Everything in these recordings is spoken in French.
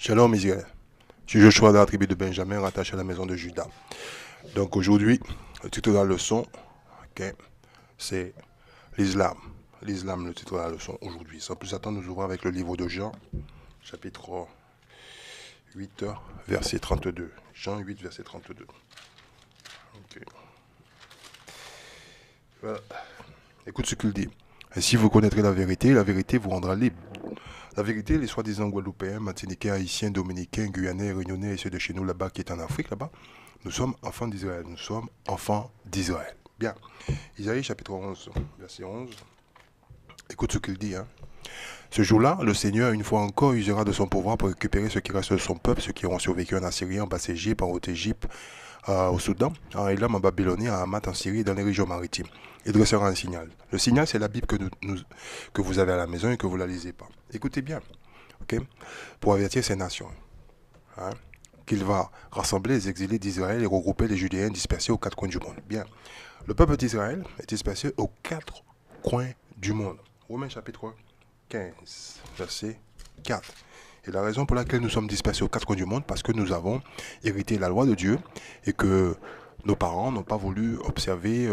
Shalom Israël. Je suis Joshua de la tribu de Benjamin, rattaché à la maison de Judas. Donc aujourd'hui, le titre de la leçon, ok, c'est l'islam. L'islam, le titre de la leçon aujourd'hui. Sans plus attendre, nous ouvrons avec le livre de Jean, chapitre 8, verset 32. Jean 8, verset 32. Ok. Voilà. Écoute ce qu'il dit. Ainsi vous connaîtrez la vérité vous rendra libre. La vérité, les soi-disant Guadeloupéens, Martiniquais, Haïtiens, Dominicains, Guyanais, Réunionnais et ceux de chez nous là-bas qui est en Afrique là-bas, nous sommes enfants d'Israël. Nous sommes enfants d'Israël. Bien. Isaïe chapitre 11, verset 11. Écoute ce qu'il dit. Ce jour-là, le Seigneur, une fois encore, usera de son pouvoir pour récupérer ce qui reste de son peuple, ceux qui auront survécu en Assyrie, en Basse-Égypte, en Haute-Égypte, au Soudan, en Élam, en Babylonie, à Hamath, en Syrie et dans les régions maritimes. Il dressera un signal. Le signal, c'est la Bible que vous avez à la maison et que vous ne la lisez pas. Écoutez bien, ok, pour avertir ces nations, hein, qu'il va rassembler les exilés d'Israël et regrouper les Judéens dispersés aux quatre coins du monde. Bien, le peuple d'Israël est dispersé aux quatre coins du monde. Romains chapitre 15, verset 4. Et la raison pour laquelle nous sommes dispersés aux quatre coins du monde, parce que nous avons hérité la loi de Dieu et que nos parents n'ont pas voulu observer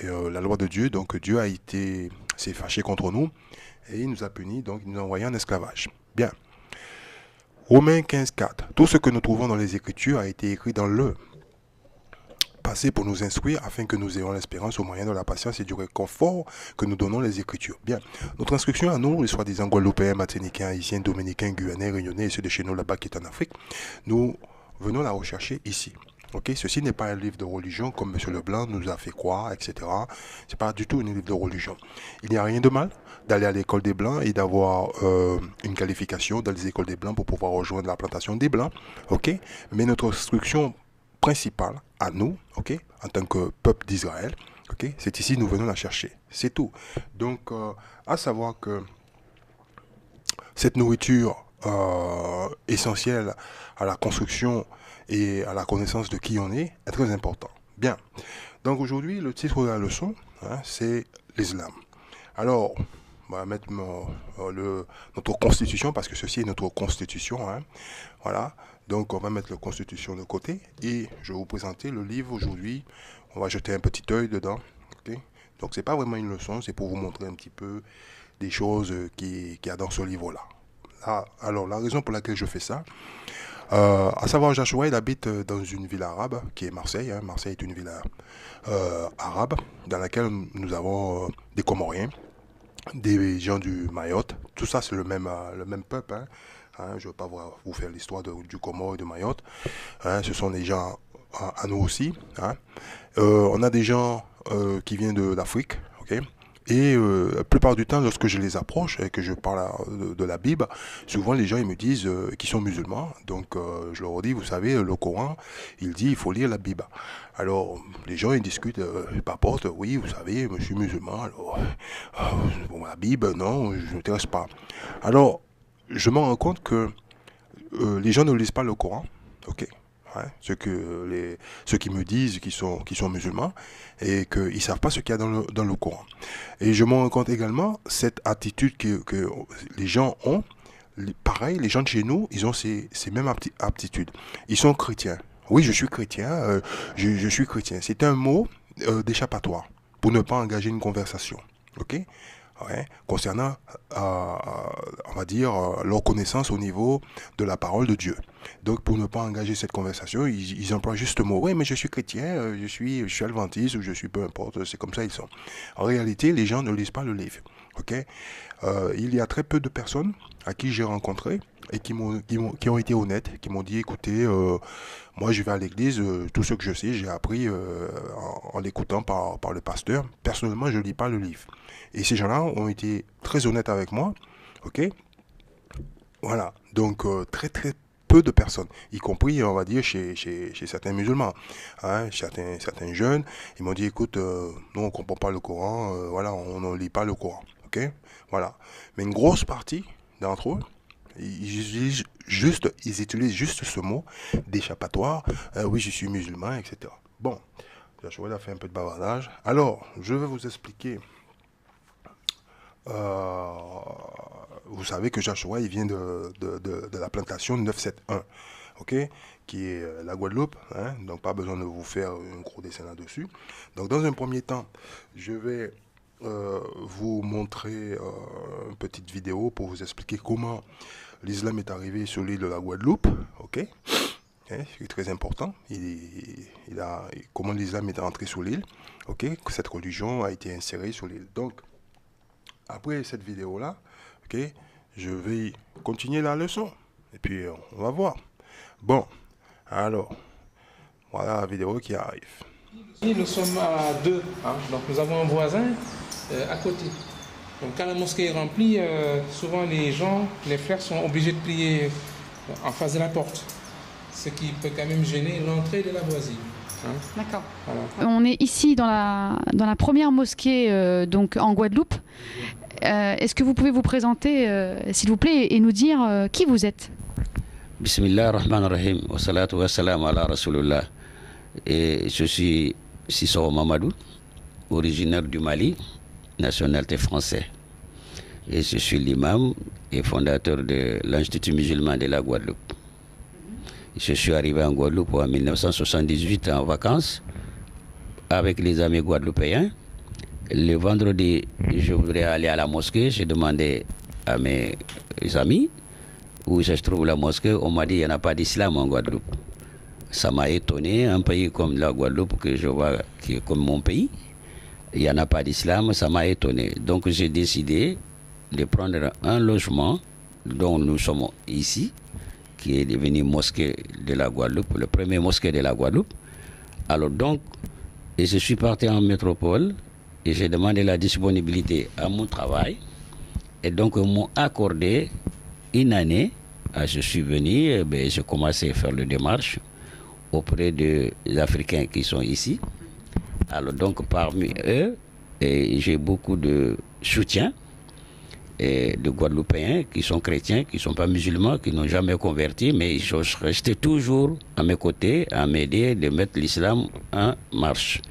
la loi de Dieu. Donc Dieu s'est fâché contre nous et il nous a punis, donc il nous a envoyés en esclavage. Bien. Romains 15, 4. Tout ce que nous trouvons dans les Écritures a été écrit dans le passé pour nous instruire afin que nous ayons l'espérance au moyen de la patience et du réconfort que nous donnons les Écritures. Bien, notre instruction à nous, les soi-disant Guadeloupéens, Martiniquais, Haïtiens, Dominicains, Guyanais, Réunionnais et ceux de chez nous là-bas qui est en Afrique, nous venons la rechercher ici. Ok, ceci n'est pas un livre de religion comme M. Leblanc nous a fait croire, etc. C'est pas du tout un livre de religion. Il n'y a rien de mal d'aller à l'école des Blancs et d'avoir une qualification dans les écoles des Blancs pour pouvoir rejoindre la plantation des Blancs. Ok, mais notre instruction principale à nous, ok, en tant que peuple d'Israël, ok, c'est ici nous venons la chercher. C'est tout. Donc, à savoir que cette nourriture essentielle à la construction et à la connaissance de qui on est très important. Bien. Donc aujourd'hui, le titre de la leçon, c'est l'islam. Alors, on va mettre notre constitution, parce que ceci est notre constitution. Voilà. Donc, on va mettre la constitution de côté et je vais vous présenter le livre aujourd'hui. On va jeter un petit œil dedans. Okay. Donc, c'est pas vraiment une leçon, c'est pour vous montrer un petit peu des choses qu'il y a dans ce livre-là. Alors, la raison pour laquelle je fais ça, à savoir, Joshua, il habite dans une ville arabe qui est Marseille. Marseille est une ville arabe dans laquelle nous avons des Comoriens, des gens du Mayotte. Tout ça, c'est le même peuple. Je ne vais pas vous faire l'histoire du Comore et de Mayotte. Ce sont des gens à nous aussi. On a des gens qui viennent de l'Afrique. Okay. Et la plupart du temps, lorsque je les approche et que je parle de la Bible, souvent les gens ils me disent qu'ils sont musulmans. Donc je leur dis, vous savez, le Coran, il dit il faut lire la Bible. Alors les gens ils discutent, par porte, oui, vous savez, je suis musulman, alors bon, la Bible, non, je ne m'intéresse pas. Alors je me rends compte que les gens ne lisent pas le Coran, ok. Ceux qui me disent qu'ils sont musulmans et qu'ils ne savent pas ce qu'il y a dans le Coran. Et je me rends compte également cette attitude que les gens ont. Pareil, les gens de chez nous, ils ont ces mêmes aptitudes. Ils sont chrétiens. Oui, je suis chrétien. Je suis chrétien. C'est un mot d'échappatoire pour ne pas engager une conversation. Ok. Concernant, on va dire, leur connaissance au niveau de la parole de Dieu. Donc, pour ne pas engager cette conversation, ils emploient juste le mot. Oui, mais je suis chrétien, je suis adventiste ou je suis peu importe, c'est comme ça ils sont. En réalité, les gens ne lisent pas le livre. Ok. Il y a très peu de personnes à qui j'ai rencontré et qui ont été honnêtes, qui m'ont dit, écoutez, moi je vais à l'église, tout ce que je sais, j'ai appris en l'écoutant par le pasteur. Personnellement, je ne lis pas le livre. Et ces gens-là ont été très honnêtes avec moi, ok. Voilà, donc très très peu de personnes, y compris, on va dire, chez certains musulmans, certains jeunes, ils m'ont dit, écoute, nous on ne comprend pas le Coran, voilà, on ne lit pas le Coran, ok, voilà. Mais une grosse partie d'entre eux, ils utilisent juste ce mot d'échappatoire, oui, je suis musulman, etc. Bon, je vais faire un peu de bavardage. Alors, je vais vous expliquer vous savez que Joshua, il vient de la plantation 971, ok, qui est la Guadeloupe, hein, donc pas besoin de vous faire un gros dessin là-dessus. Donc dans un premier temps, je vais vous montrer une petite vidéo pour vous expliquer comment l'islam est arrivé sur l'île de la Guadeloupe, ok, c'est très important. Comment l'islam est entré sur l'île, ok, que cette religion a été insérée sur l'île. Donc, après cette vidéo-là, ok, je vais continuer la leçon. Et puis, on va voir. Bon, alors, voilà la vidéo qui arrive. Ici, nous sommes à deux, hein, donc nous avons un voisin à côté. Donc quand la mosquée est remplie, souvent les gens, les frères sont obligés de prier en face de la porte, ce qui peut quand même gêner l'entrée de la voisine. Hein. D'accord. Voilà. On est ici dans la première mosquée donc en Guadeloupe. Est-ce que vous pouvez vous présenter, s'il vous plaît, et nous dire qui vous êtes? Bismillah ar-Rahman ar-Rahim, wa salatu wa salam ala Rasulullah. Et je suis Sissoko Mamadou, originaire du Mali, nationalité française. Et je suis l'imam et fondateur de l'Institut musulman de la Guadeloupe. Je suis arrivé en Guadeloupe en 1978 en vacances avec les amis guadeloupéens. Le vendredi, je voudrais aller à la mosquée. J'ai demandé à mes amis où se trouve la mosquée. On m'a dit qu'il n'y en a pas d'islam en Guadeloupe. Ça m'a étonné, un pays comme la Guadeloupe, que je vois qui est comme mon pays. Il n'y en a pas d'islam, ça m'a étonné. Donc j'ai décidé de prendre un logement dont nous sommes ici, qui est devenu mosquée de la Guadeloupe, le premier mosquée de la Guadeloupe. Alors donc, et je suis parti en métropole et j'ai demandé la disponibilité à mon travail. Et donc, ils m'ont accordé une année. Je suis venu, j'ai commencé à faire le démarche auprès des Africains qui sont ici. Alors donc, parmi eux, j'ai beaucoup de soutien et de Guadeloupéens qui sont chrétiens, qui ne sont pas musulmans, qui n'ont jamais converti, mais ils sont restés toujours à mes côtés, à m'aider de mettre l'islam en marche.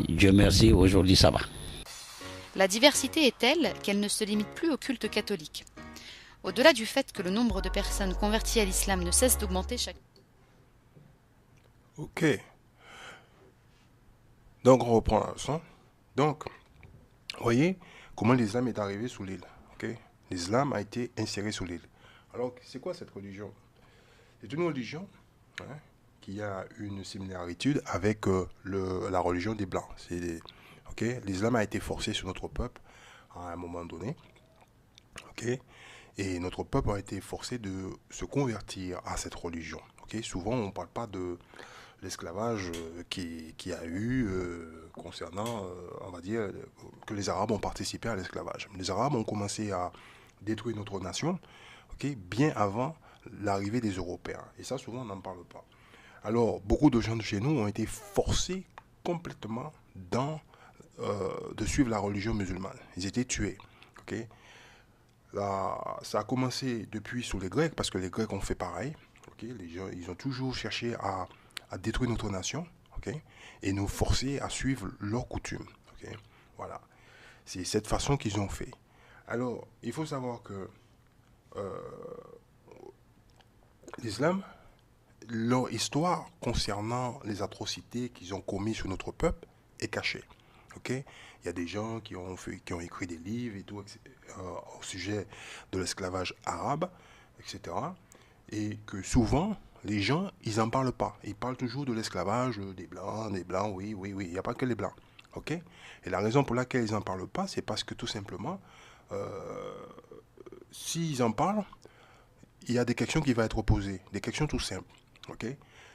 Dieu merci, aujourd'hui ça va. La diversité est telle qu'elle ne se limite plus au culte catholique. Au-delà du fait que le nombre de personnes converties à l'islam ne cesse d'augmenter chaque... Ok. Donc, on reprend la leçon. Donc, vous voyez comment l'islam est arrivé sur l'île. Ok. L'islam a été inséré sur l'île. Alors, c'est quoi cette religion? C'est une religion, hein, qui a une similarité avec la religion des Blancs. Ok. L'islam a été forcé sur notre peuple à un moment donné. Ok. Et notre peuple a été forcé de se convertir à cette religion. Ok. Souvent, on ne parle pas de l'esclavage qui a eu concernant, on va dire, que les Arabes ont participé à l'esclavage. Les Arabes ont commencé à détruire notre nation, ok, bien avant l'arrivée des Européens. Et ça, souvent, on n'en parle pas. Alors, beaucoup de gens de chez nous ont été forcés complètement de suivre la religion musulmane. Ils étaient tués. Ok. Là, ça a commencé depuis sous les Grecs, parce que les Grecs ont fait pareil. Okay. Les gens, ils ont toujours cherché à détruire notre nation, okay, et nous forcer à suivre leurs coutumes. Okay. Voilà. C'est cette façon qu'ils ont fait. Alors, il faut savoir que l'islam, leur histoire concernant les atrocités qu'ils ont commises sur notre peuple est cachée. Okay. Il y a des gens qui ont écrit des livres et tout, au sujet de l'esclavage arabe, etc. Et que souvent, les gens, ils n'en parlent pas. Ils parlent toujours de l'esclavage des Blancs, oui, il n'y a pas que les Blancs. Ok. Et la raison pour laquelle ils n'en parlent pas, c'est parce que tout simplement, s'ils en parlent, il y a des questions qui vont être posées, des questions tout simples. Ok.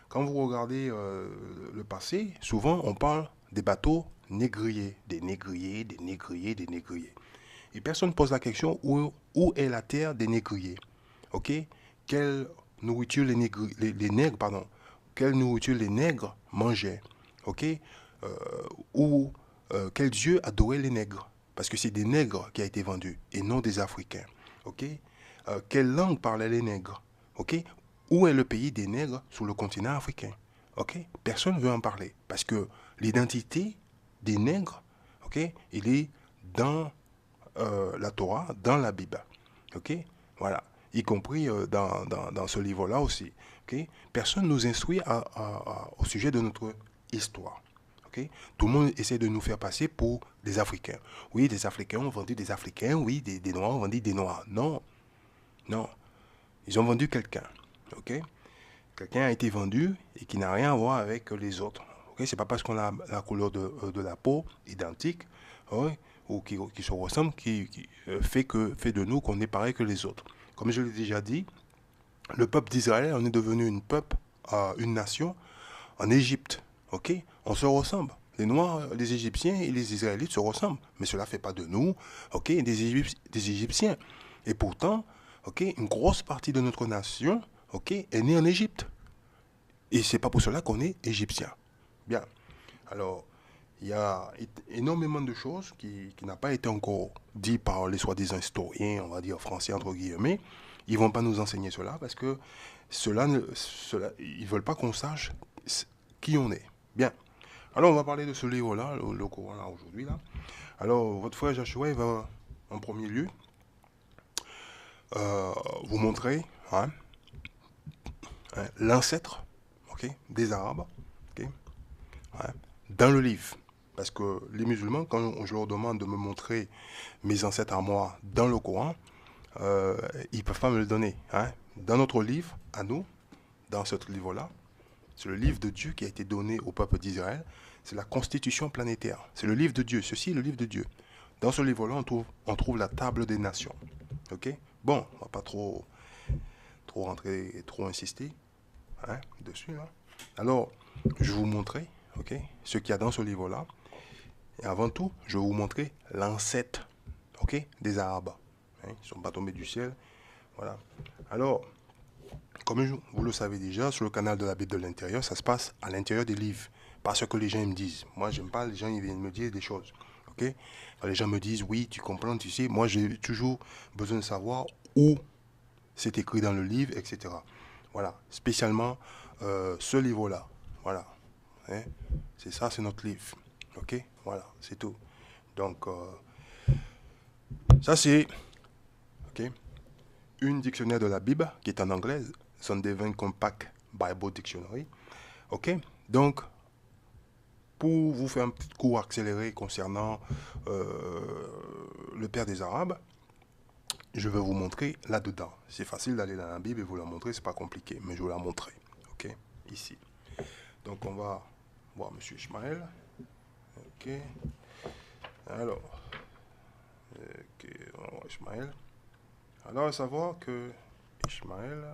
Quand vous regardez le passé, souvent on parle des bateaux négriers, des négriers. Et personne ne pose la question où est la terre des négriers. Ok. Quelle nourriture quelle nourriture les nègres mangeaient, ok, quel dieu adorait les nègres, parce que c'est des nègres qui a été vendus et non des Africains, ok, quelle langue parlaient les nègres, ok, où est le pays des nègres sur le continent africain, ok, personne ne veut en parler, parce que l'identité des nègres, ok, il est dans la Torah, dans la Bible, Ok? Voilà. Y compris dans ce livre-là aussi. Ok? Personne ne nous instruit au sujet de notre histoire. Okay? Tout le monde essaie de nous faire passer pour des Africains. Oui, des Africains ont vendu des Africains. Oui, des Noirs ont vendu des Noirs. Non, non. Ils ont vendu quelqu'un. Ok? Quelqu'un a été vendu et qui n'a rien à voir avec les autres. Okay? C'est pas parce qu'on a la couleur de la peau identique, ouais, ou qui se ressemble qui fait de nous qu'on est pareil que les autres. Comme je l'ai déjà dit, le peuple d'Israël, on est devenu une nation en Égypte. Ok, on se ressemble. Les Noirs, les Égyptiens et les Israélites se ressemblent. Mais cela ne fait pas de nous, ok, des Égyptiens. Et pourtant, ok, une grosse partie de notre nation, ok, est née en Égypte. Et c'est pas pour cela qu'on est Égyptien. Bien. Alors, il y a énormément de choses qui n'ont pas été encore dites par les soi-disant historiens, on va dire français entre guillemets. Ils ne vont pas nous enseigner cela parce que ils ne veulent pas qu'on sache qui on est. Bien. Alors, on va parler de ce livre-là, le Coran, là, aujourd'hui. Là. Alors, votre frère Joshua, il va, en premier lieu, vous montrer l'ancêtre, okay, des Arabes, okay, dans le livre. Parce que les musulmans, quand je leur demande de me montrer mes ancêtres à moi dans le Coran, ils ne peuvent pas me le donner. Dans notre livre, à nous, dans ce livre-là, c'est le livre de Dieu qui a été donné au peuple d'Israël. C'est la constitution planétaire. C'est le livre de Dieu. Ceci est le livre de Dieu. Dans ce livre-là, on trouve la table des nations. Ok? Bon, on ne va pas trop rentrer et trop insister dessus. Là. Alors, je vais vous montrer ce qu'il y a dans ce livre-là. Et avant tout, je vais vous montrer l'ancêtre des Arabes. Ils ne sont pas tombés du ciel. Voilà. Alors, comme vous le savez déjà, sur le canal de la Bible de l'intérieur, ça se passe à l'intérieur des livres. Pas ce que les gens me disent. Moi, j'aime pas les gens, ils viennent me dire des choses. Okay? Quand les gens me disent, oui, tu comprends, tu sais, moi, j'ai toujours besoin de savoir où c'est écrit dans le livre, etc. Voilà. Spécialement, ce livre-là. Voilà. C'est ça, c'est notre livre. Ok? Voilà, c'est tout. Donc, ça, c'est une dictionnaire de la Bible qui est en anglais, Sunday Compact Bible Dictionary. Ok, donc pour vous faire un petit cours accéléré concernant le père des Arabes, je vais vous montrer là-dedans. C'est facile d'aller dans la Bible et vous la montrer, c'est pas compliqué, mais je vais vous la montrer. Ok, ici. Donc on va voir Monsieur Ishmael. Ok, alors, on va voir Ishmael. Alors, à savoir que Ishmael.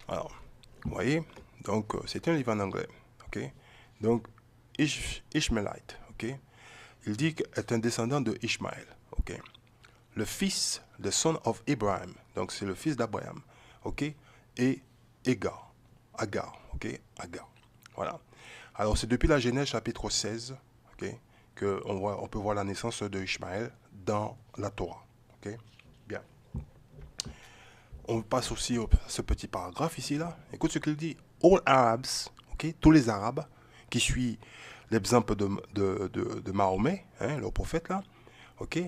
Alors, vous voyez, donc c'est un livre en anglais, ok. Donc Ishmaelite, ok. Il dit qu'il est un descendant de Ishmael, ok. Le fils, the son of Abraham, donc c'est le fils d'Abraham, ok. Et Agar, ok, Agar, voilà. Alors c'est depuis la Genèse chapitre 16, ok, que on peut voir la naissance de Ishmael dans la Torah, ok. Bien. On passe aussi à ce petit paragraphe ici, là. Écoute ce qu'il dit. All Arabs, okay, tous les Arabes qui suivent l'exemple de Mahomet, le prophète, là, ok,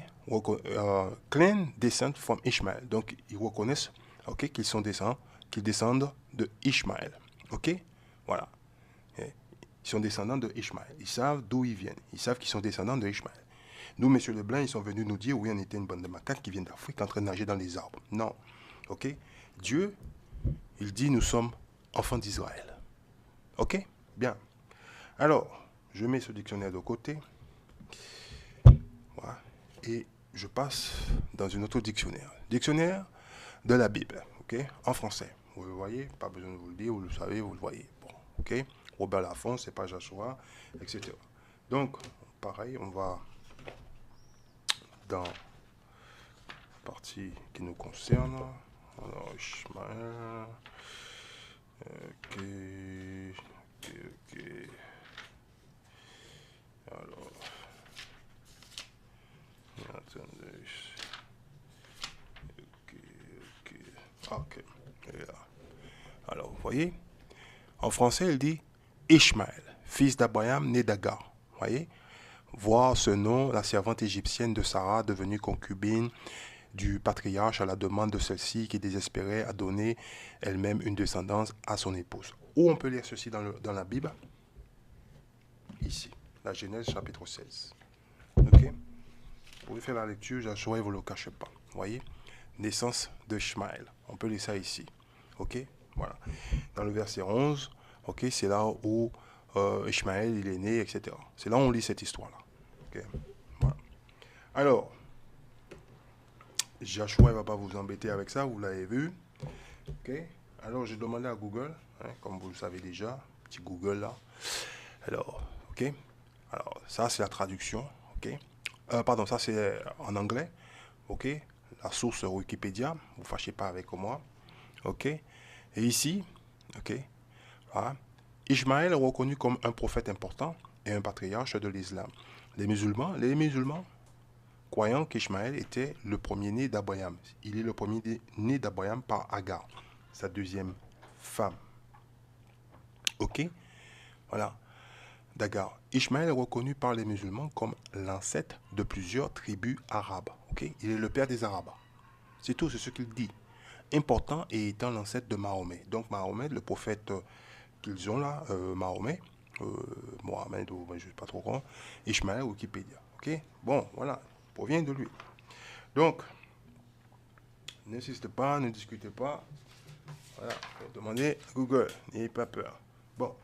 claim descent from Ishmael. Donc, ils reconnaissent qu'ils descendent de Ishmael. Ok, voilà. Ils sont descendants de Ishmael. Ils savent d'où ils viennent. Ils savent qu'ils sont descendants de Ishmael. Nous, messieurs les Blancs, ils sont venus nous dire, oui, on était une bande de macaques qui viennent d'Afrique en train de nager dans les arbres. Non. Ok? Dieu, il dit, nous sommes enfants d'Israël. Ok? Bien. Alors, je mets ce dictionnaire de côté. Voilà. Et je passe dans une autre dictionnaire. Dictionnaire de la Bible. Ok? En français. Vous le voyez? Pas besoin de vous le dire. Vous le savez, vous le voyez. Bon. Ok? Robert Laffont, c'est pas Joshua, etc. Donc, pareil, on va dans la partie qui nous concerne. Alors, Ishmael. Ok. Alors. Attendez. Ok. Et là. Alors, vous voyez, en français, il dit Ishmael, fils d'Abraham, né d'Agar. Voyez, voir ce nom, la servante égyptienne de Sarah, devenue concubine du patriarche à la demande de celle-ci qui désespérait à donner elle-même une descendance à son épouse. Où on peut lire ceci dans la Bible? Ici, la Genèse chapitre 16. Ok? Vous pouvez faire la lecture, Joshua, vous ne le cachez pas. Vous voyez? Naissance de Ishmaël. On peut lire ça ici. Ok? Voilà. Dans le verset 11, ok, c'est là où Ishmaël il est né, etc. C'est là où on lit cette histoire-là. Ok? Voilà. Alors, Joshua ne va pas vous embêter avec ça, vous l'avez vu. Ok? Alors, j'ai demandé à Google, hein, comme vous le savez déjà, petit Google là. Alors, ok? Alors, ça c'est la traduction, ok? Pardon, ça c'est en anglais, ok? La source Wikipédia, vous ne fâchez pas avec moi, ok? Et ici, ok? Voilà. Ishmaël est reconnu comme un prophète important et un patriarche de l'islam. Les musulmans, croyant qu'Ishmaël était le premier-né d'Abraham. Il est le premier-né d'Abraham par Agar, sa deuxième femme. Ok? Voilà. D'Agar. Ishmaël est reconnu par les musulmans comme l'ancêtre de plusieurs tribus arabes. Ok? Il est le père des Arabes. C'est tout, c'est ce qu'il dit. Important et étant l'ancêtre de Mahomet. Donc Mahomet, le prophète qu'ils ont là, Mahomet, Mohamed, ou je ne sais pas trop quoi, Ishmaël, Wikipédia. Ok? Bon, voilà. Provient de lui. Donc, n'insistez pas, ne discutez pas. Voilà, demandez à Google, n'ayez pas peur. Bon,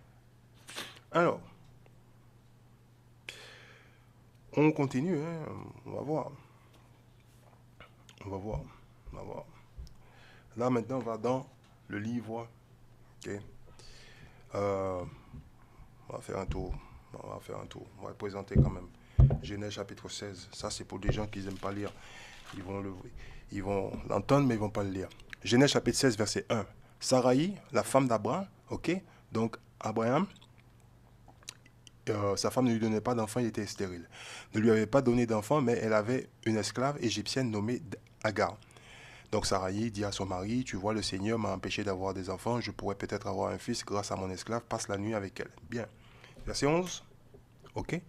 alors, on continue, hein. On va voir. On va voir. Là, maintenant, on va dans le livre. Ok. On va faire un tour. On va le présenter quand même. Genèse chapitre 16. Ça, c'est pour des gens qui n'aiment pas lire. Ils vont l'entendre, mais ils ne vont pas le lire. Genèse chapitre 16, verset 1. Sarai, la femme d'Abraham, ok? Donc, Abraham, sa femme ne lui donnait pas d'enfant, il était stérile. Ne lui avait pas donné d'enfant, mais elle avait une esclave égyptienne nommée Agar. Donc Sarai dit à son mari, tu vois, le Seigneur m'a empêché d'avoir des enfants, je pourrais peut-être avoir un fils grâce à mon esclave, passe la nuit avec elle. Bien. Verset 11, ok?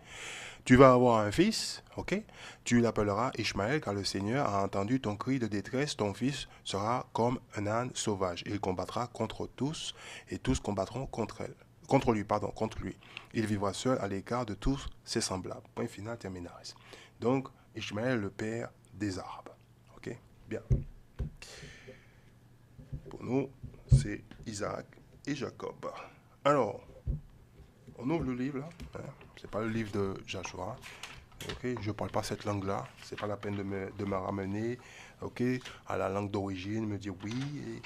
Tu vas avoir un fils, ok? Tu l'appelleras Ishmaël, car le Seigneur a entendu ton cri de détresse, ton fils sera comme un âne sauvage. Il combattra contre tous, et tous combattront contre lui. Il vivra seul à l'écart de tous ses semblables. Point final, terminaris. Donc, Ishmaël, le père des Arabes. Ok? Bien. Pour nous, c'est Isaac et Jacob. Alors, on ouvre le livre là. Hein? C'est pas le livre de Joshua. Ok, je parle pas cette langue-là. C'est pas la peine de me ramener, ok, à la langue d'origine, me dire oui,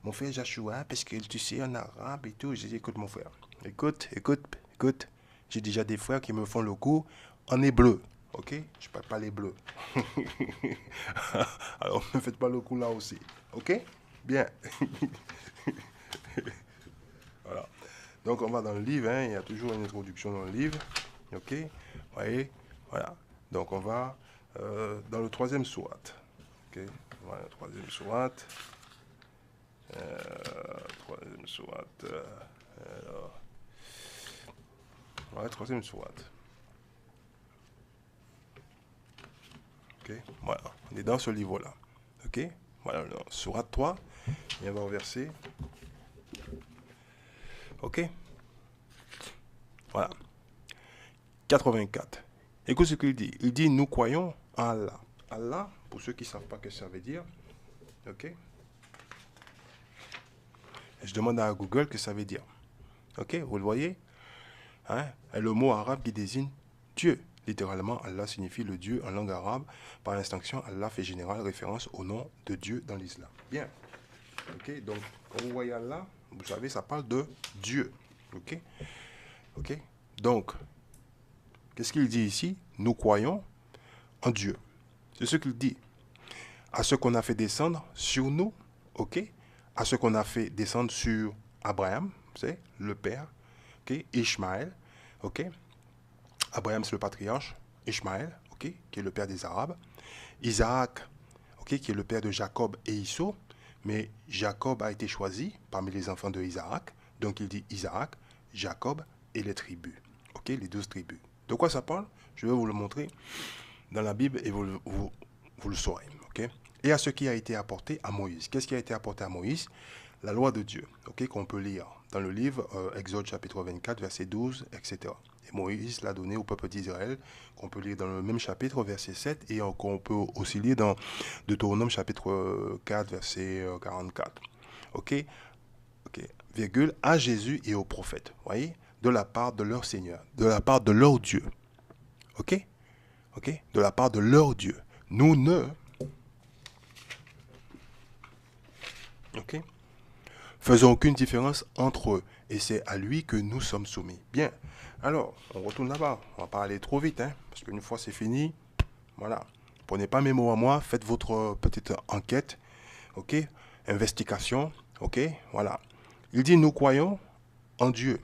mon frère Joshua, parce que tu sais en arabe et tout. J'ai dit écoute mon frère, écoute. J'ai déjà des frères qui me font le coup en hébreu. Ok, je parle pas l'hébreu. Alors ne faites pas le coup là aussi. Ok, bien. Voilà. Donc on va dans le livre, hein. Il y a toujours une introduction dans le livre. Ok, voyez, voilà. Donc on va dans le troisième sourate. Ok, voilà, troisième sourate. Alors, voilà, troisième sourate. Ok, voilà, on est dans ce livre-là. Ok, voilà, sourate 3, et on va au verset. Ok, voilà. 84. Écoute ce qu'il dit. Il dit, nous croyons en Allah. Allah, pour ceux qui ne savent pas ce que ça veut dire, ok. Je demande à Google ce que ça veut dire. Ok, vous le voyez, hein? Et le mot arabe qui désigne Dieu. Littéralement, Allah signifie le Dieu en langue arabe. Par l'instinction, Allah fait général référence au nom de Dieu dans l'islam. Bien. Ok, donc, quand vous voyez Allah, vous savez, ça parle de Dieu. Ok. Ok. Donc, qu'est-ce qu'il dit ici? Nous croyons en Dieu. C'est ce qu'il dit. À ce qu'on a fait descendre sur nous, ok? À ce qu'on a fait descendre sur Abraham, c'est le père, ok? Ishmaël, ok? Abraham, c'est le patriarche. Ishmaël, ok? Qui est le père des Arabes. Isaac, ok? Qui est le père de Jacob et Issou. Mais Jacob a été choisi parmi les enfants de Isaac. Donc il dit Isaac, Jacob et les tribus. Ok? Les 12 tribus. De quoi ça parle? Je vais vous le montrer dans la Bible et vous le saurez. Okay? Et à ce qui a été apporté à Moïse. Qu'est-ce qui a été apporté à Moïse? La loi de Dieu, okay, qu'on peut lire dans le livre Exode chapitre 24, verset 12, etc. Et Moïse l'a donné au peuple d'Israël, qu'on peut lire dans le même chapitre, verset 7, et qu'on peut aussi lire dans Deutéronome chapitre 4, verset 44. Ok, virgule, à Jésus et aux prophètes, voyez, de la part de leur Seigneur, de la part de leur Dieu. Ok, de la part de leur Dieu. Nous ne... Ok, faisons aucune différence entre eux, et c'est à lui que nous sommes soumis. Bien, alors, on retourne là-bas. On va pas aller trop vite, hein, parce qu'une fois c'est fini, voilà. Prenez pas mes mots à moi, faites votre petite enquête, ok, investigation, ok, voilà. Il dit, nous croyons en Dieu,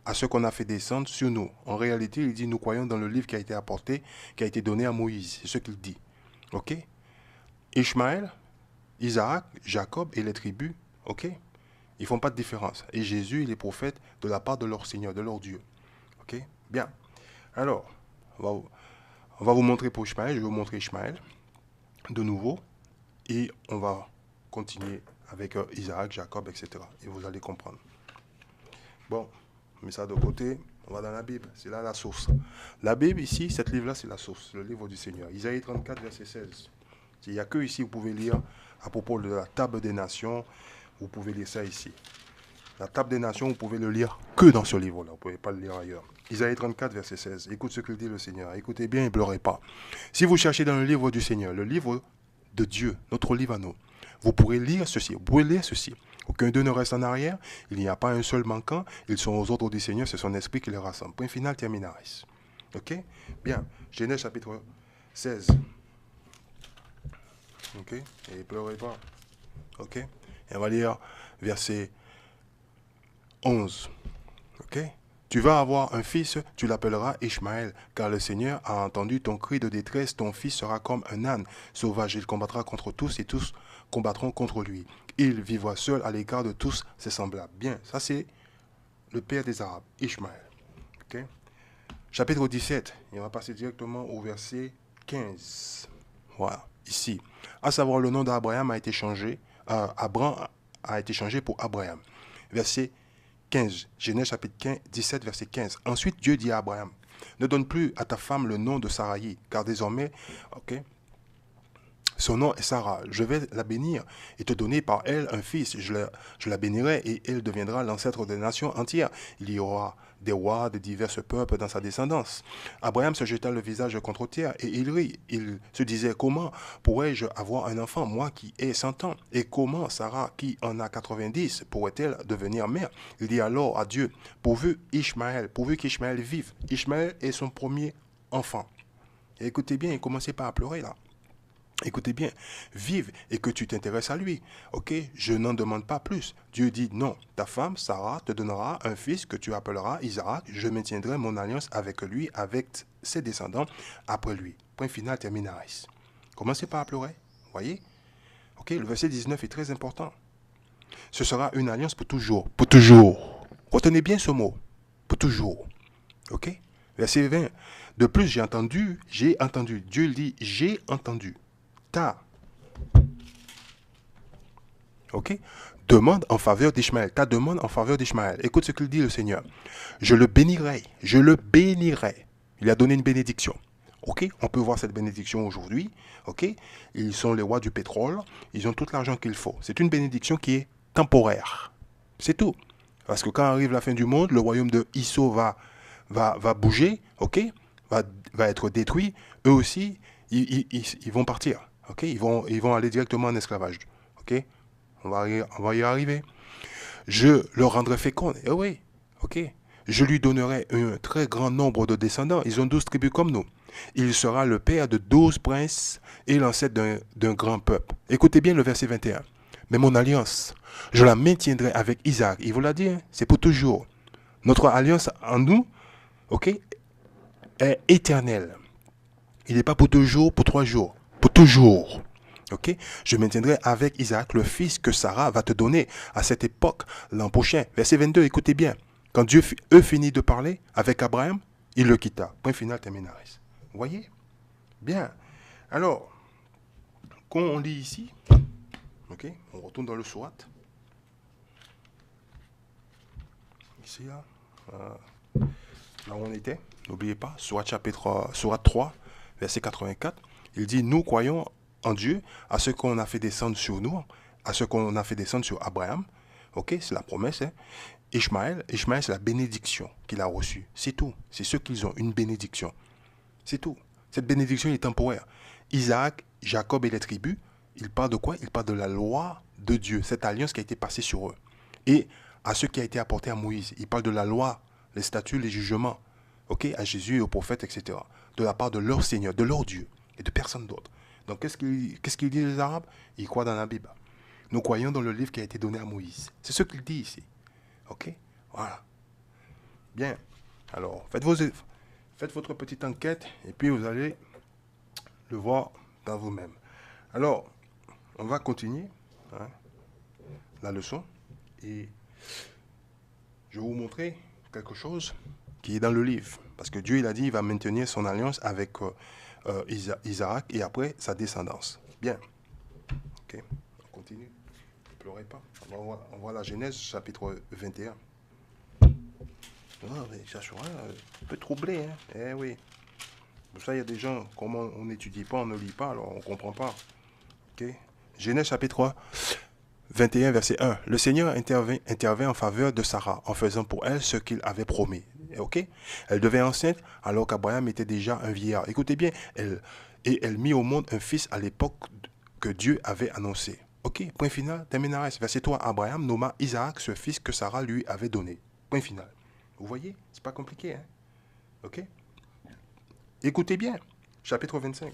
à ce qu'on a fait descendre sur nous. En réalité, il dit, nous croyons dans le livre qui a été apporté, qui a été donné à Moïse. C'est ce qu'il dit, ok. Ishmaël, Isaac, Jacob et les tribus, ok, ils ne font pas de différence. Et Jésus et les prophètes de la part de leur Seigneur, de leur Dieu. Ok, bien. Alors, on va vous montrer pour Ishmaël. Je vais vous montrer Ishmaël de nouveau. Et on va continuer avec Isaac, Jacob, etc. Et vous allez comprendre. Bon, on met ça de côté. On va dans la Bible. C'est là la source. La Bible ici, cet livre-là, c'est la source. Le livre du Seigneur. Isaïe 34, verset 16. Il n'y a que ici, vous pouvez lire à propos de la table des nations. Vous pouvez lire ça ici. La table des nations, vous pouvez le lire que dans ce livre-là. Vous ne pouvez pas le lire ailleurs. Isaïe 34, verset 16. Écoute ce que dit le Seigneur. Écoutez bien et ne pleurez pas. Si vous cherchez dans le livre du Seigneur, le livre de Dieu, notre livre à nous, vous pourrez lire ceci. Vous pouvez lire ceci. Aucun d'eux ne reste en arrière. Il n'y a pas un seul manquant. Ils sont aux ordres du Seigneur. C'est son esprit qui les rassemble. Point final, terminaris. Ok? Bien. Genèse chapitre 16. Ok? Et ne pleurez pas. Ok? Et on va lire verset 11. Ok? Tu vas avoir un fils, tu l'appelleras Ishmaël, car le Seigneur a entendu ton cri de détresse. Ton fils sera comme un âne sauvage. Il combattra contre tous et tous combattront contre lui. Il vivra seul à l'égard de tous ses semblables. Bien, ça c'est le père des Arabes, Ishmaël. Ok? Chapitre 17, et on va passer directement au verset 15. Voilà, ici. À savoir, le nom d'Abraham a été changé. Abraham a été changé pour Abraham. Verset 15. Genèse chapitre 17, verset 15. Ensuite, Dieu dit à Abraham, ne donne plus à ta femme le nom de Saraï, car désormais, ok, son nom est Sarah. Je vais la bénir et te donner par elle un fils. Je la bénirai et elle deviendra l'ancêtre des nations entières. Il y aura des rois de divers peuples dans sa descendance. Abraham se jeta le visage contre terre et il rit. Il se disait, comment pourrais-je avoir un enfant, moi qui ai 100 ans? Et comment Sarah, qui en a 90, pourrait-elle devenir mère? Il dit alors à Dieu, pourvu qu'Ishmaël vive. Ishmaël est son premier enfant. Et écoutez bien, il commençait pas à pleurer là. Écoutez bien, vive et que tu t'intéresses à lui. Ok, je n'en demande pas plus. Dieu dit non, ta femme, Sarah, te donnera un fils que tu appelleras Isaac. Je maintiendrai mon alliance avec lui, avec ses descendants après lui. Point final, terminaris. Commencez pas à pleurer, voyez. Ok, le verset 19 est très important. Ce sera une alliance pour toujours. Pour toujours. Retenez bien ce mot. Pour toujours. Ok, verset 20. De plus, j'ai entendu. Dieu dit, j'ai entendu. Ok? Demande en faveur d'Ishmaël. Ta demande en faveur d'Ishmaël. Écoute ce qu'il dit le Seigneur. Je le bénirai. Je le bénirai. Il a donné une bénédiction. Ok? On peut voir cette bénédiction aujourd'hui. Ok? Ils sont les rois du pétrole. Ils ont tout l'argent qu'il faut. C'est une bénédiction qui est temporaire. C'est tout. Parce que quand arrive la fin du monde, le royaume de Isso va bouger. Ok? Va être détruit. Eux aussi, ils vont partir. Ok, ils vont aller directement en esclavage. Ok, on va y arriver. Je le rendrai fécond. Eh oui, ok. Je lui donnerai un très grand nombre de descendants. Ils ont 12 tribus comme nous. Il sera le père de 12 princes et l'ancêtre d'un grand peuple. Écoutez bien le verset 21. Mais mon alliance, je la maintiendrai avec Isaac. Il vous l'a dit, hein, c'est pour toujours. Notre alliance en nous, ok, est éternelle. Il n'est pas pour 2 jours, pour 3 jours. Pour toujours. Ok? Je maintiendrai avec Isaac le fils que Sarah va te donner à cette époque, l'an prochain. Verset 22, écoutez bien. Quand Dieu finit de parler avec Abraham, il le quitta. Point final, terminaris. Vous voyez? Bien. Alors, quand on lit ici, ok, on retourne dans le sourate. Ici, là. Là où on était, n'oubliez pas, sourate 3, verset 84, il dit, nous croyons en Dieu, à ce qu'on a fait descendre sur nous, à ce qu'on a fait descendre sur Abraham, ok, c'est la promesse, hein. Ishmaël, c'est la bénédiction qu'il a reçue, c'est tout, c'est ceux qu'ils ont, une bénédiction, c'est tout, cette bénédiction est temporaire. Isaac, Jacob et les tribus, il parle de quoi? Il parle de la loi de Dieu, cette alliance qui a été passée sur eux, et à ce qui a été apporté à Moïse, il parle de la loi, les statuts, les jugements, ok, à Jésus et aux prophètes, etc., de la part de leur Seigneur, de leur Dieu, et de personne d'autre. Donc, qu'est-ce qu'ils disent les Arabes? Ils croient dans la Bible. Nous croyons dans le livre qui a été donné à Moïse. C'est ce qu'il dit ici. Ok? Voilà. Bien. Alors, faites votre petite enquête, et puis vous allez le voir par vous-même. Alors, on va continuer, hein, la leçon, et je vais vous montrer quelque chose qui est dans le livre. Parce que Dieu, il a dit, il va maintenir son alliance avec Isaac et après sa descendance. Bien. Ok, on continue. Ne pleurez pas. On voit la Genèse, chapitre 21. Ah, mais ça sera un peu troublé, hein. Eh oui. Pour ça, il y a des gens, comme on n'étudie pas, on ne lit pas, alors on ne comprend pas. Ok. Genèse, chapitre 21, verset 1. Le Seigneur intervint en faveur de Sarah, en faisant pour elle ce qu'il avait promis. Ok? Elle devint enceinte alors qu'Abraham était déjà un vieillard. Écoutez bien, elle mit au monde un fils à l'époque que Dieu avait annoncé. Ok? Point final, terminaris. Verset 3. Abraham nomma Isaac ce fils que Sarah lui avait donné. Point final. Vous voyez? C'est pas compliqué, hein? Ok? Écoutez bien. Chapitre 25.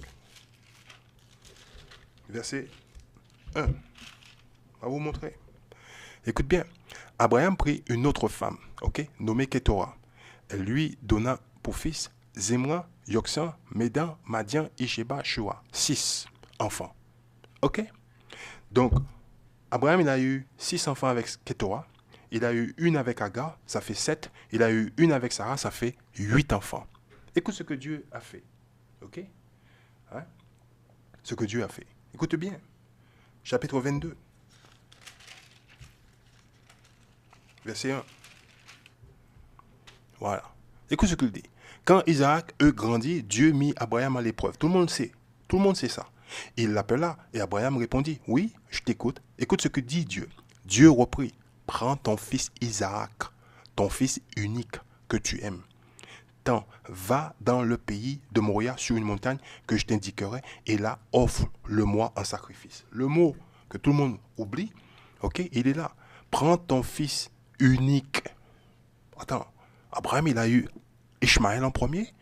Verset 1. Je vais vous montrer. Écoute bien. Abraham prit une autre femme, ok, nommée Ketora. Elle lui donna pour fils Zimra, Yoksan, Médan, Madian, Isheba, Shua. 6 enfants. Ok? Donc, Abraham, il a eu 6 enfants avec Ketora. Il a eu une avec Agar, ça fait 7. Il a eu une avec Sarah, ça fait 8 enfants. Écoute ce que Dieu a fait. Ok? Hein? Ce que Dieu a fait. Écoute bien. Chapitre 22. Verset 1. Voilà. Écoute ce qu'il dit. Quand Isaac eut grandi, Dieu mit Abraham à l'épreuve. Tout le monde sait. Tout le monde sait ça. Il l'appela et Abraham répondit, oui, je t'écoute. Écoute ce que dit Dieu. Dieu reprit, prends ton fils Isaac, ton fils unique que tu aimes. Va dans le pays de Moria sur une montagne que je t'indiquerai et là offre-le-moi en sacrifice. Le mot que tout le monde oublie, ok, il est là. Prends ton fils unique. Attends, Abraham, il a eu Ishmaël en premier,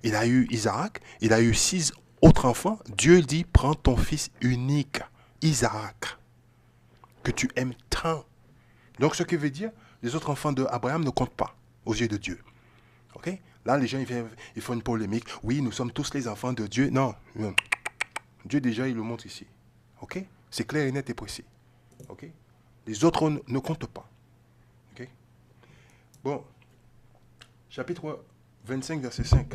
il a eu Isaac, il a eu 6 autres enfants. Dieu dit, prends ton fils unique, Isaac, que tu aimes tant. Donc, ce qui veut dire, les autres enfants d'Abraham ne comptent pas aux yeux de Dieu. Ok? Là, les gens, ils font une polémique. Oui, nous sommes tous les enfants de Dieu. Non. Dieu, déjà, il le montre ici. Ok? C'est clair et net et précis. Ok? Les autres ne comptent pas. Ok? Bon. Chapitre 25, verset 5.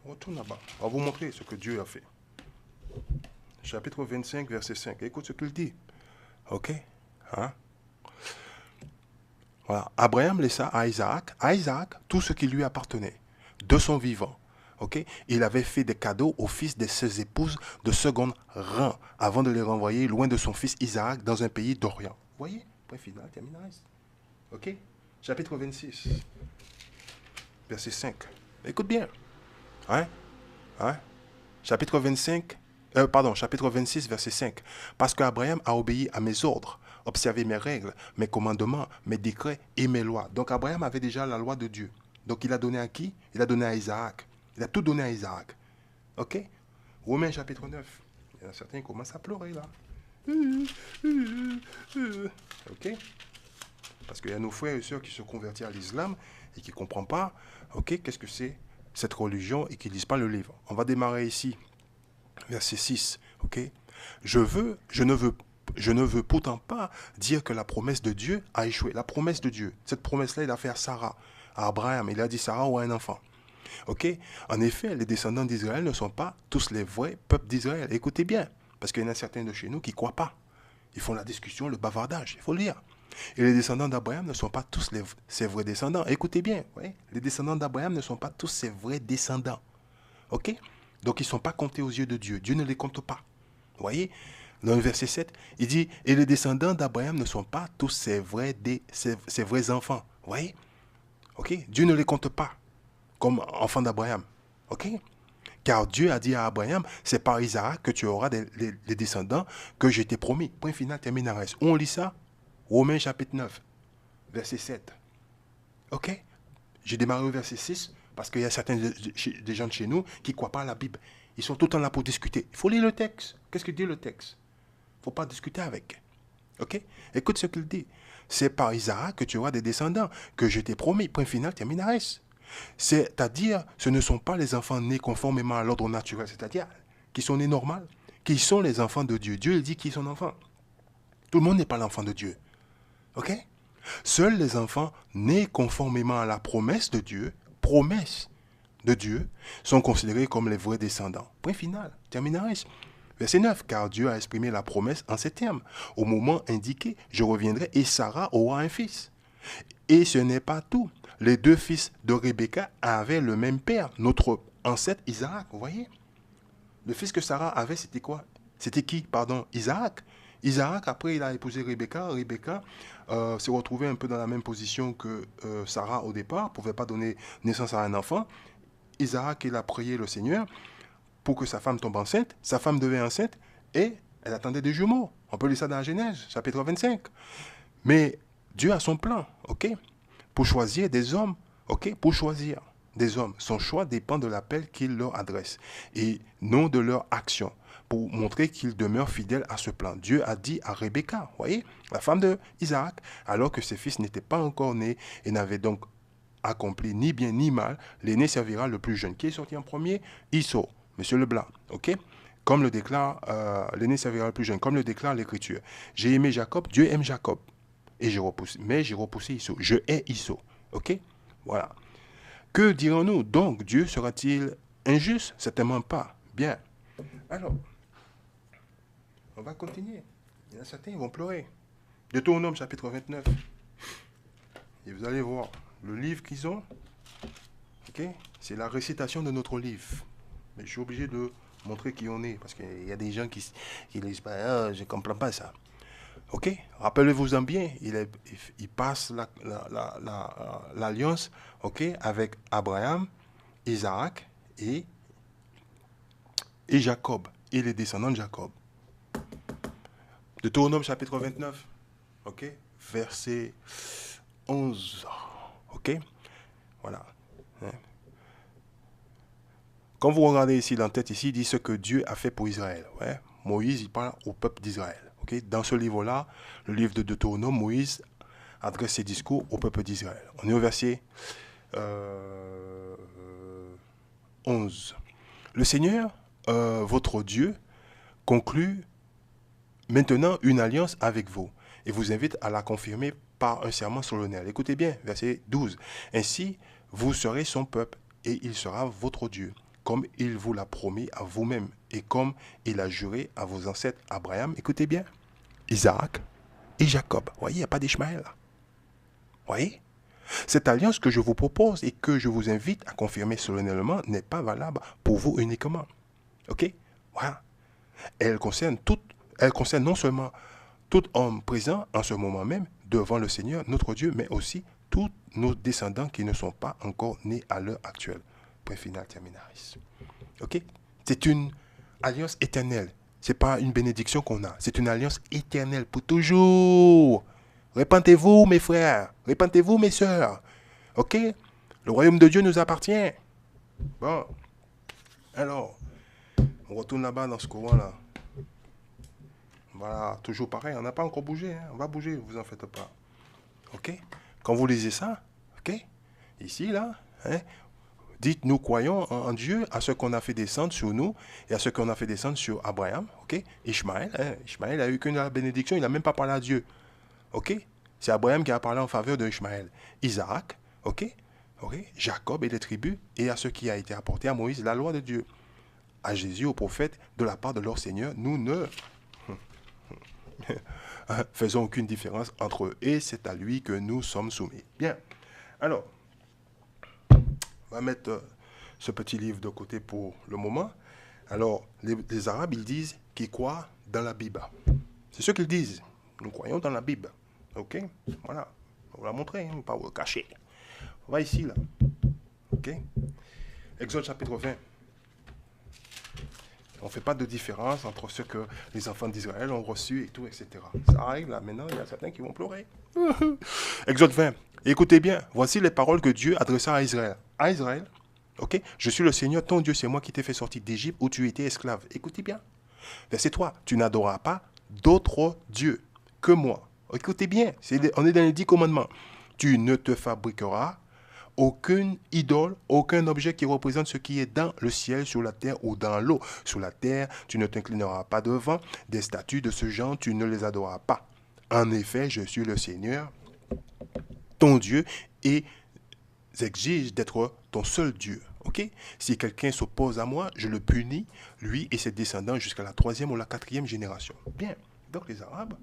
On retourne là-bas. On va vous montrer ce que Dieu a fait. Chapitre 25, verset 5. Écoute ce qu'il dit. Ok? Hein? Voilà. Abraham laissa à Isaac tout ce qui lui appartenait, de son vivant. Okay? Il avait fait des cadeaux aux fils de ses épouses de second rang avant de les renvoyer loin de son fils Isaac dans un pays d'Orient. Vous voyez? Point final, terminaris. Ok? Chapitre 26, verset 5. Écoute bien. Hein? Hein? Chapitre 26, verset 5. Parce qu'Abraham a obéi à mes ordres, observé mes règles, mes commandements, mes décrets et mes lois. Donc Abraham avait déjà la loi de Dieu. Donc il a donné à qui? Il a donné à Isaac. Il a tout donné à Isaac. Ok? Romains chapitre 9. Il y en a certains qui commencent à pleurer là. Ok? Parce qu'il y a nos frères et sœurs qui se convertissent à l'islam et qui ne comprennent pas, ok, qu'est-ce que c'est cette religion et qui ne lisent pas le livre. On va démarrer ici. Verset 6. Ok? Je ne veux pourtant pas dire que la promesse de Dieu a échoué. La promesse de Dieu, cette promesse-là, il a fait à Sarah. à Abraham. Il a dit Sarah aura un enfant. Ok? En effet, les descendants d'Israël ne sont pas tous les vrais peuples d'Israël. Écoutez bien, parce qu'il y en a certains de chez nous qui ne croient pas. Ils font la discussion, le bavardage, il faut le dire. Et les descendants d'Abraham ne sont pas tous ses vrais descendants. Écoutez bien, oui? Les descendants d'Abraham ne sont pas tous ses vrais descendants. Ok? Donc ils ne sont pas comptés aux yeux de Dieu. Dieu ne les compte pas. Vous voyez? Dans le verset 7, il dit, et les descendants d'Abraham ne sont pas tous ses vrais enfants. Vous voyez? Ok? Dieu ne les compte pas comme enfants d'Abraham. Ok? Car Dieu a dit à Abraham, c'est par Isaac que tu auras les descendants que je t'ai promis. Point final, terminaris. On lit ça? Romains chapitre 9, verset 7. Ok? J'ai démarré au verset 6 parce qu'il y a certains des gens de chez nous qui ne croient pas à la Bible. Ils sont tout le temps là pour discuter. Il faut lire le texte. Qu'est-ce que dit le texte? Il ne faut pas discuter avec. Ok? Écoute ce qu'il dit. C'est par Isaac que tu auras des descendants que je t'ai promis. Point final, terminaris. C'est-à-dire, ce ne sont pas les enfants nés conformément à l'ordre naturel, c'est-à-dire qui sont nés normal, qui sont les enfants de Dieu. Dieu il dit qui sont enfants. Tout le monde n'est pas l'enfant de Dieu. Ok? Seuls les enfants nés conformément à la promesse de Dieu, sont considérés comme les vrais descendants. Point final. Terminaris. Verset 9. Car Dieu a exprimé la promesse en ces termes. Au moment indiqué, je reviendrai et Sarah aura un fils. Et ce n'est pas tout. Les deux fils de Rebecca avaient le même père, notre ancêtre Isaac. Vous voyez? Le fils que Sarah avait, c'était quoi? C'était qui? Pardon, Isaac. Isaac, après, il a épousé Rebecca. Rebecca s'est retrouvée un peu dans la même position que Sarah au départ, ne pouvait pas donner naissance à un enfant. Isaac, il a prié le Seigneur pour que sa femme tombe enceinte. Sa femme devait enceinte et elle attendait des jumeaux. On peut lire ça dans la Genèse, chapitre 25. Mais Dieu a son plan, ok? Pour choisir des hommes, ok? Pour choisir des hommes. Son choix dépend de l'appel qu'il leur adresse et non de leur action. Pour montrer qu'il demeure fidèle à ce plan. Dieu a dit à Rebecca, voyez, la femme de Isaac, alors que ses fils n'étaient pas encore nés et n'avaient donc accompli ni bien ni mal, l'aîné servira le plus jeune. Qui est sorti en premier? Isau, Monsieur Leblanc, ok? Comme le déclare, l'aîné servira le plus jeune, comme le déclare l'Écriture. J'ai aimé Jacob, Dieu aime Jacob. Et j'ai repoussé Isau. Je hais Isau, ok? Voilà. Que dirons-nous? Donc, Dieu sera-t-il injuste? Certainement pas. Bien. Alors, on va continuer. Il y en a certains, ils vont pleurer. Deutéronome chapitre 29. Et vous allez voir, le livre qu'ils ont, ok, c'est la récitation de notre livre. Mais je suis obligé de montrer qui on est, parce qu'il y a des gens qui disent, ah, je ne comprends pas ça. Ok, rappelez-vous-en bien, il passe l'alliance, ok, avec Abraham, Isaac et Jacob, et les descendants de Jacob. Deutéronome chapitre 29, ok, verset 11, ok, voilà. Quand vous regardez ici l'entête, ici, il dit ce que Dieu a fait pour Israël. Ouais. Moïse, il parle au peuple d'Israël. Okay? Dans ce livre-là, le livre de Deutéronome, Moïse adresse ses discours au peuple d'Israël. On est au verset 11. Le Seigneur, votre Dieu, conclut maintenant une alliance avec vous et vous invite à la confirmer par un serment solennel. Écoutez bien, verset 12. Ainsi, vous serez son peuple et il sera votre Dieu, comme il vous l'a promis à vous-même et comme il a juré à vos ancêtres Abraham, écoutez bien, Isaac et Jacob. Vous voyez, il n'y a pas d'Ishmaël là. Vous voyez? Cette alliance que je vous propose et que je vous invite à confirmer solennellement n'est pas valable pour vous uniquement. Ok? Voilà. Elle concerne non seulement tout homme présent en ce moment même devant le Seigneur, notre Dieu, mais aussi tous nos descendants qui ne sont pas encore nés à l'heure actuelle. Point final, terminaris. Ok? C'est une alliance éternelle. Ce n'est pas une bénédiction qu'on a. C'est une alliance éternelle pour toujours. Répentez-vous, mes frères. Répentez-vous, mes sœurs. Ok? Le royaume de Dieu nous appartient. Bon. Alors, on retourne là-bas dans ce courant-là. Voilà, toujours pareil. On n'a pas encore bougé. Hein. On va bouger, vous en faites pas. Ok? Quand vous lisez ça, ok? Ici, là, hein? Dites, nous croyons en Dieu, à ce qu'on a fait descendre sur nous et à ce qu'on a fait descendre sur Abraham. Ok? Ishmaël, hein? Ishmaël n'a eu qu'une bénédiction, il n'a même pas parlé à Dieu. Ok? C'est Abraham qui a parlé en faveur de Ishmaël. Isaac, ok? ok, Jacob et les tribus, et à ce qui a été apporté à Moïse, la loi de Dieu. À Jésus, au prophète, de la part de leur Seigneur, nous ne faisons aucune différence entre eux, et c'est à lui que nous sommes soumis. Bien. Alors, on va mettre ce petit livre de côté pour le moment. Alors, les Arabes, ils disent qu'ils croient dans la Bible. C'est ce qu'ils disent. Nous croyons dans la Bible. Ok? Voilà. On va la montrer, hein, pas vous le cacher. On va ici, là. Ok? Exode chapitre 20. On ne fait pas de différence entre ce que les enfants d'Israël ont reçu et tout, etc. Ça arrive là, maintenant, il y a certains qui vont pleurer. Exode 20. Écoutez bien, voici les paroles que Dieu adressa à Israël. À Israël, ok? Je suis le Seigneur, ton Dieu, c'est moi qui t'ai fait sortir d'Égypte où tu étais esclave. Écoutez bien. Verset 3. Tu n'adoreras pas d'autres dieux que moi. Écoutez bien, on est dans les 10 commandements. Tu ne te fabriqueras aucune idole, aucun objet qui représente ce qui est dans le ciel, sur la terre ou dans l'eau. Sur la terre, tu ne t'inclineras pas devant des statues de ce genre, tu ne les adoreras pas. En effet, je suis le Seigneur, ton Dieu, et j'exige d'être ton seul Dieu. Ok? Si quelqu'un s'oppose à moi, je le punis, lui et ses descendants, jusqu'à la 3e ou la 4e génération. Bien. Donc les Arabes,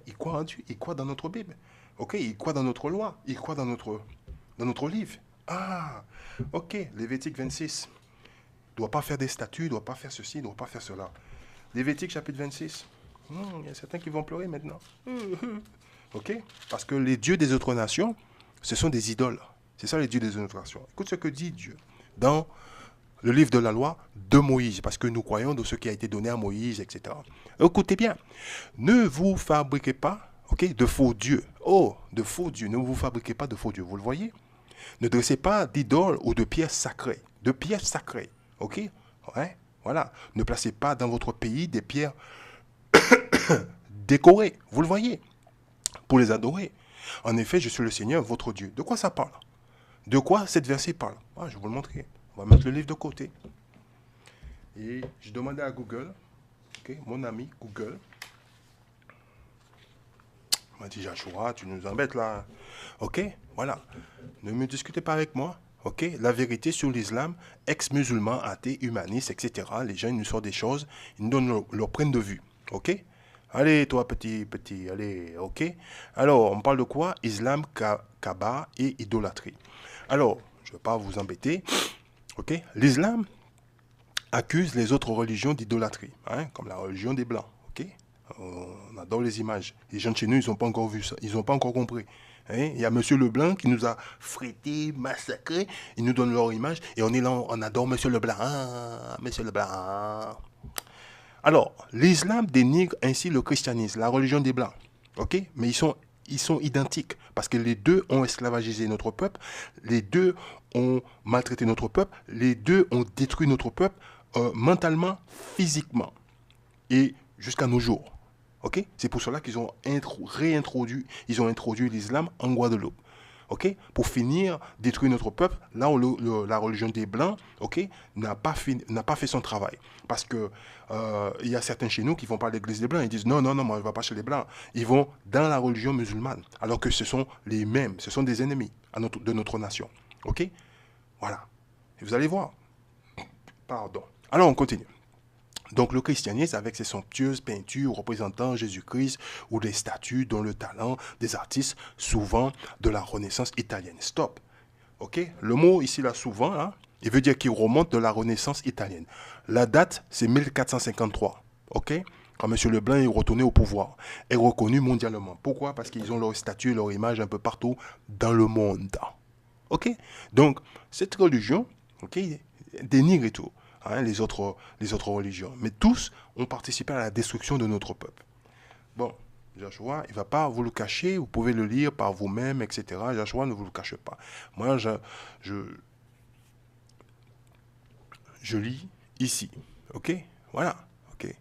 ils croient en Dieu, ils croient dans notre Bible. Ok? Ils croient dans notre loi, ils croient dans notre livre. Ah, ok, Lévitique 26. Il ne doit pas faire des statues, il ne doit pas faire ceci, il ne doit pas faire cela. Lévitique chapitre 26. Il y a certains qui vont pleurer maintenant. Ok? Parce que les dieux des autres nations, ce sont des idoles. C'est ça les dieux des autres nations. Écoute ce que dit Dieu dans le livre de la loi de Moïse, parce que nous croyons dans ce qui a été donné à Moïse, etc. Écoutez bien, ne vous fabriquez pas, ok, de faux dieux. Oh, de faux dieux, ne vous fabriquez pas de faux dieux. Vous le voyez? Ne dressez pas d'idoles ou de pierres sacrées. De pierres sacrées. Ok? Ouais, voilà. Ne placez pas dans votre pays des pierres décorées. Vous le voyez? Pour les adorer. En effet, je suis le Seigneur, votre Dieu. De quoi ça parle? De quoi cette verset parle? Je vais vous le montrer. On va mettre le livre de côté. Et je demandais à Google, ok, mon ami Google, il m'a dit, Joshua, tu nous embêtes là. Ok, voilà. Ne me discutez pas avec moi. Ok, la vérité sur l'islam, ex-musulman, athée, humaniste, etc. Les gens, ils nous sortent des choses, ils nous donnent leur point de vue. Ok? Allez, toi, petit, allez, ok? Alors, on parle de quoi? Islam, Kaaba et idolâtrie. Alors, je ne vais pas vous embêter. Ok? L'islam accuse les autres religions d'idolâtrie, hein, comme la religion des Blancs. Ok? On adore les images. Les gens de chez nous, ils n'ont pas encore vu ça. Ils n'ont pas encore compris. Hein? Il y a Monsieur Leblanc qui nous a frétés, massacrés. Ils nous donnent leur image. Et on est là, on adore Monsieur Leblanc. Ah, Monsieur Leblanc. Alors, l'islam dénigre ainsi le christianisme, la religion des Blancs. Ok? Mais ils sont identiques. Parce que les deux ont esclavagisé notre peuple. Les deux ont maltraité notre peuple. Les deux ont détruit notre peuple mentalement, physiquement. Et jusqu'à nos jours. Ok? C'est pour cela qu'ils ont réintroduit, ils ont introduit l'islam en Guadeloupe. Ok? Pour finir, détruire notre peuple, là où la religion des Blancs, ok, n'a pas fait son travail. Parce que il y a certains chez nous qui ne vont pas à l'église des Blancs, ils disent non, moi je ne vais pas chez les Blancs. Ils vont dans la religion musulmane, alors que ce sont les mêmes, ce sont des ennemis de notre nation. Ok? Voilà. Et vous allez voir. Pardon. Alors on continue. Donc le christianisme, avec ses somptueuses peintures représentant Jésus-Christ ou des statues dont le talent des artistes, souvent de la Renaissance italienne. Stop. Ok? Le mot ici, là, souvent, hein, il veut dire qu'il remonte de la Renaissance italienne. La date, c'est 1453. Ok? Quand M. Leblanc est retourné au pouvoir, est reconnu mondialement. Pourquoi? Parce qu'ils ont leurs statues et leurs images un peu partout dans le monde. Ok? Donc, cette religion, ok, dénigre et tout. Hein, les autres religions. Mais tous ont participé à la destruction de notre peuple. Bon, Joshua, il ne va pas vous le cacher, vous pouvez le lire par vous-même, etc. Joshua ne vous le cache pas. Moi, je lis ici. Ok? Voilà. Ok.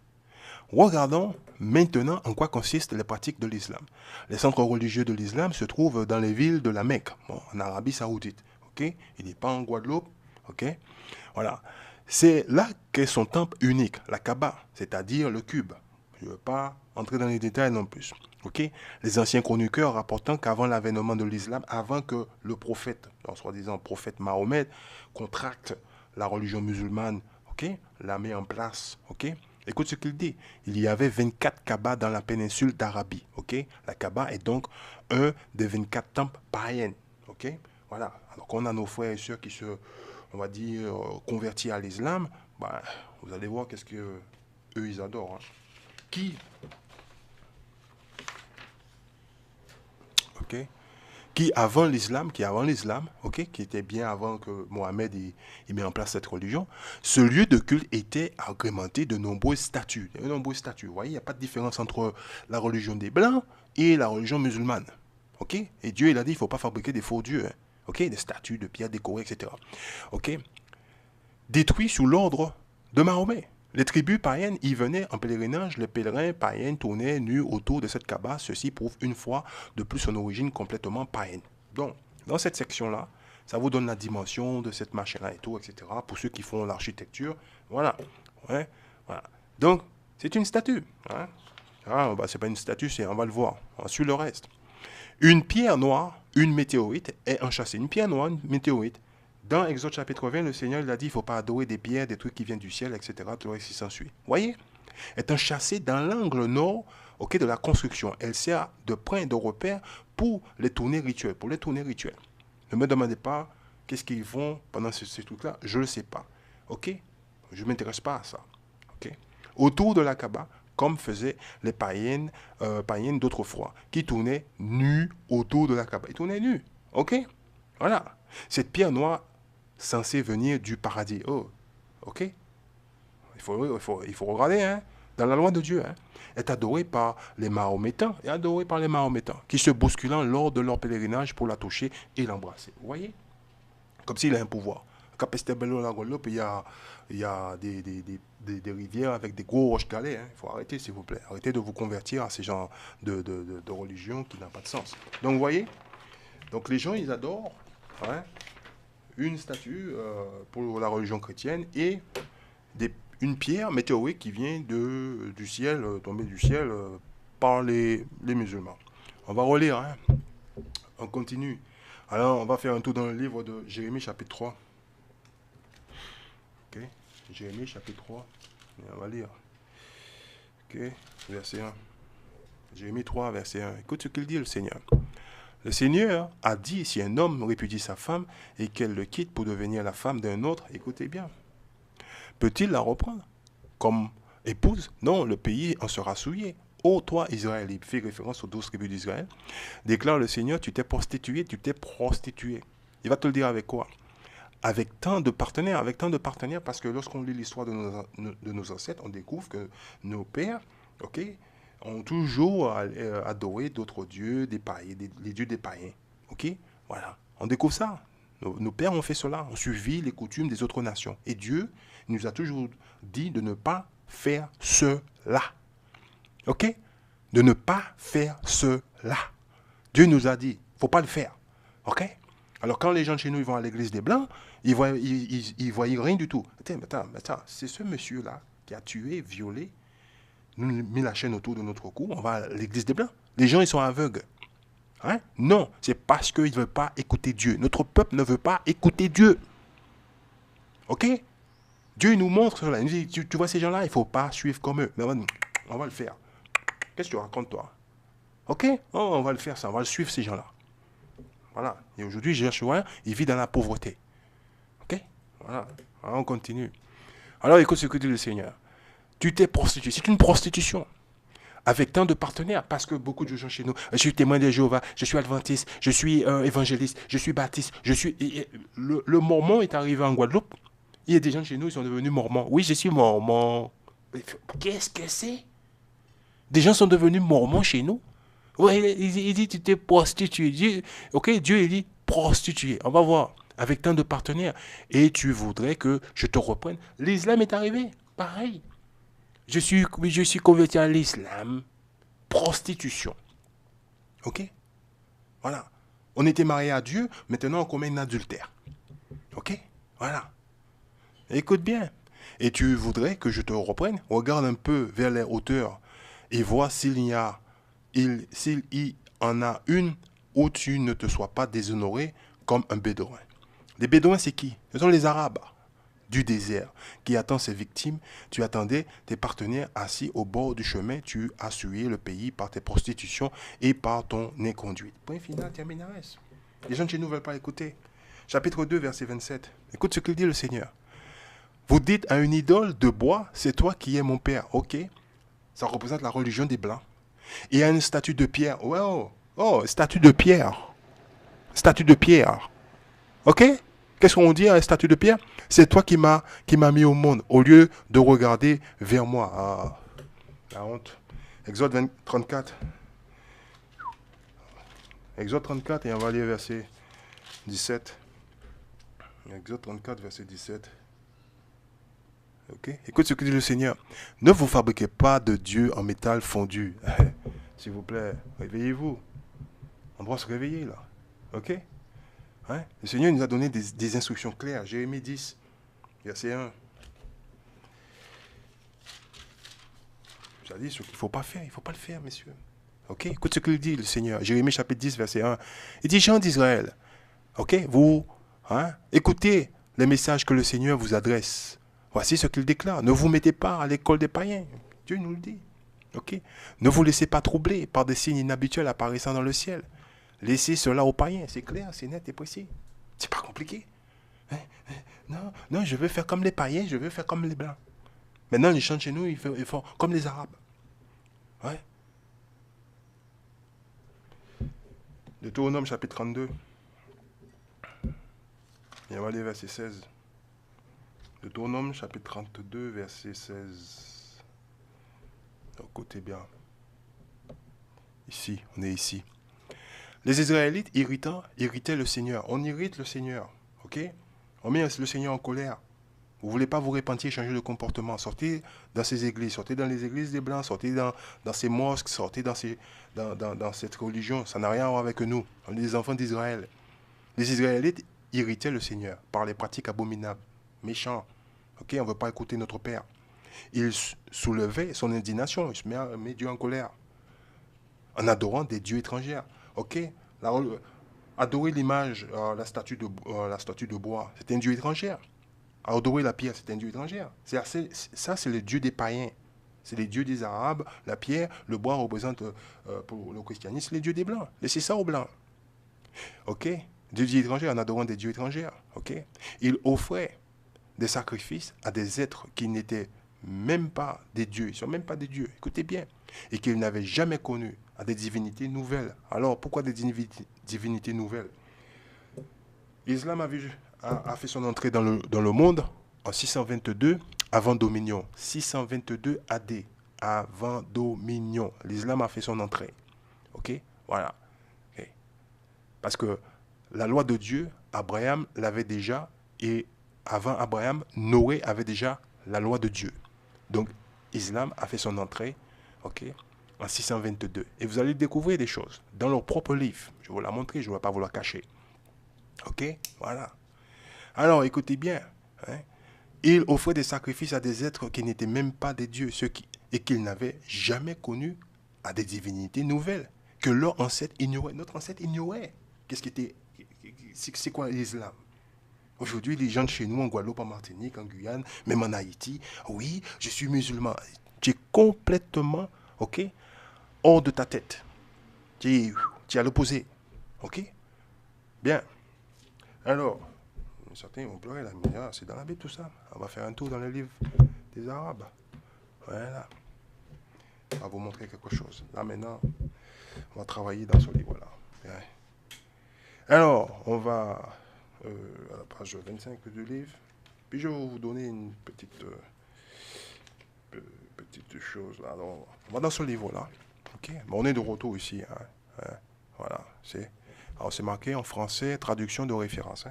Regardons maintenant en quoi consistent les pratiques de l'islam. Les centres religieux de l'islam se trouvent dans les villes de la Mecque, en Arabie Saoudite. Ok? Il n'est pas en Guadeloupe. Ok? Voilà. C'est là qu'est son temple unique, la Kaaba, c'est-à-dire le cube. Je ne veux pas entrer dans les détails non plus. Ok? Les anciens chroniqueurs rapportant qu'avant l'avènement de l'islam, avant que le prophète, soi-disant prophète Mahomet, contracte la religion musulmane, ok, la met en place. Ok? Écoute ce qu'il dit. Il y avait 24 Kaaba dans la péninsule d'Arabie. Ok? La Kaaba est donc un des 24 temples païens. Ok? Voilà. Alors qu'on a nos frères et sœurs qui se, on va dire, convertis à l'islam, bah, vous allez voir qu'est-ce que eux ils adorent. Hein. Qui ok, qui avant l'islam, ok, qui était bien avant que Mohamed il met en place cette religion, ce lieu de culte était agrémenté de nombreuses statues. Il y a de nombreuses statues. Vous voyez, il n'y a pas de différence entre la religion des Blancs et la religion musulmane. Ok? Et Dieu, il a dit, il ne faut pas fabriquer des faux dieux. Hein. Ok? Des statues de pierre décorées, etc. Ok? Détruit sous l'ordre de Mahomet. Les tribus païennes y venaient en pèlerinage, les pèlerins païens tournaient nus autour de cette Kaaba. Ceci prouve une fois de plus son origine complètement païenne. Donc, dans cette section-là, ça vous donne la dimension de cette machine-là et tout, etc. Pour ceux qui font l'architecture, voilà. Ouais, voilà. Donc, c'est une statue. Hein. Ah, bah, c'est pas une statue, on va le voir. On suit le reste. Une pierre noire, une météorite est enchâssée. Une pierre noire, une météorite. Dans Exode chapitre 20, le Seigneur il a dit, il ne faut pas adorer des pierres, des trucs qui viennent du ciel, etc. Tout ce qui s'ensuit. Voyez, est enchâssée dans l'angle nord, ok, de la construction. Elle sert de point de repère pour les tournées rituelles. Ne me demandez pas qu'est-ce qu'ils font pendant ces trucs-là. Je ne le sais pas. Ok, je ne m'intéresse pas à ça. Ok. Autour de la Kaaba, comme faisaient les païennes d'autrefois, qui tournaient nus autour de la Kaaba. Ils tournaient nus. Ok. Voilà. Cette pierre noire censée venir du paradis. Oh, ok. Il faut regarder, hein, dans la loi de Dieu, hein, est adorée par les Mahométans, qui se bousculant lors de leur pèlerinage pour la toucher et l'embrasser. Vous voyez? Comme s'il a un pouvoir. Quand Pestebello la Guadeloupe, il y a des rivières avec des gros roches galets. Hein. Il faut arrêter, s'il vous plaît. Arrêtez de vous convertir à ces genres de religion qui n'a pas de sens. Donc, vous voyez? Donc, les gens, ils adorent. Hein, une statue pour la religion chrétienne et une pierre météorique qui vient du ciel, tombée du ciel par les musulmans. On va relire, hein. On continue. Alors, on va faire un tour dans le livre de Jérémie chapitre 3. Ok, Jérémie chapitre 3. Et on va lire. Ok, verset 1. Jérémie 3, verset 1. Écoute ce qu'il dit, le Seigneur. Le Seigneur a dit, si un homme répudie sa femme et qu'elle le quitte pour devenir la femme d'un autre, écoutez bien, peut-il la reprendre comme épouse? Non, le pays en sera souillé. Ô toi, Israël, il fait référence aux 12 tribus d'Israël, déclare le Seigneur, tu t'es prostitué. Il va te le dire avec quoi? Avec tant de partenaires, parce que lorsqu'on lit l'histoire de nos ancêtres, on découvre que nos pères, ok, ont toujours adoré d'autres dieux, les dieux des païens. Ok? Voilà. On découvre ça. Nos pères ont fait cela, ont suivi les coutumes des autres nations. Et Dieu nous a toujours dit de ne pas faire cela. Ok? De ne pas faire cela. Dieu nous a dit, il ne faut pas le faire. Ok? Alors quand les gens de chez nous ils vont à l'église des Blancs, ils voient rien du tout. Attends, c'est ce monsieur-là qui a tué, violé, nous mis la chaîne autour de notre cou, on va à l'église des Blancs. Les gens, ils sont aveugles. Hein? Non, c'est parce qu'ils ne veulent pas écouter Dieu. Notre peuple ne veut pas écouter Dieu. Ok? Dieu nous montre cela. Il nous dit, tu vois ces gens-là, il ne faut pas suivre comme eux. Mais on va le faire. Qu'est-ce que tu racontes, toi? Ok? Oh, on va le faire, ça. On va le suivre, ces gens-là. Voilà. Et aujourd'hui, Joshua, il vit dans la pauvreté. Ok? Voilà. Alors, on continue. Alors, écoute ce que dit le Seigneur. Tu t'es prostitué. C'est une prostitution. Avec tant de partenaires, parce que beaucoup de gens chez nous, je suis témoin de Jéhovah, je suis adventiste, je suis évangéliste, je suis baptiste, le mormon est arrivé en Guadeloupe. Il y a des gens chez nous, ils sont devenus mormons. Oui, je suis mormon. Qu'est-ce que c'est? Des gens sont devenus mormons chez nous. Ouais, il dit, tu t'es prostitué. Ok, Dieu, il dit, prostitué. On va voir, avec tant de partenaires. Et tu voudrais que je te reprenne. L'islam est arrivé, pareil. Je suis converti à l'islam. Prostitution. Ok? Voilà. On était mariés à Dieu, maintenant on commet un adultère. Ok? Voilà. Écoute bien. Et tu voudrais que je te reprenne? Regarde un peu vers les hauteurs et vois s'il y en a une où tu ne te sois pas déshonoré comme un bédouin. Les bédouins, c'est qui? Ce sont les Arabes du désert qui attendent ses victimes. Tu attendais tes partenaires assis au bord du chemin. Tu as souillé le pays par tes prostitutions et par ton inconduite. Point final, terminares. Les gens de chez nous ne veulent pas écouter. Chapitre 2, verset 27. Écoute ce qu'il dit le Seigneur. Vous dites à une idole de bois, c'est toi qui es mon père. Ok, ça représente la religion des Blancs. Et à une statue de pierre. Oh, statue de pierre. Statue de pierre. Ok? Qu'est-ce qu'on dit à une statue de pierre? C'est toi qui m'as mis au monde, au lieu de regarder vers moi. Ah, la honte. Exode 34. Exode 34, et on va lire verset 17. Exode 34, verset 17. Ok? Écoute ce que dit le Seigneur. Ne vous fabriquez pas de Dieu en métal fondu. S'il vous plaît, réveillez-vous. On doit se réveiller là. Ok? Hein? Le Seigneur nous a donné des instructions claires. Jérémie 10, verset 1. Ça dit ce qu'il ne faut pas faire. Il ne faut pas le faire, messieurs. Ok? Écoute ce qu'il dit, le Seigneur. Jérémie chapitre 10, verset 1. Il dit, gens d'Israël, ok? Vous, écoutez les messages que le Seigneur vous adresse. Voici ce qu'il déclare. Ne vous mettez pas à l'école des païens. Dieu nous le dit. Ok? Ne vous laissez pas troubler par des signes inhabituels apparaissant dans le ciel. Laissez cela aux païens. C'est clair, c'est net et précis. C'est pas compliqué. Non, je veux faire comme les païens, je veux faire comme les blancs. Maintenant, les gens de chez nous, ils font comme les Arabes. Ouais. Deutéronome chapitre 32. Et on va lire verset 16. Deutéronome chapitre 32, verset 16. Écoutez bien. Ici, on est ici. Les Israélites irritaient le Seigneur. On irrite le Seigneur. Ok? On met le Seigneur en colère. Vous ne voulez pas vous repentir, changer de comportement. Sortez dans ces églises, sortez dans les églises des Blancs, sortez dans ces mosques, sortez dans cette religion. Ça n'a rien à voir avec nous. On est des enfants d'Israël. Les Israélites irritaient le Seigneur par les pratiques abominables, méchants. Ok, on ne veut pas écouter notre Père. Il soulevait son indignation, il se met Dieu en colère en adorant des dieux étrangers. Ok, adorer l'image, la statue de bois, c'est un dieu étranger. Adorer la pierre, c'est un dieu étranger. Ça, c'est le dieu des païens. C'est les dieux des Arabes. La pierre, le bois représente pour le christianisme les dieux des Blancs. Laissez ça aux Blancs. Ok, des dieux étrangers en adorant des dieux étrangers. Ok, il offrait des sacrifices à des êtres qui n'étaient même pas des dieux. Ils ne sont même pas des dieux. Écoutez bien. Et qu'ils n'avaient jamais connus, à des divinités nouvelles. Alors, pourquoi des divinités nouvelles? L'islam a fait son entrée dans le monde en 622 avant Dominion. 622 AD, avant Dominion. L'islam a fait son entrée. Ok? Voilà. Okay. Parce que la loi de Dieu, Abraham l'avait déjà, et avant Abraham, Noé avait déjà la loi de Dieu. Donc, l'islam a fait son entrée, ok, en 622. Et vous allez découvrir des choses dans leur propre livre. Je vais vous la montrer, je ne vais pas vous la cacher. Ok, voilà. Alors, écoutez bien. Il offrait des sacrifices à des êtres qui n'étaient même pas des dieux, et qu'ils n'avaient jamais connus, à des divinités nouvelles, que leur ancêtre ignorait. Notre ancêtre ignorait. C'est quoi l'islam? Aujourd'hui, les gens de chez nous, en Guadeloupe, en Martinique, en Guyane, même en Haïti, oui, je suis musulman. Tu es complètement, ok, hors de ta tête. Tu es à l'opposé. Ok? Bien. Alors, certains vont pleurer là, mais c'est dans la Bible tout ça. On va faire un tour dans le livre des Arabes. Voilà. On va vous montrer quelque chose. Là, maintenant, on va travailler dans ce livre-là. Bien. Alors, on va à la page 25 du livre. Puis je vais vous donner une petite chose là. Alors, on va dans ce livre-là. Ok. Bon, on est de retour ici. Voilà. Alors, c'est marqué en français, traduction de référence.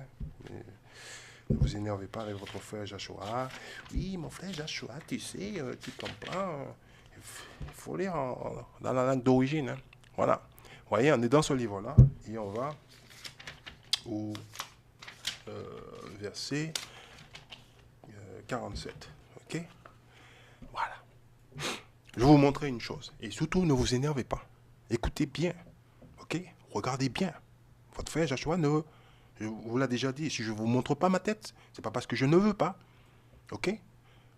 Ne vous énervez pas avec votre frère Joshua. Oui, mon frère Joshua, tu sais, tu comprends. Il faut lire dans la langue d'origine. Voilà. Vous voyez, on est dans ce livre-là. Et on va au verset 47. Ok? Voilà. Je vais vous montrer une chose. Et surtout, ne vous énervez pas. Écoutez bien. Ok? Regardez bien. Votre frère Joshua je vous l'a déjà dit. Si je ne vous montre pas ma tête, c'est pas parce que je ne veux pas. Ok?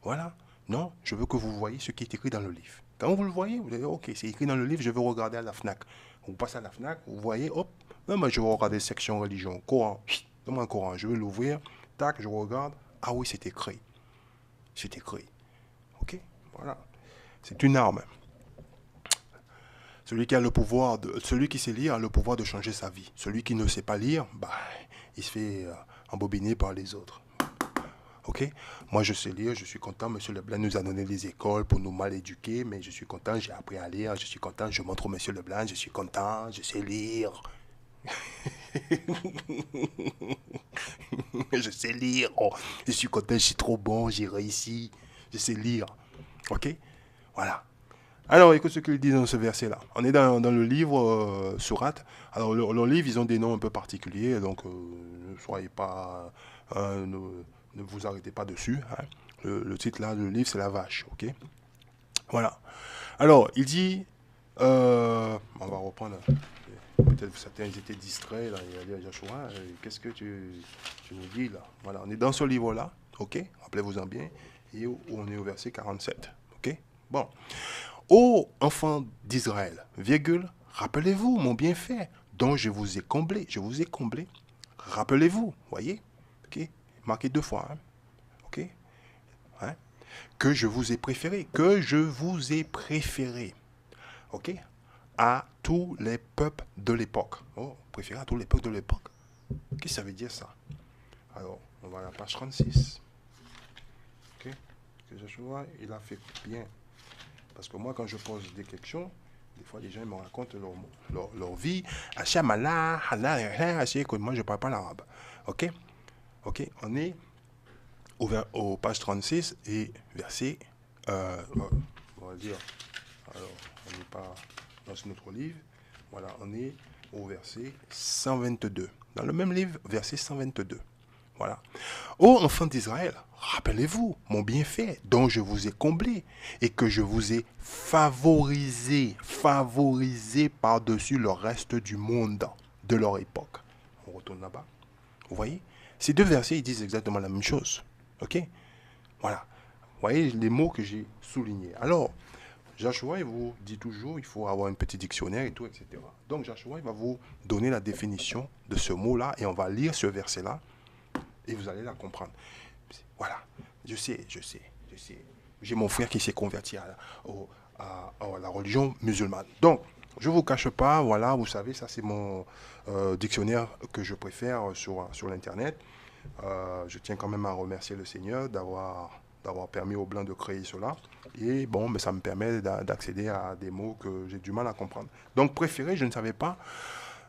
Voilà. Non, je veux que vous voyez ce qui est écrit dans le livre. Quand vous le voyez, vous dites, ok, c'est écrit dans le livre, je veux regarder à la FNAC. Vous passez à la FNAC, vous voyez, hop, moi je vais regarder section religion, Coran. Donne-moi un Coran, je vais l'ouvrir, tac, je regarde. Ah oui, c'est écrit. C'est écrit. Ok? Voilà. C'est une arme. Celui qui sait lire a le pouvoir de changer sa vie. Celui qui ne sait pas lire, bah, il se fait embobiner par les autres. Ok? Moi, je sais lire, je suis content. Monsieur Leblanc nous a donné des écoles pour nous mal éduquer, mais je suis content, j'ai appris à lire, je suis content, je montre au Monsieur Leblanc, je suis content, je sais lire. Je sais lire. Oh, je suis content, je suis trop bon, j'ai réussi. Je sais lire. Ok? Voilà. Alors, écoute ce qu'il dit dans ce verset-là. On est dans le livre Surat. Alors, leur livre, ils ont des noms un peu particuliers, donc ne soyez pas... ne vous arrêtez pas dessus. Hein. Le titre là, le livre, c'est La Vache. Ok? Voilà. Alors, il dit... on va reprendre... Peut-être certains étaient distraits, là, il y a Joshua, qu'est-ce que tu nous dis là? Voilà, on est dans ce livre-là, ok? Rappelez-vous-en bien, et on est au verset 47, ok? Bon. Ô enfants d'Israël, virgule, rappelez-vous mon bienfait dont je vous ai comblé, rappelez-vous, voyez? Ok? Marqué 2 fois, hein? Ok? Hein? Que je vous ai préféré, ok? À tous les peuples de l'époque. Oh, préféré à tous les peuples de l'époque. Qu'est-ce que ça veut dire ça? Alors, on va à la page 36. Ok? Que Joshua, il a fait bien. Parce que moi, quand je pose des questions, des fois, les gens me racontent leur vie. Moi, je ne parle pas l'arabe. Ok? Ok? On est au page 36 et verset... on va dire... Alors, on n'est pas... dans notre livre, voilà, on est au verset 122. Dans le même livre, verset 122. Voilà. Ô enfants d'Israël, rappelez-vous mon bienfait dont je vous ai comblé et que je vous ai favorisé par-dessus le reste du monde de leur époque. On retourne là-bas. Vous voyez? Ces 2 versets, ils disent exactement la même chose. Ok? Voilà. Vous voyez les mots que j'ai soulignés. Alors, Joshua, il vous dit toujours, il faut avoir un petit dictionnaire et tout, etc. Donc, Joshua, il va vous donner la définition de ce mot-là et on va lire ce verset-là et vous allez la comprendre. Voilà, je sais. J'ai mon frère qui s'est converti à la religion musulmane. Donc, je ne vous cache pas, voilà, vous savez, ça c'est mon dictionnaire que je préfère sur l'Internet. Je tiens quand même à remercier le Seigneur d'avoir permis aux Blancs de créer cela. Et bon, mais ça me permet d'accéder à des mots que j'ai du mal à comprendre. Donc, préféré, je ne savais pas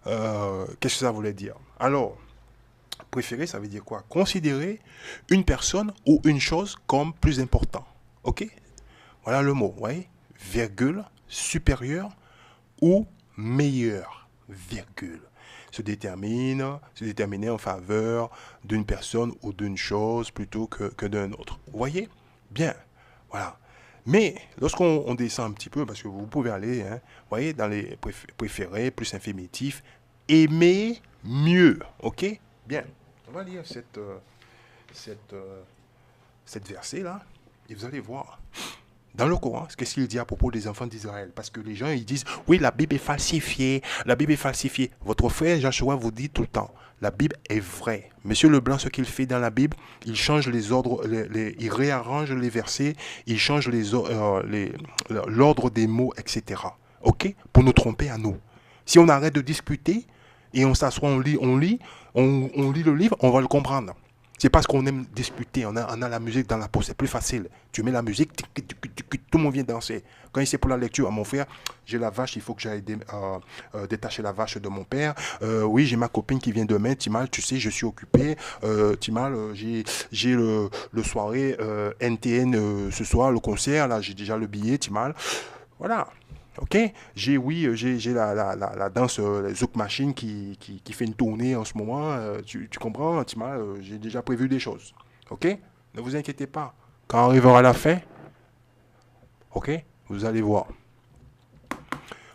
qu'est-ce que ça voulait dire. Alors, préféré, ça veut dire quoi? Considérer une personne ou une chose comme plus important. Ok? Voilà le mot, vous voyez? Virgule, supérieur ou meilleur, virgule. Se déterminer en faveur d'une personne ou d'une chose plutôt que d'un autre. Vous voyez? Bien. Voilà. Mais lorsqu'on descend un petit peu, parce que vous pouvez aller, hein, vous voyez, dans les préférés, plus infinitif, aimer mieux. Ok? Bien. On va lire cette verset-là, et vous allez voir. Dans le Coran, qu'est-ce qu'il dit à propos des enfants d'Israël? Parce que les gens, ils disent, oui, la Bible est falsifiée, Votre frère Joshua vous dit tout le temps, la Bible est vraie. Monsieur Leblanc, ce qu'il fait dans la Bible, il change les ordres, il réarrange les versets, il change l'ordre des mots, etc. Ok? Pour nous tromper à nous. Si on arrête de discuter et on s'assoit, on lit le livre, on va le comprendre. C'est parce qu'on aime discuter, on a la musique dans la peau, c'est plus facile. Tu mets la musique, tout le monde vient danser. Quand c'est pour la lecture, à mon frère, j'ai la vache, il faut que j'aille détacher la vache de mon père. Oui, j'ai ma copine qui vient demain, Timal, tu sais, je suis occupé. Timal, j'ai le soirée NTN ce soir, le concert, là, j'ai déjà le billet, Timal. Voilà. Ok, j'ai la danse Zouk Machine qui fait une tournée en ce moment. Tu comprends, Tima, j'ai déjà prévu des choses. Ok, ne vous inquiétez pas. Quand arrivera la fin, ok, Vous allez voir.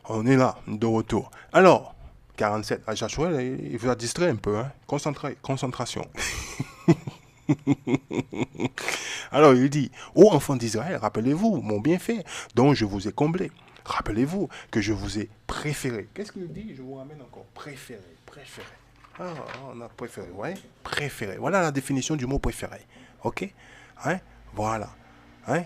On est là, de retour. Alors, 47. Ah, Joshua, il vous a distrait un peu. Hein? Concentration. Alors, il dit, ô enfants d'Israël, rappelez-vous mon bienfait dont je vous ai comblé. Rappelez-vous que je vous ai préféré. Qu'est-ce qu'il dit? Je vous ramène encore. Préféré. Ah, on a préféré, ouais. Préféré. Voilà la définition du mot préféré. Ok? Hein? Voilà. Hein?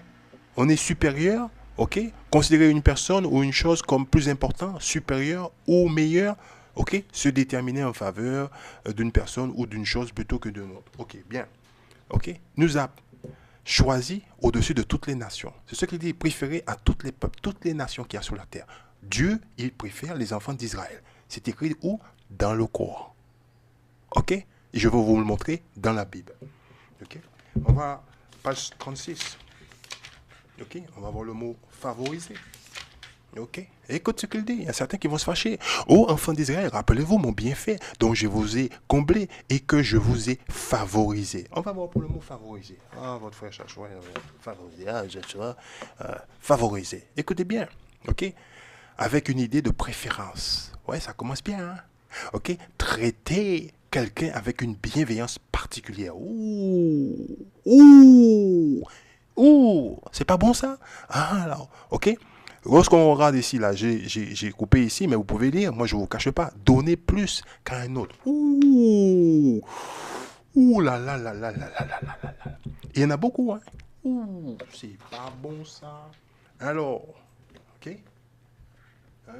On est supérieur, ok? Considérer une personne ou une chose comme plus importante, supérieure ou meilleure, ok? Se déterminer en faveur d'une personne ou d'une chose plutôt que d'une autre. Ok, bien. Ok? Nous a choisi au-dessus de toutes les nations. C'est ce qu'il dit, préféré à tous les peuples, toutes les nations qu'il y a sur la terre. Dieu, il préfère les enfants d'Israël. C'est écrit où? Dans le Coran. Ok? Et je vais vous le montrer dans la Bible. Ok? On va, page 36. Ok? On va voir le mot favoriser. Ok? Écoute ce qu'il dit. Il y a certains qui vont se fâcher. Ô enfants d'Israël, rappelez-vous mon bienfait dont je vous ai comblé et que je vous ai favorisé. On va voir pour le mot favoriser. Ah, votre frère Chachoua, favoriser. Ah, Chachoua, favoriser. Écoutez bien. Ok? Avec une idée de préférence. Ouais, ça commence bien. Hein? Ok? Traiter quelqu'un avec une bienveillance particulière. Ouh, c'est pas bon ça? Ah, alors, ok? Lorsqu'on regarde ici, là, j'ai coupé ici, mais vous pouvez lire, moi je ne vous cache pas, donner plus qu'à un autre. Ouh là là là là là là là là là. Il y en a beaucoup, hein? Ouh, c'est pas bon ça. Alors, ok? Hein?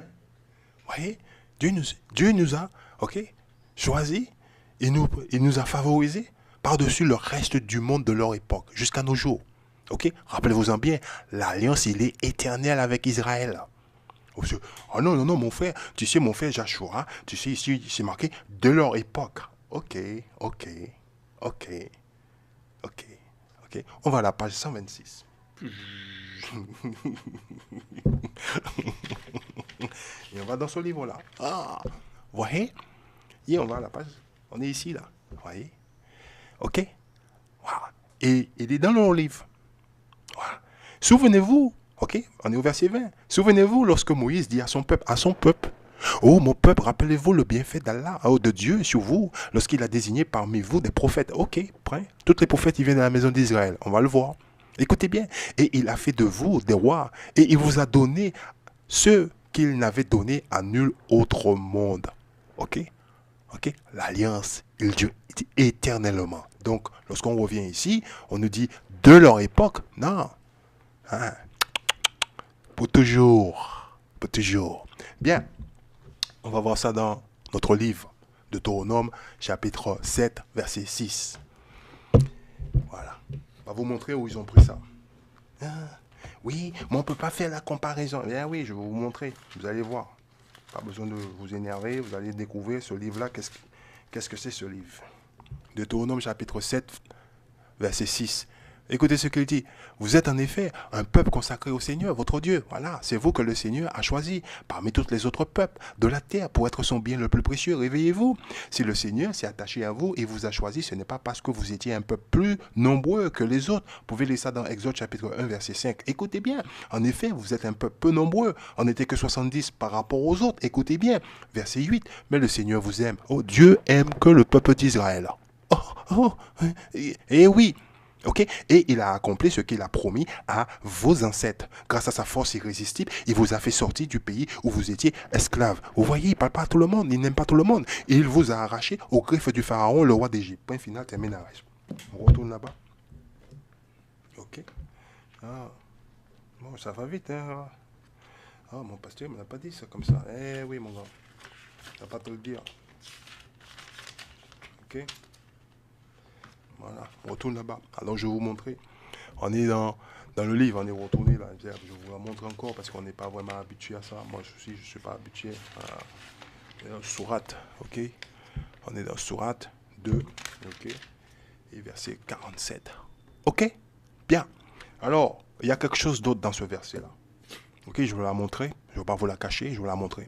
Voyez, Dieu nous a, ok, choisi, il nous a favorisés par-dessus le reste du monde de leur époque, jusqu'à nos jours. Ok, rappelez-vous-en bien, l'alliance, il est éternelle avec Israël. Oh non, mon frère, tu sais, mon frère Joshua, tu sais, ici, c'est marqué de leur époque. Ok. On va à la page 126. Et on va dans ce livre-là. Ah, voyez? Et on va à la page. On est ici, là. Voyez? Ok? Voilà. Et il est dans leur livre. Voilà. Souvenez-vous, ok, on est au verset 20. Souvenez-vous lorsque Moïse dit à son peuple, oh mon peuple, rappelez-vous le bienfait d'Allah, oh, de Dieu sur vous, lorsqu'il a désigné parmi vous des prophètes. Ok, prêt. Tous les prophètes, ils viennent de la maison d'Israël. On va le voir. Écoutez bien. Et il a fait de vous des rois. Et il vous a donné ce qu'il n'avait donné à nul autre monde. Ok? Ok? L'alliance, il dure éternellement. Donc, lorsqu'on revient ici, on nous dit de leur époque. Non. Hein? Pour toujours. Pour toujours. Bien. On va voir ça dans notre livre de Deutéronome, chapitre 7, verset 6. Voilà. On va vous montrer où ils ont pris ça. Ah, oui, mais on ne peut pas faire la comparaison. Bien oui, je vais vous montrer. Vous allez voir. Pas besoin de vous énerver. Vous allez découvrir ce livre-là. Qu'est-ce que c'est ce livre? Deutéronome, chapitre 7, verset 6. Écoutez ce qu'il dit. Vous êtes en effet un peuple consacré au Seigneur, votre Dieu. Voilà, c'est vous que le Seigneur a choisi parmi tous les autres peuples de la terre pour être son bien le plus précieux. Réveillez-vous. Si le Seigneur s'est attaché à vous et vous a choisi, ce n'est pas parce que vous étiez un peuple plus nombreux que les autres. Vous pouvez lire ça dans Exode chapitre 1, verset 5. Écoutez bien. En effet, vous êtes un peuple peu nombreux. On n'était que 70 par rapport aux autres. Écoutez bien. Verset 8. Mais le Seigneur vous aime. Oh, Dieu aime que le peuple d'Israël. Et oui. Okay? Et il a accompli ce qu'il a promis à vos ancêtres. Grâce à sa force irrésistible, il vous a fait sortir du pays où vous étiez esclaves. Vous voyez, il ne parle pas à tout le monde, il n'aime pas tout le monde. Et il vous a arraché au griffe du pharaon, le roi d'Égypte. Point final, terminage. On retourne là-bas. Ok. Ah. Bon, ça va vite, hein. Ah, mon pasteur ne me l'a pas dit ça comme ça. Eh oui, mon gars. Je ne vais pas te le dire. Ok. Voilà, on retourne là-bas. Alors, je vais vous montrer. On est dans le livre, on est retourné là. Je vous la montre encore parce qu'on n'est pas vraiment habitué à ça. Moi, je suis pas habitué à Sourate, ok? On est dans Sourate 2, ok? Et verset 47. Ok? Bien. Alors, il y a quelque chose d'autre dans ce verset-là. Ok, je vais vous la montrer. Je ne vais pas vous la cacher, je vais vous la montrer.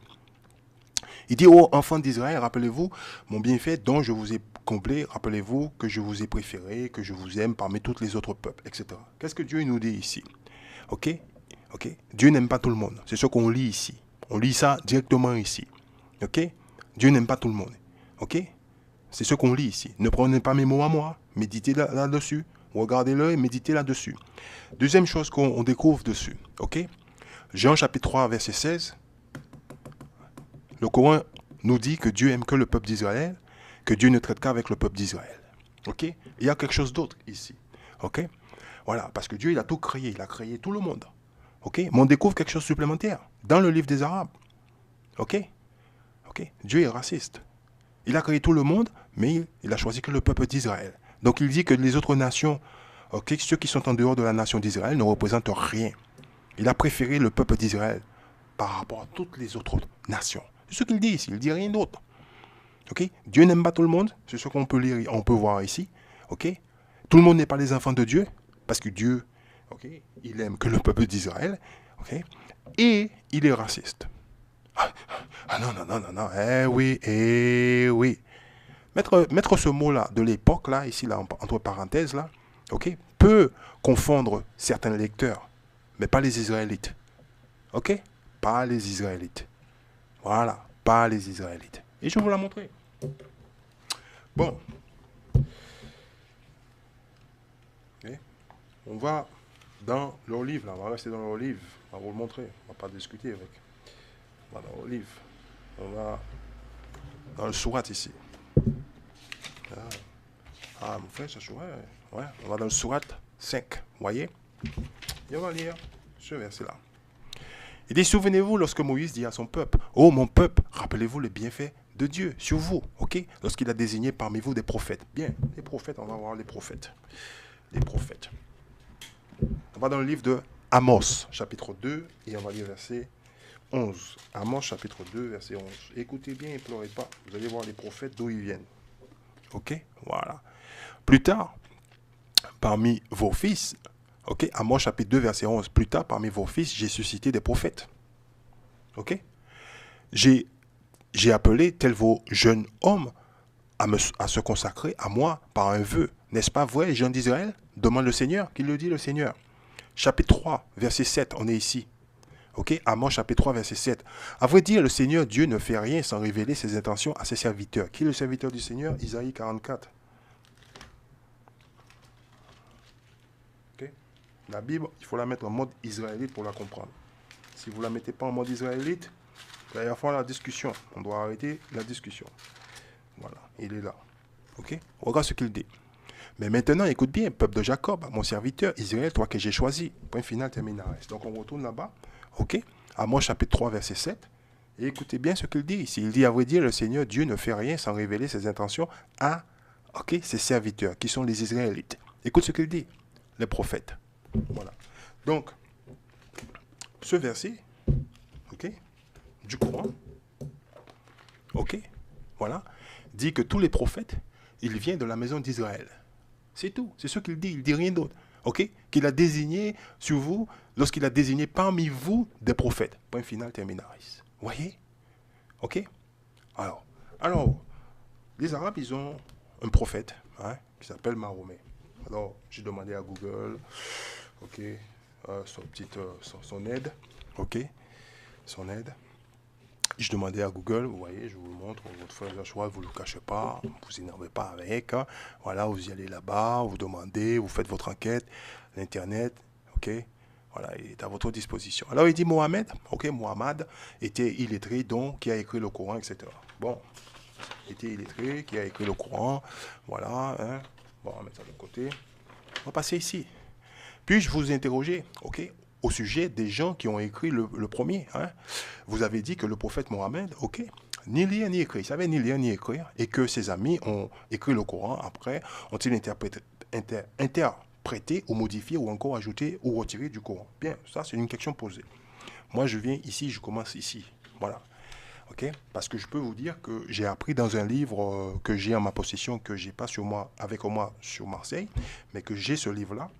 Il dit, ô enfants d'Israël, rappelez-vous mon bienfait dont je vous ai comblé, rappelez-vous que je vous ai préféré, que je vous aime parmi tous les autres peuples, etc. Qu'est-ce que Dieu nous dit ici? Ok? Ok? Dieu n'aime pas tout le monde. C'est ce qu'on lit ici. On lit ça directement ici. Ok? Dieu n'aime pas tout le monde. Ok? C'est ce qu'on lit ici. Ne prenez pas mes mots à moi. Méditez là-dessus. Regardez-le et méditez là-dessus. Deuxième chose qu'on découvre dessus. Ok? Jean chapitre 3, verset 16. Le Coran nous dit que Dieu aime que le peuple d'Israël, que Dieu ne traite qu'avec le peuple d'Israël. Ok? Il y a quelque chose d'autre ici. Ok? Voilà, parce que Dieu, il a tout créé. Il a créé tout le monde. Ok? Mais on découvre quelque chose de supplémentaire dans le livre des Arabes. Ok? Ok? Dieu est raciste. Il a créé tout le monde, mais il a choisi que le peuple d'Israël. Donc il dit que les autres nations, okay, ceux qui sont en dehors de la nation d'Israël, ne représentent rien. Il a préféré le peuple d'Israël par rapport à toutes les autres nations. C'est ce qu'il dit ici, il ne dit rien d'autre. Okay? Dieu n'aime pas tout le monde, c'est ce qu'on peut lire, on peut voir ici. Okay? Tout le monde n'est pas les enfants de Dieu, parce que Dieu, okay, il aime que le peuple d'Israël, okay? Et il est raciste. Ah non, non, non, non, non, eh oui, eh oui. Mettre ce mot-là, de l'époque, là, ici, là, entre parenthèses, là, ok, peut confondre certains lecteurs, mais pas les Israélites. Ok? Pas les Israélites. Voilà, pas les Israélites. Et je vais vous la montrer. Bon. Okay. On va dans leur livre, là. On va rester dans leur livre. On va vous le montrer. On ne va pas discuter avec. On va dans leur livre. On va dans le Surat ici. Ah, mon frère, ça se ouais. On va dans le Surat 5. Vous voyez? Et on va lire ce verset-là. Il dit, souvenez-vous lorsque Moïse dit à son peuple, oh mon peuple, rappelez-vous les bienfaits de Dieu sur vous, ok? Lorsqu'il a désigné parmi vous des prophètes. Bien, les prophètes, on va voir les prophètes. Les prophètes. On va dans le livre de Amos, chapitre 2, et on va lire verset 11. Amos, chapitre 2, verset 11. Écoutez bien et pleurez pas. Vous allez voir les prophètes d'où ils viennent. Ok? Voilà. Plus tard, parmi vos fils, ok? Amos, chapitre 2, verset 11. Plus tard, parmi vos fils, j'ai suscité des prophètes. Ok? J'ai appelé tels vos jeunes hommes à se consacrer à moi par un vœu. N'est-ce pas vrai, jeunes d'Israël? Demande le Seigneur. Qui le dit, le Seigneur? Chapitre 3, verset 7, on est ici. Ok? Amos, chapitre 3, verset 7. À vrai dire, le Seigneur Dieu ne fait rien sans révéler ses intentions à ses serviteurs. Qui est le serviteur du Seigneur? Isaïe 44. Ok? La Bible, il faut la mettre en mode israélite pour la comprendre. Si vous ne la mettez pas en mode israélite, il va y avoir la discussion. On doit arrêter la discussion. Voilà, il est là. Ok? Regarde ce qu'il dit. Mais maintenant, écoute bien, peuple de Jacob, mon serviteur, Israël, toi que j'ai choisi. Point final, terminaris. Donc on retourne là-bas. Ok? Amos chapitre 3, verset 7. Et écoutez bien ce qu'il dit ici. Il dit, à vrai dire, le Seigneur Dieu ne fait rien sans révéler ses intentions à ses serviteurs, qui sont les Israélites. Écoute ce qu'il dit. Les prophètes. Voilà. Donc, ce verset, ok, du Coran, ok, voilà, dit que tous les prophètes, ils viennent de la maison d'Israël. C'est tout. C'est ce qu'il dit. Il ne dit rien d'autre. Ok? Qu'il a désigné sur vous, lorsqu'il a désigné parmi vous des prophètes. Point final, terminaris. Vous voyez? Ok? Alors, les Arabes, ils ont un prophète qui s'appelle Mahomet. Alors, j'ai demandé à Google, ok, son aide. Ok? Son aide. Je demandais à Google, vous voyez, je vous le montre, votre frère Joshua, vous ne le cachez pas, vous énervez pas avec. Hein. Voilà, vous y allez là-bas, vous demandez, vous faites votre enquête, l'Internet, ok, voilà, il est à votre disposition. Alors il dit Mohamed, ok, Mohamed était illettré, donc qui a écrit le Coran, etc. Bon, il était illettré, qui a écrit le Coran, voilà, hein. Bon, on va mettre ça de côté. On va passer ici. Puis je vous interroger, ok, au sujet des gens qui ont écrit le premier. Hein. Vous avez dit que le prophète Mohammed, ok, ni lire ni écrire, il savait ni lire ni écrire, et que ses amis ont écrit le Coran, après ont-ils interprété ou modifié ou encore ajouté ou retiré du Coran. Bien, ça c'est une question posée. Moi je viens ici, je commence ici, voilà. Ok, parce que je peux vous dire que j'ai appris dans un livre que j'ai en ma possession, que j'ai pas sur moi, avec moi sur Marseille, mais que j'ai ce livre-là,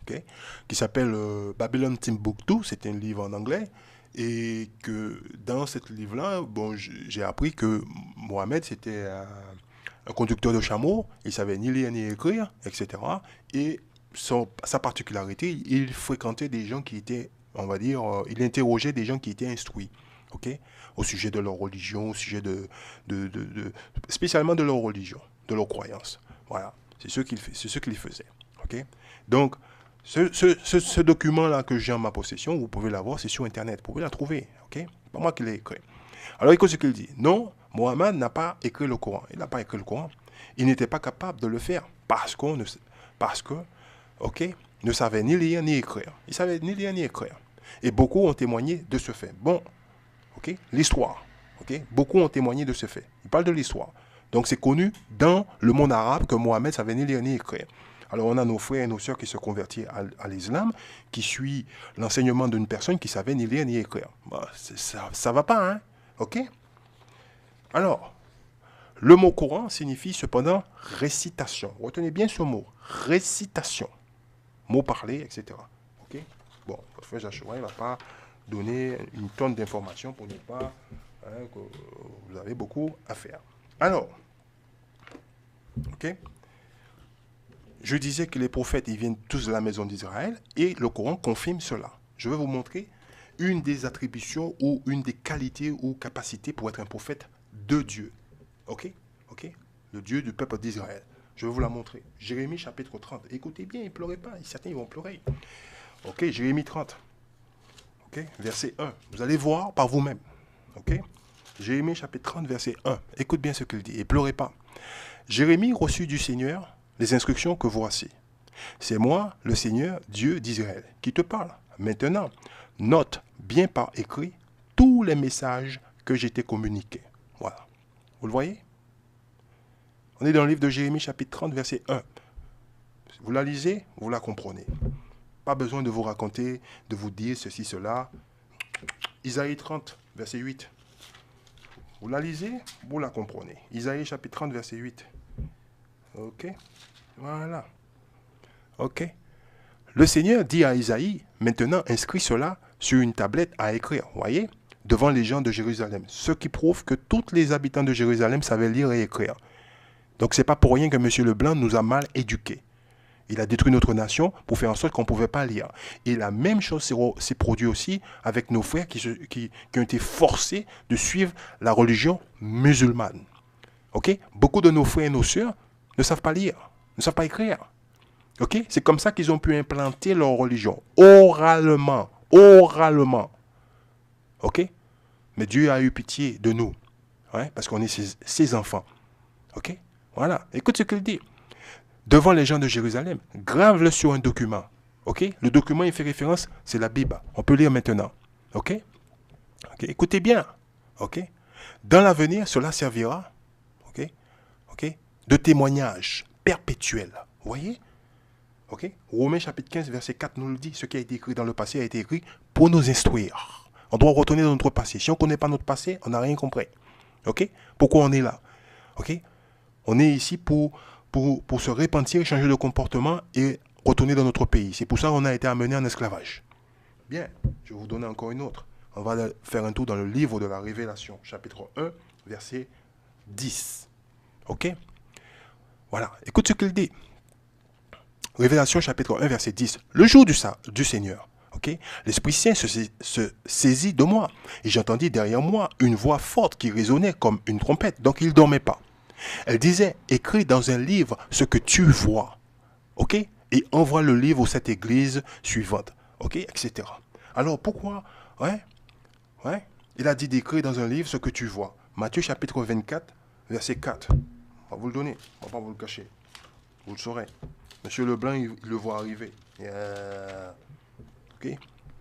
okay, qui s'appelle Babylon Timbuktu, c'est un livre en anglais, et que dans ce livre-là, bon, j'ai appris que Mohamed, c'était un conducteur de chameau, il savait ni lire ni écrire, etc. Et sa particularité, il fréquentait des gens qui étaient, on va dire, il interrogeait des gens qui étaient instruits, ok, au sujet de leur religion, au sujet spécialement de leur religion, de leur croyance. Voilà, c'est ce qu'il faisait, ok. Donc, ce document-là que j'ai en ma possession, vous pouvez l'avoir, c'est sur Internet, vous pouvez la trouver, ok. C'est pas moi qui l'ai écrit. Alors, écoute ce qu'il dit. Non, Mohammed n'a pas écrit le Coran. Il n'a pas écrit le Coran. Il n'était pas capable de le faire parce que, ok, ne savait ni lire ni écrire. Il savait ni lire ni écrire. Et beaucoup ont témoigné de ce fait. Bon, ok, l'histoire. Ok, beaucoup ont témoigné de ce fait. Il parle de l'histoire. Donc c'est connu dans le monde arabe que Mohammed savait ni lire ni écrire. Alors on a nos frères et nos sœurs qui se convertissent à l'islam, qui suivent l'enseignement d'une personne qui savait ni lire ni écrire. Bah, ça va pas, hein? Ok? Alors, le mot Coran signifie cependant récitation. Retenez bien ce mot, récitation. Mot parlé, etc. Ok? Bon, votre frère Joshua, il ne va pas donner une tonne d'informations pour ne pas que vous avez beaucoup à faire. Alors, ok? Je disais que les prophètes, ils viennent tous de la maison d'Israël et le Coran confirme cela. Je vais vous montrer une des attributions ou une des qualités ou capacités pour être un prophète de Dieu. Ok? Ok? Le Dieu du peuple d'Israël. Je vais vous la montrer. Jérémie chapitre 30. Écoutez bien, ne pleurez pas. Certains ils vont pleurer. Ok? Jérémie 30. Ok? Verset 1. Vous allez voir par vous-même. Ok? Jérémie chapitre 30, verset 1. Écoute bien ce qu'il dit et pleurez pas. Jérémie reçut du Seigneur les instructions que voici. C'est moi, le Seigneur, Dieu d'Israël, qui te parle. Maintenant, note bien par écrit tous les messages que j'ai été communiqués. Voilà. Vous le voyez? On est dans le livre de Jérémie, chapitre 30, verset 1. Vous la lisez, vous la comprenez. Pas besoin de vous raconter, de vous dire ceci, cela. Isaïe 30, verset 8. Vous la lisez, vous la comprenez. Isaïe, chapitre 30, verset 8. Ok? Voilà. Ok? Le Seigneur dit à Isaïe, maintenant inscris cela sur une tablette à écrire, voyez, devant les gens de Jérusalem. Ce qui prouve que tous les habitants de Jérusalem savaient lire et écrire. Donc c'est pas pour rien que M. Leblanc nous a mal éduqués. Il a détruit notre nation pour faire en sorte qu'on ne pouvait pas lire. Et la même chose s'est produite aussi avec nos frères qui ont été forcés de suivre la religion musulmane. Ok? Beaucoup de nos frères et nos sœurs ne savent pas lire, ne savent pas écrire. Ok? C'est comme ça qu'ils ont pu implanter leur religion, oralement. Ok? Mais Dieu a eu pitié de nous, ouais? Parce qu'on est ses enfants. Ok? Voilà, écoute ce qu'il dit. Devant les gens de Jérusalem, grave-le sur un document. Ok? Le document, il fait référence, c'est la Bible. On peut lire maintenant. Ok? Ok? Écoutez bien. Ok? Dans l'avenir, cela servira, ok? Ok? De témoignage perpétuel. Vous voyez? Ok? Romains chapitre 15, verset 4 nous le dit. Ce qui a été écrit dans le passé a été écrit pour nous instruire. On doit retourner dans notre passé. Si on ne connaît pas notre passé, on n'a rien compris. Ok? Pourquoi on est là? Ok? On est ici pour se repentir, changer de comportement et retourner dans notre pays. C'est pour ça qu'on a été amené en esclavage. Bien, je vais vous donner encore une autre. On va faire un tour dans le livre de la Révélation, chapitre 1, verset 10. Ok? Voilà, écoute ce qu'il dit. Révélation, chapitre 1, verset 10. Le jour du Seigneur, ok? L'Esprit Saint se saisit de moi. Et j'entendis derrière moi une voix forte qui résonnait comme une trompette. Donc il ne dormait pas. Elle disait, écris dans un livre ce que tu vois, ok? Et envoie le livre aux 7 églises suivantes, ok? Etc. Alors pourquoi, il a dit d'écrire dans un livre ce que tu vois. Matthieu chapitre 24, verset 4. On va vous le donner, on va pas vous le cacher. Vous le saurez. Monsieur Leblanc, il le voit arriver. Ok?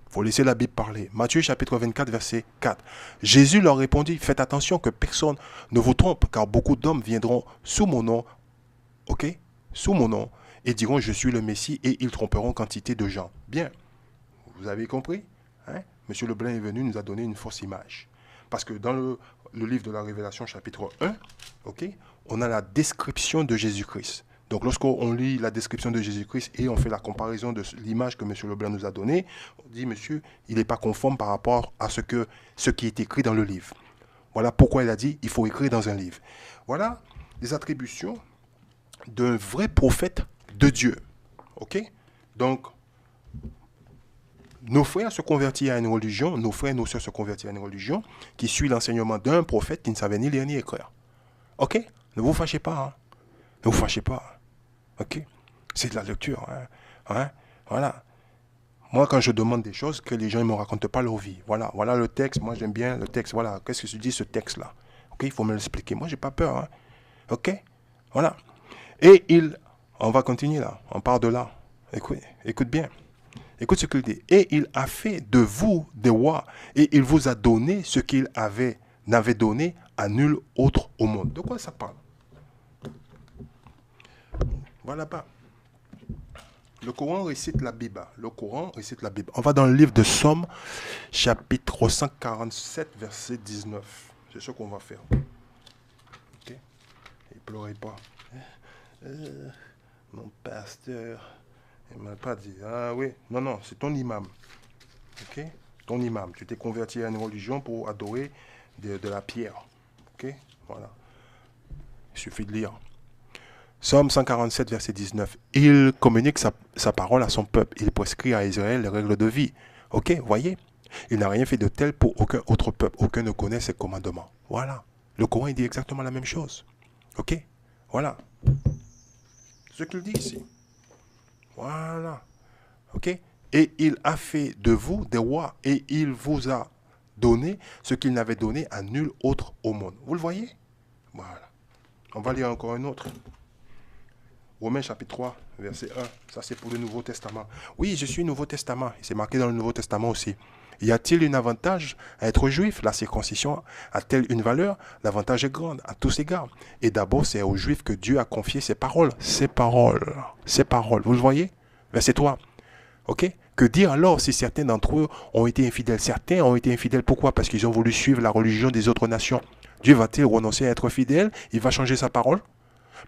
Faut laisser la Bible parler. Matthieu chapitre 24, verset 4. Jésus leur répondit, faites attention que personne ne vous trompe, car beaucoup d'hommes viendront sous mon nom, ok? Sous mon nom, et diront, je suis le Messie, et ils tromperont quantité de gens. Bien, vous avez compris? Hein? Monsieur Leblanc est venu, nous a donné une fausse image. Parce que dans le livre de la Révélation, chapitre 1, ok, on a la description de Jésus-Christ. Donc, lorsqu'on lit la description de Jésus-Christ et on fait la comparaison de l'image que M. Leblanc nous a donnée, on dit, monsieur, il n'est pas conforme par rapport à ce qui est écrit dans le livre. Voilà pourquoi il a dit, il faut écrire dans un livre. Voilà les attributions d'un vrai prophète de Dieu. Ok? Donc, nos frères se convertissent à une religion, nos frères et nos sœurs se convertissent à une religion qui suit l'enseignement d'un prophète qui ne savait ni lire ni écrire. Ok? Ne vous fâchez pas. Hein? Ne vous fâchez pas. Ok? C'est de la lecture. Hein? Hein? Voilà. Moi, quand je demande des choses, que les gens ne me racontent pas leur vie. Voilà, voilà le texte. Moi, j'aime bien le texte. Voilà, qu'est-ce que tu dis ce texte-là? Ok? Il faut me l'expliquer. Moi, j'ai pas peur. Hein? Ok? Voilà. Et on va continuer là. On part de là. Écoute bien. Écoute ce qu'il dit. Et il a fait de vous des rois, et il vous a donné ce qu'il n'avait donné à nul autre au monde. De quoi ça parle? Voilà pas. Le Coran récite la Bible. Le Coran récite la Bible. On va dans le livre de Somme, chapitre 147, verset 19. C'est ce qu'on va faire. Ok? Et pleurez pas. Mon pasteur, il m'a pas dit. Ah oui, non, c'est ton imam. Ok? Ton imam. Tu t'es converti à une religion pour adorer de la pierre. Ok? Voilà. Il suffit de lire. Somme 147, verset 19. Il communique sa parole à son peuple. Il prescrit à Israël les règles de vie. Ok? Voyez? Il n'a rien fait de tel pour aucun autre peuple. Aucun ne connaît ses commandements. Voilà. Le Coran, il dit exactement la même chose. Ok? Voilà. C'est ce qu'il dit ici. Voilà. Ok? Et il a fait de vous des rois, et il vous a donné ce qu'il n'avait donné à nul autre au monde. Vous le voyez? Voilà. On va lire encore un autre. Romains chapitre 3, verset 1. Ça, c'est pour le Nouveau Testament. Oui, je suis Nouveau Testament. C'est marqué dans le Nouveau Testament aussi. Y a-t-il un avantage à être juif? La circoncision a-t-elle une valeur? L'avantage est grand à tous égards. Et d'abord, c'est aux juifs que Dieu a confié ses paroles. Ses paroles. Ses paroles. Vous le voyez? Verset 3. Ok? Que dire alors si certains d'entre eux ont été infidèles? Certains ont été infidèles. Pourquoi? Parce qu'ils ont voulu suivre la religion des autres nations. Dieu va-t-il renoncer à être fidèle? Il va changer sa parole?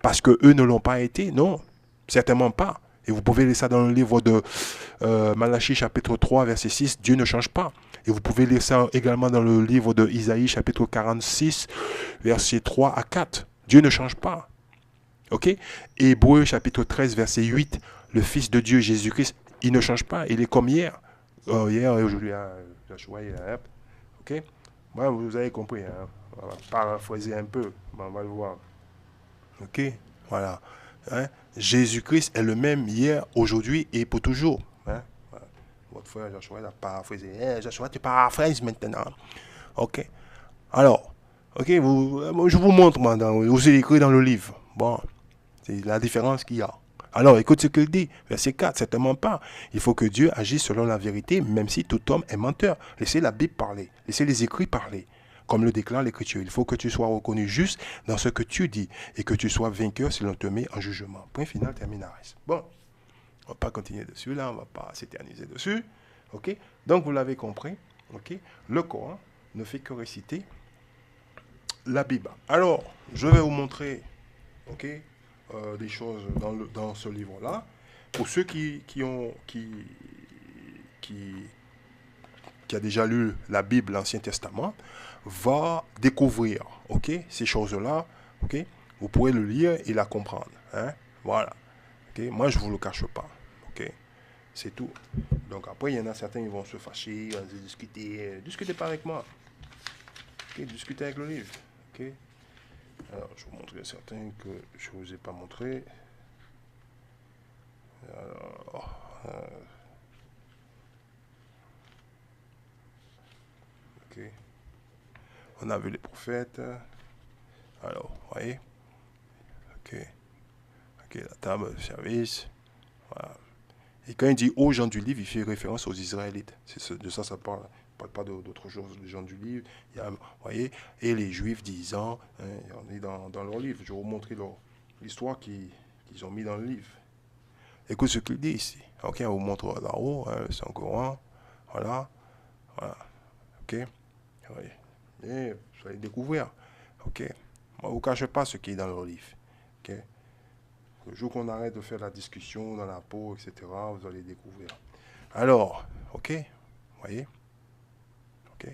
Parce qu'eux ne l'ont pas été? Non, certainement pas. Et vous pouvez lire ça dans le livre de Malachie chapitre 3 verset 6, Dieu ne change pas. Et vous pouvez lire ça également dans le livre de Isaïe chapitre 46 verset 3 à 4. Dieu ne change pas. Ok? Hébreux chapitre 13 verset 8, le Fils de Dieu Jésus-Christ, il ne change pas. Il est comme hier. Hier et aujourd'hui. Ok? Bon, vous avez compris. Hein? On va paraphraser un peu. On va le voir. Ok, voilà. Hein? Jésus-Christ est le même hier, aujourd'hui et pour toujours. Hein? Voilà. Votre frère Joshua a paraphrasé. Joshua, tu paraphrases maintenant. Ok. Alors, ok, je vous montre maintenant. Vous avez écrit dans le livre. Bon, c'est la différence qu'il y a. Alors, écoute ce qu'il dit. Verset 4, certainement pas. Il faut que Dieu agisse selon la vérité, même si tout homme est menteur. Laissez la Bible parler. Laissez les écrits parler. Comme le déclare l'Écriture, il faut que tu sois reconnu juste dans ce que tu dis et que tu sois vainqueur si l'on te met en jugement. Point final, terminaris. Bon, on ne va pas continuer dessus, là, on ne va pas s'éterniser dessus. Ok? Donc, vous l'avez compris. Ok? Le Coran ne fait que réciter la Bible. Alors, je vais vous montrer ok, des choses dans ce livre-là. Pour ceux qui a déjà lu la Bible, l'Ancien Testament, va découvrir, ok, ces choses-là, ok, vous pouvez le lire et la comprendre, hein, voilà, ok, moi je vous le cache pas, ok, c'est tout. Donc après il y en a certains qui vont se fâcher, vont se discuter pas avec moi, ok, discuter avec le livre, ok. Alors je vais vous montrer certains que je vous ai pas montré. Alors, ok. On a vu les prophètes. Alors, vous voyez. Ok. Ok, la table de service. Voilà. Et quand il dit aux gens du livre, il fait référence aux Israélites. De ça, ça parle. Il ne parle pas d'autre chose, les gens du livre. Il y a, vous voyez, et les Juifs disant, hein, on est dans leur livre. Je vais vous montrer l'histoire qu'ils ont mis dans le livre. Écoute ce qu'il dit ici. Ok, on vous montre là-haut, hein, c'est un Coran. Voilà. Voilà. Ok. Oui. Et vous allez découvrir. Ok. Moi, je ne vous cache pas ce qui est dans le livre. Ok. Le jour qu'on arrête de faire la discussion dans la peau, etc., vous allez découvrir. Alors, ok. Vous voyez. Ok.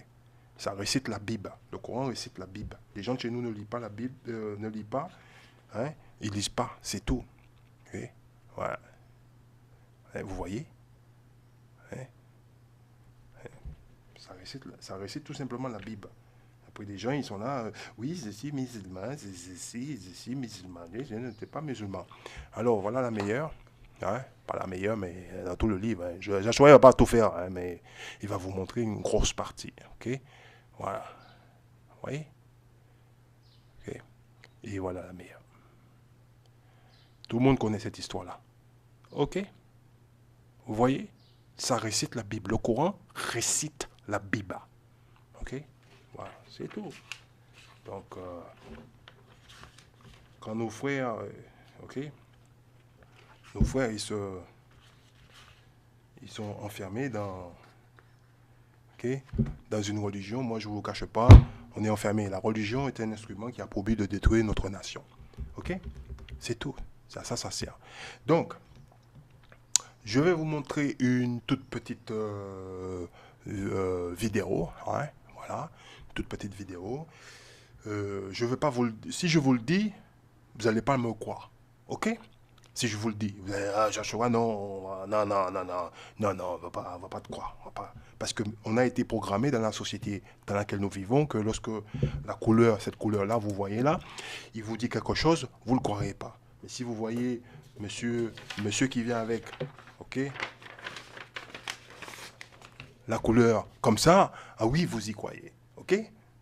Ça récite la Bible. Le Coran récite la Bible. Les gens de chez nous ne lisent pas la Bible, ne lisent pas. Hein. Ils ne lisent pas. C'est tout. Ok. Voilà. Vous voyez? Hein? Ça récite tout simplement la Bible. Après, des gens, ils sont là, oui, je suis musulman, je suis musulman, je n'étais pas musulman. Alors, voilà la meilleure. Hein? Pas la meilleure, mais dans tout le livre. Hein. Joshua ne va pas tout faire, hein, mais il va vous montrer une grosse partie. Ok? Voilà. Vous voyez? Ok. Et voilà la meilleure. Tout le monde connaît cette histoire-là. Ok? Vous voyez? Ça récite la Bible. Le Coran récite la Bible. Ok? Voilà, c'est tout. Donc, quand nos frères, ok? Nos frères, ils sont enfermés dans une religion. Moi, je ne vous cache pas, on est enfermés. La religion est un instrument qui a pour but de détruire notre nation. Ok? C'est tout. Ça sert. Donc, je vais vous montrer une toute petite vidéo. Hein, voilà, une toute petite vidéo. Je veux pas si je vous le dis, vous n'allez pas me croire. Ok? Si je vous le dis, vous allez, ah, Joshua, non, on va pas te croire. Parce qu'on a été programmé dans la société dans laquelle nous vivons que lorsque cette couleur-là, vous voyez là, il vous dit quelque chose, vous ne le croirez pas. Mais si vous voyez monsieur qui vient avec, ok, la couleur comme ça, ah oui, vous y croyez. Ok?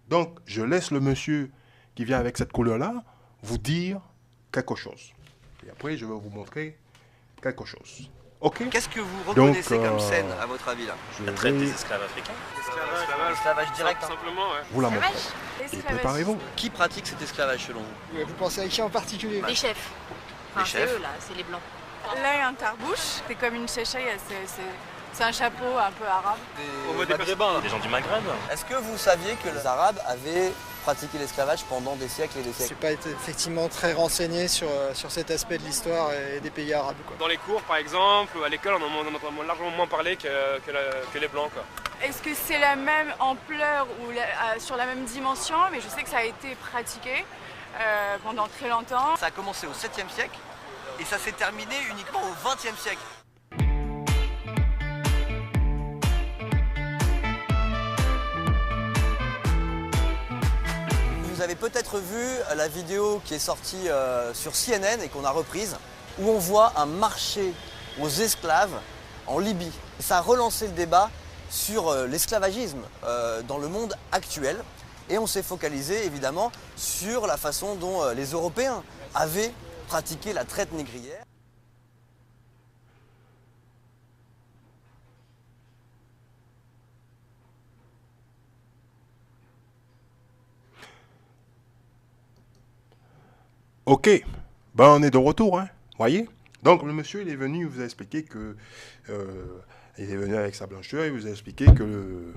Donc, je laisse le monsieur qui vient avec cette couleur-là vous dire quelque chose. Et après, je vais vous montrer quelque chose. Ok? Qu'est-ce que vous reconnaissez comme scène, à votre avis, là? La traite des esclaves africains. Esclavage direct, hein. Simplement, ouais. Vous la montrez. Et préparez-vous. Qui pratique cet esclavage, selon vous? Vous pensez à qui en particulier? Les chefs. Les chefs. C'est eux, là, c'est les blancs. Là, il y a un tarbouche, c'est comme une chéchaille, c'est un chapeau un peu arabe. Des Maghrébins, des gens du Maghreb. Est-ce que vous saviez que les Arabes avaient pratiqué l'esclavage pendant des siècles et des Je siècles? n'ai pas été effectivement très renseigné sur cet aspect de l'histoire et des pays arabes, quoi. Dans les cours, par exemple, ou à l'école, on en entend largement moins parler que les Blancs, quoi. Est-ce que c'est la même ampleur ou sur la même dimension? Mais je sais que ça a été pratiqué pendant très longtemps. Ça a commencé au 7e siècle et ça s'est terminé uniquement au 20e siècle. Vous avez peut-être vu la vidéo qui est sortie sur CNN et qu'on a reprise, où on voit un marché aux esclaves en Libye. Ça a relancé le débat sur l'esclavagisme dans le monde actuel. Et on s'est focalisé évidemment sur la façon dont les Européens avaient pratiqué la traite négrière. Ok, ben on est de retour, hein, voyez. Donc le monsieur, il est venu, il vous a expliqué que... il est venu avec sa blancheur, il vous a expliqué que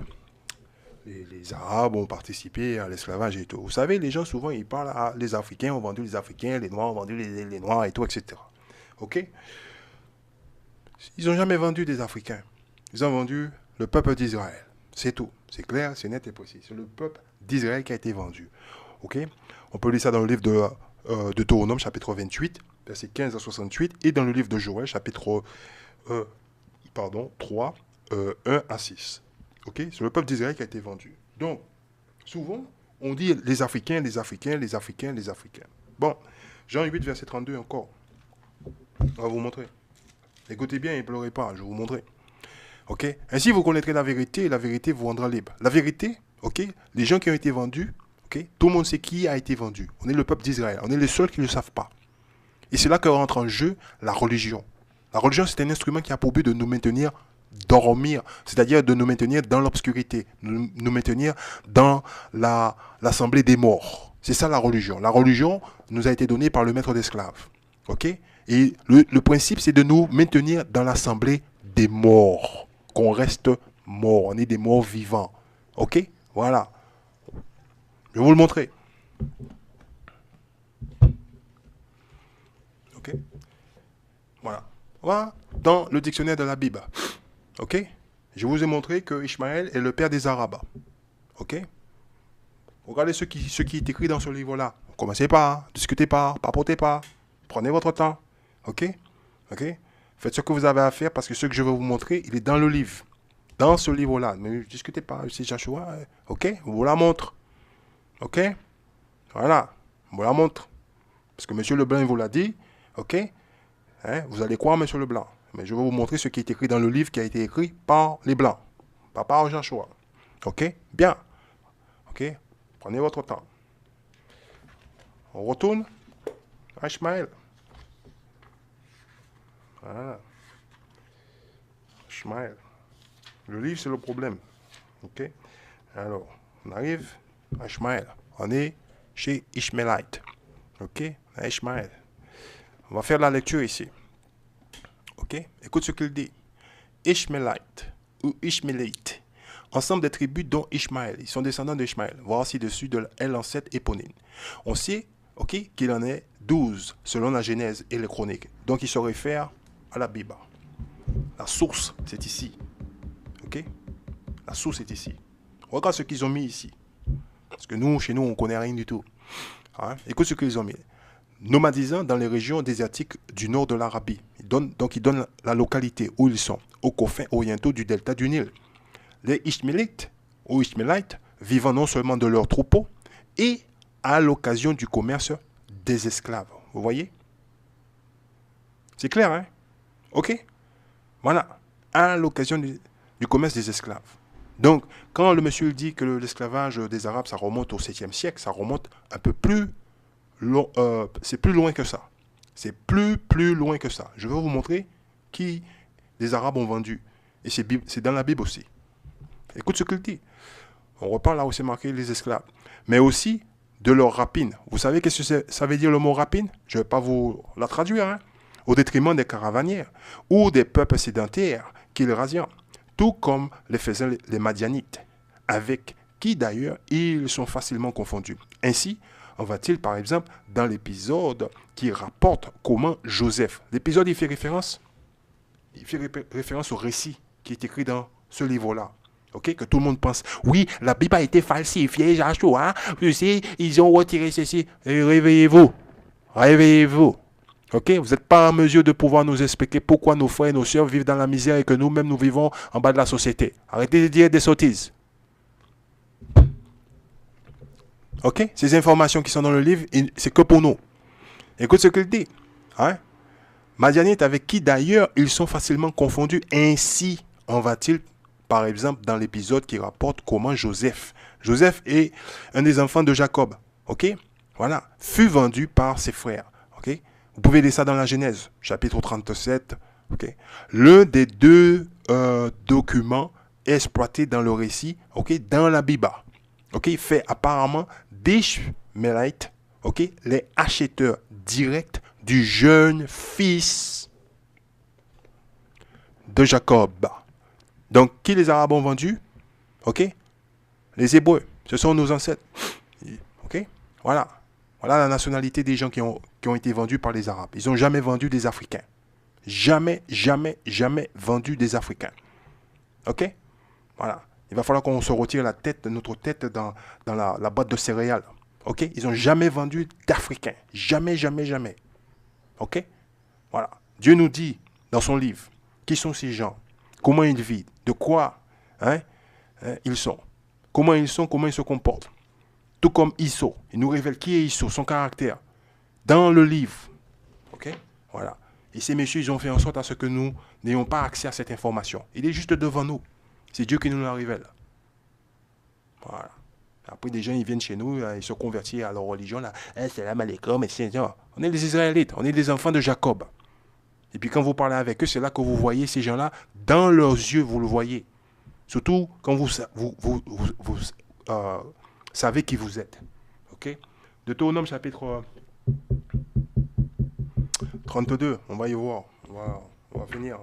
les Arabes ont participé à l'esclavage et tout. Vous savez, les gens, souvent, ils parlent, les Africains ont vendu les Africains, les Noirs ont vendu les Noirs et tout, etc. Ok? Ils n'ont jamais vendu des Africains. Ils ont vendu le peuple d'Israël. C'est tout. C'est clair, c'est net et précis. C'est le peuple d'Israël qui a été vendu. Ok? On peut lire ça dans le livre de Deutéronome, chapitre 28, versets 15 à 68, et dans le livre de Joël, chapitre 3, 1 à 6. Ok, c'est le peuple d'Israël qui a été vendu. Donc, souvent, on dit les Africains, les Africains, les Africains, les Africains. Bon, Jean 8, verset 32 encore. On va vous montrer. Écoutez bien et ne pleurez pas, je vais vous montrer. Ok, ainsi vous connaîtrez la vérité et la vérité vous rendra libre. La vérité, ok, les gens qui ont été vendus, ok, tout le monde sait qui a été vendu. On est le peuple d'Israël, on est les seuls qui ne le savent pas. Et c'est là que rentre en jeu la religion. La religion, c'est un instrument qui a pour but de nous maintenir dormir, c'est-à-dire de nous maintenir dans l'obscurité, nous maintenir dans l'assemblée des morts. C'est ça la religion. La religion nous a été donnée par le maître d'esclaves. Ok? Et le principe, c'est de nous maintenir dans l'assemblée des morts. Qu'on reste mort. On est des morts vivants. Ok? Voilà. Je vais vous le montrer. Ok? Voilà. Voilà dans le dictionnaire de la Bible. Ok? Je vous ai montré que Ishmaël est le père des Arabes. Ok? Regardez ce qui est écrit dans ce livre-là. Commencez pas, discutez pas, papotez pas. Prenez votre temps. Ok? Ok? Faites ce que vous avez à faire parce que ce que je vais vous montrer, il est dans le livre. Dans ce livre-là. Ne discutez pas. C'est Joshua. Ok? Vous la montre. Ok? Voilà. Vous la montre. Parce que M. Leblanc, il vous l'a dit. Ok? Hein? Vous allez croire M. Leblanc. Mais je vais vous montrer ce qui est écrit dans le livre qui a été écrit par les Blancs. Pas par Joshua. Ok? Bien. Ok? Prenez votre temps. On retourne à Ishmaël. Voilà. Ishmaël. Le livre, c'est le problème. Ok? Alors, on arrive à Ishmaël. On est chez Ishmaelite. Ok? À Ishmaël. On va faire la lecture ici. Ok? Écoute ce qu'il dit. Ishmaelite ou Ishmaelite. Ensemble des tribus dont Ishmaël. Ils sont descendants d'Ishmaël. Voir ci-dessus de l'ancêtre éponyme. On sait, ok, qu'il en est 12 selon la Genèse et les chroniques. Donc, il se réfère à la Bible. La source, c'est ici. Ok? La source est ici. Regarde ce qu'ils ont mis ici. Parce que nous, chez nous, on ne connaît rien du tout. Hein? Écoute ce qu'ils ont mis. Nomadisant dans les régions désertiques du nord de l'Arabie. Donc, ils donnent la localité où ils sont, aux confins orientaux du delta du Nil. Les Ishmaélites ou Ishmaélites vivant non seulement de leurs troupeaux et à l'occasion du commerce des esclaves. Vous voyez? C'est clair, hein? Ok? Voilà. À l'occasion du commerce des esclaves. Donc, quand le monsieur dit que l'esclavage des Arabes, ça remonte au 7e siècle, ça remonte un peu plus loin, c'est plus loin que ça. C'est plus loin que ça. Je vais vous montrer qui les Arabes ont vendu. Et c'est dans la Bible aussi. Écoute ce qu'il dit. On repart là où c'est marqué les esclaves. Mais aussi de leur rapine. Vous savez qu'est-ce que ça veut dire le mot rapine? Je ne vais pas vous la traduire. Hein? Au détriment des caravanières ou des peuples sédentaires qu'ils rasient. Tout comme les faisaient les Madianites, avec qui d'ailleurs ils sont facilement confondus. Ainsi, on va-t-il par exemple dans l'épisode qui rapporte comment Joseph, l'épisode il fait référence au récit qui est écrit dans ce livre-là. Ok, que tout le monde pense, oui, la Bible a été falsifiée, Joshua, tu sais, ils ont retiré ceci. Et réveillez-vous, réveillez-vous. Ok, vous n'êtes pas en mesure de pouvoir nous expliquer pourquoi nos frères et nos sœurs vivent dans la misère et que nous-mêmes nous vivons en bas de la société. Arrêtez de dire des sottises. Ok, ces informations qui sont dans le livre, c'est que pour nous. Écoute ce qu'il dit. Hein? Madianites avec qui d'ailleurs ils sont facilement confondus. Ainsi en va-t-il, par exemple, dans l'épisode qui rapporte comment Joseph est un des enfants de Jacob. Ok, voilà, fut vendu par ses frères. Ok. Vous pouvez lire ça dans la Genèse, chapitre 37. Okay. L'un des deux documents exploités dans le récit, okay, dans la Bible, okay, fait apparemment d'Ishmaélites, okay, les acheteurs directs du jeune fils de Jacob. Donc, qui les Arabes ont vendus? Okay. Les Hébreux, ce sont nos ancêtres. Okay. Voilà. Voilà la nationalité des gens qui ont été vendus par les Arabes. Ils n'ont jamais vendu des Africains. Jamais, jamais, jamais vendu des Africains. Ok? Voilà. Il va falloir qu'on se retire notre tête dans la boîte de céréales. Ok? Ils n'ont jamais vendu d'Africains. Jamais, jamais, jamais. Ok? Voilà. Dieu nous dit dans son livre, qui sont ces gens? Comment ils vivent? De quoi ils sont? Comment ils sont? Comment ils se comportent? Tout comme Isso. Il nous révèle qui est Isso, son caractère, dans le livre. Ok? Voilà. Et ces messieurs, ils ont fait en sorte à ce que nous n'ayons pas accès à cette information. Il est juste devant nous. C'est Dieu qui nous la révèle. Voilà. Après, des gens, ils viennent chez nous, ils se convertissent à leur religion. Là. C'est la malécom, mais c'est... On est les Israélites, on est les enfants de Jacob. Et puis quand vous parlez avec eux, c'est là que vous voyez ces gens-là. Dans leurs yeux, vous le voyez. Surtout quand vous savez qui vous êtes. Ok? Deutéronome chapitre 32, on va y voir. On va finir.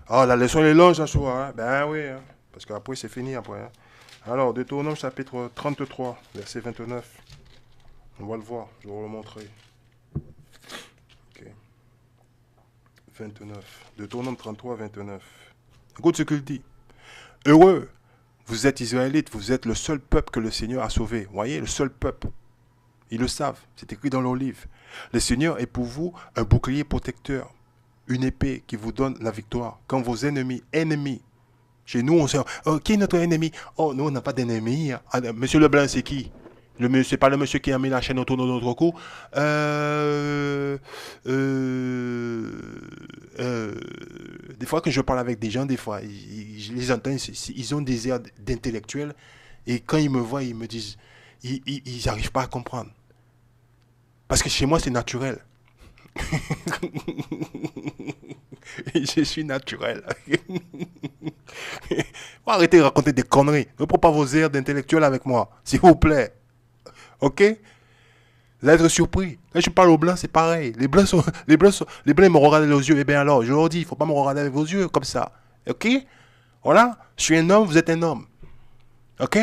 Ah, la leçon est longue, Joshua. Hein? Ben oui, hein? Parce qu'après c'est fini après. Hein? Alors, Deutéronome chapitre 33, verset 29. On va le voir, je vais vous le montrer. Ok. 29. Deutéronome 33, 29. Écoute ce qu'il dit. Heureux, vous êtes Israélites, vous êtes le seul peuple que le Seigneur a sauvé. Vous voyez, le seul peuple. Ils le savent, c'est écrit dans leur livre. Le Seigneur est pour vous un bouclier protecteur, une épée qui vous donne la victoire. Quand vos ennemis, chez nous, on sait, oh, qui est notre ennemi? Oh, nous, on n'a pas d'ennemi. Ah, Monsieur Leblanc, c'est qui? C'est pas le monsieur qui a mis la chaîne autour de notre cou. Des fois que je parle avec des gens, des fois, je les entends, ils ont des airs d'intellectuels. Et quand ils me voient, ils me disent, ils n'arrivent pas à comprendre. Parce que chez moi, c'est naturel. Je suis naturel. Arrêtez de raconter des conneries. Ne prenez pas vos airs d'intellectuel avec moi, s'il vous plaît. Ok? Vous allez être surpris. Quand je parle aux blancs, c'est pareil. Les blancs ils me regardent dans les yeux. Eh bien alors, je leur dis, il ne faut pas me regarder avec vos yeux comme ça. Ok? Voilà. Je suis un homme, vous êtes un homme. Ok?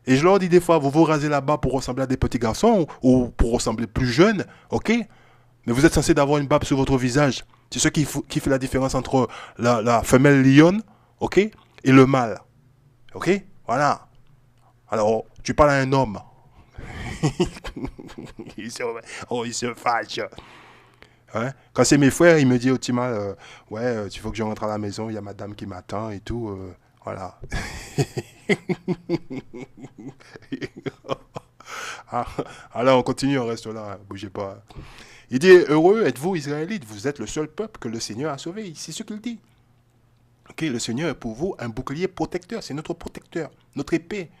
Et je leur dis des fois, vous vous rasez là-bas pour ressembler à des petits garçons ou pour ressembler plus jeunes. Ok? Mais vous êtes censé d'avoir une barbe sur votre visage. C'est ce qui fait la différence entre la femelle lionne, ok, et le mâle. Ok? Voilà. Alors, tu parles à un homme. il se fâche. Hein? Quand c'est mes frères, il me dit au petit mal, ouais, il faut que je rentre à la maison, il y a madame qui m'attend et tout. Voilà. Alors, on continue, on reste là, hein, bougez pas. Il dit, heureux êtes-vous, Israélites, vous êtes le seul peuple que le Seigneur a sauvé. C'est ce qu'il dit. Ok, le Seigneur est pour vous un bouclier protecteur, c'est notre protecteur, notre épée.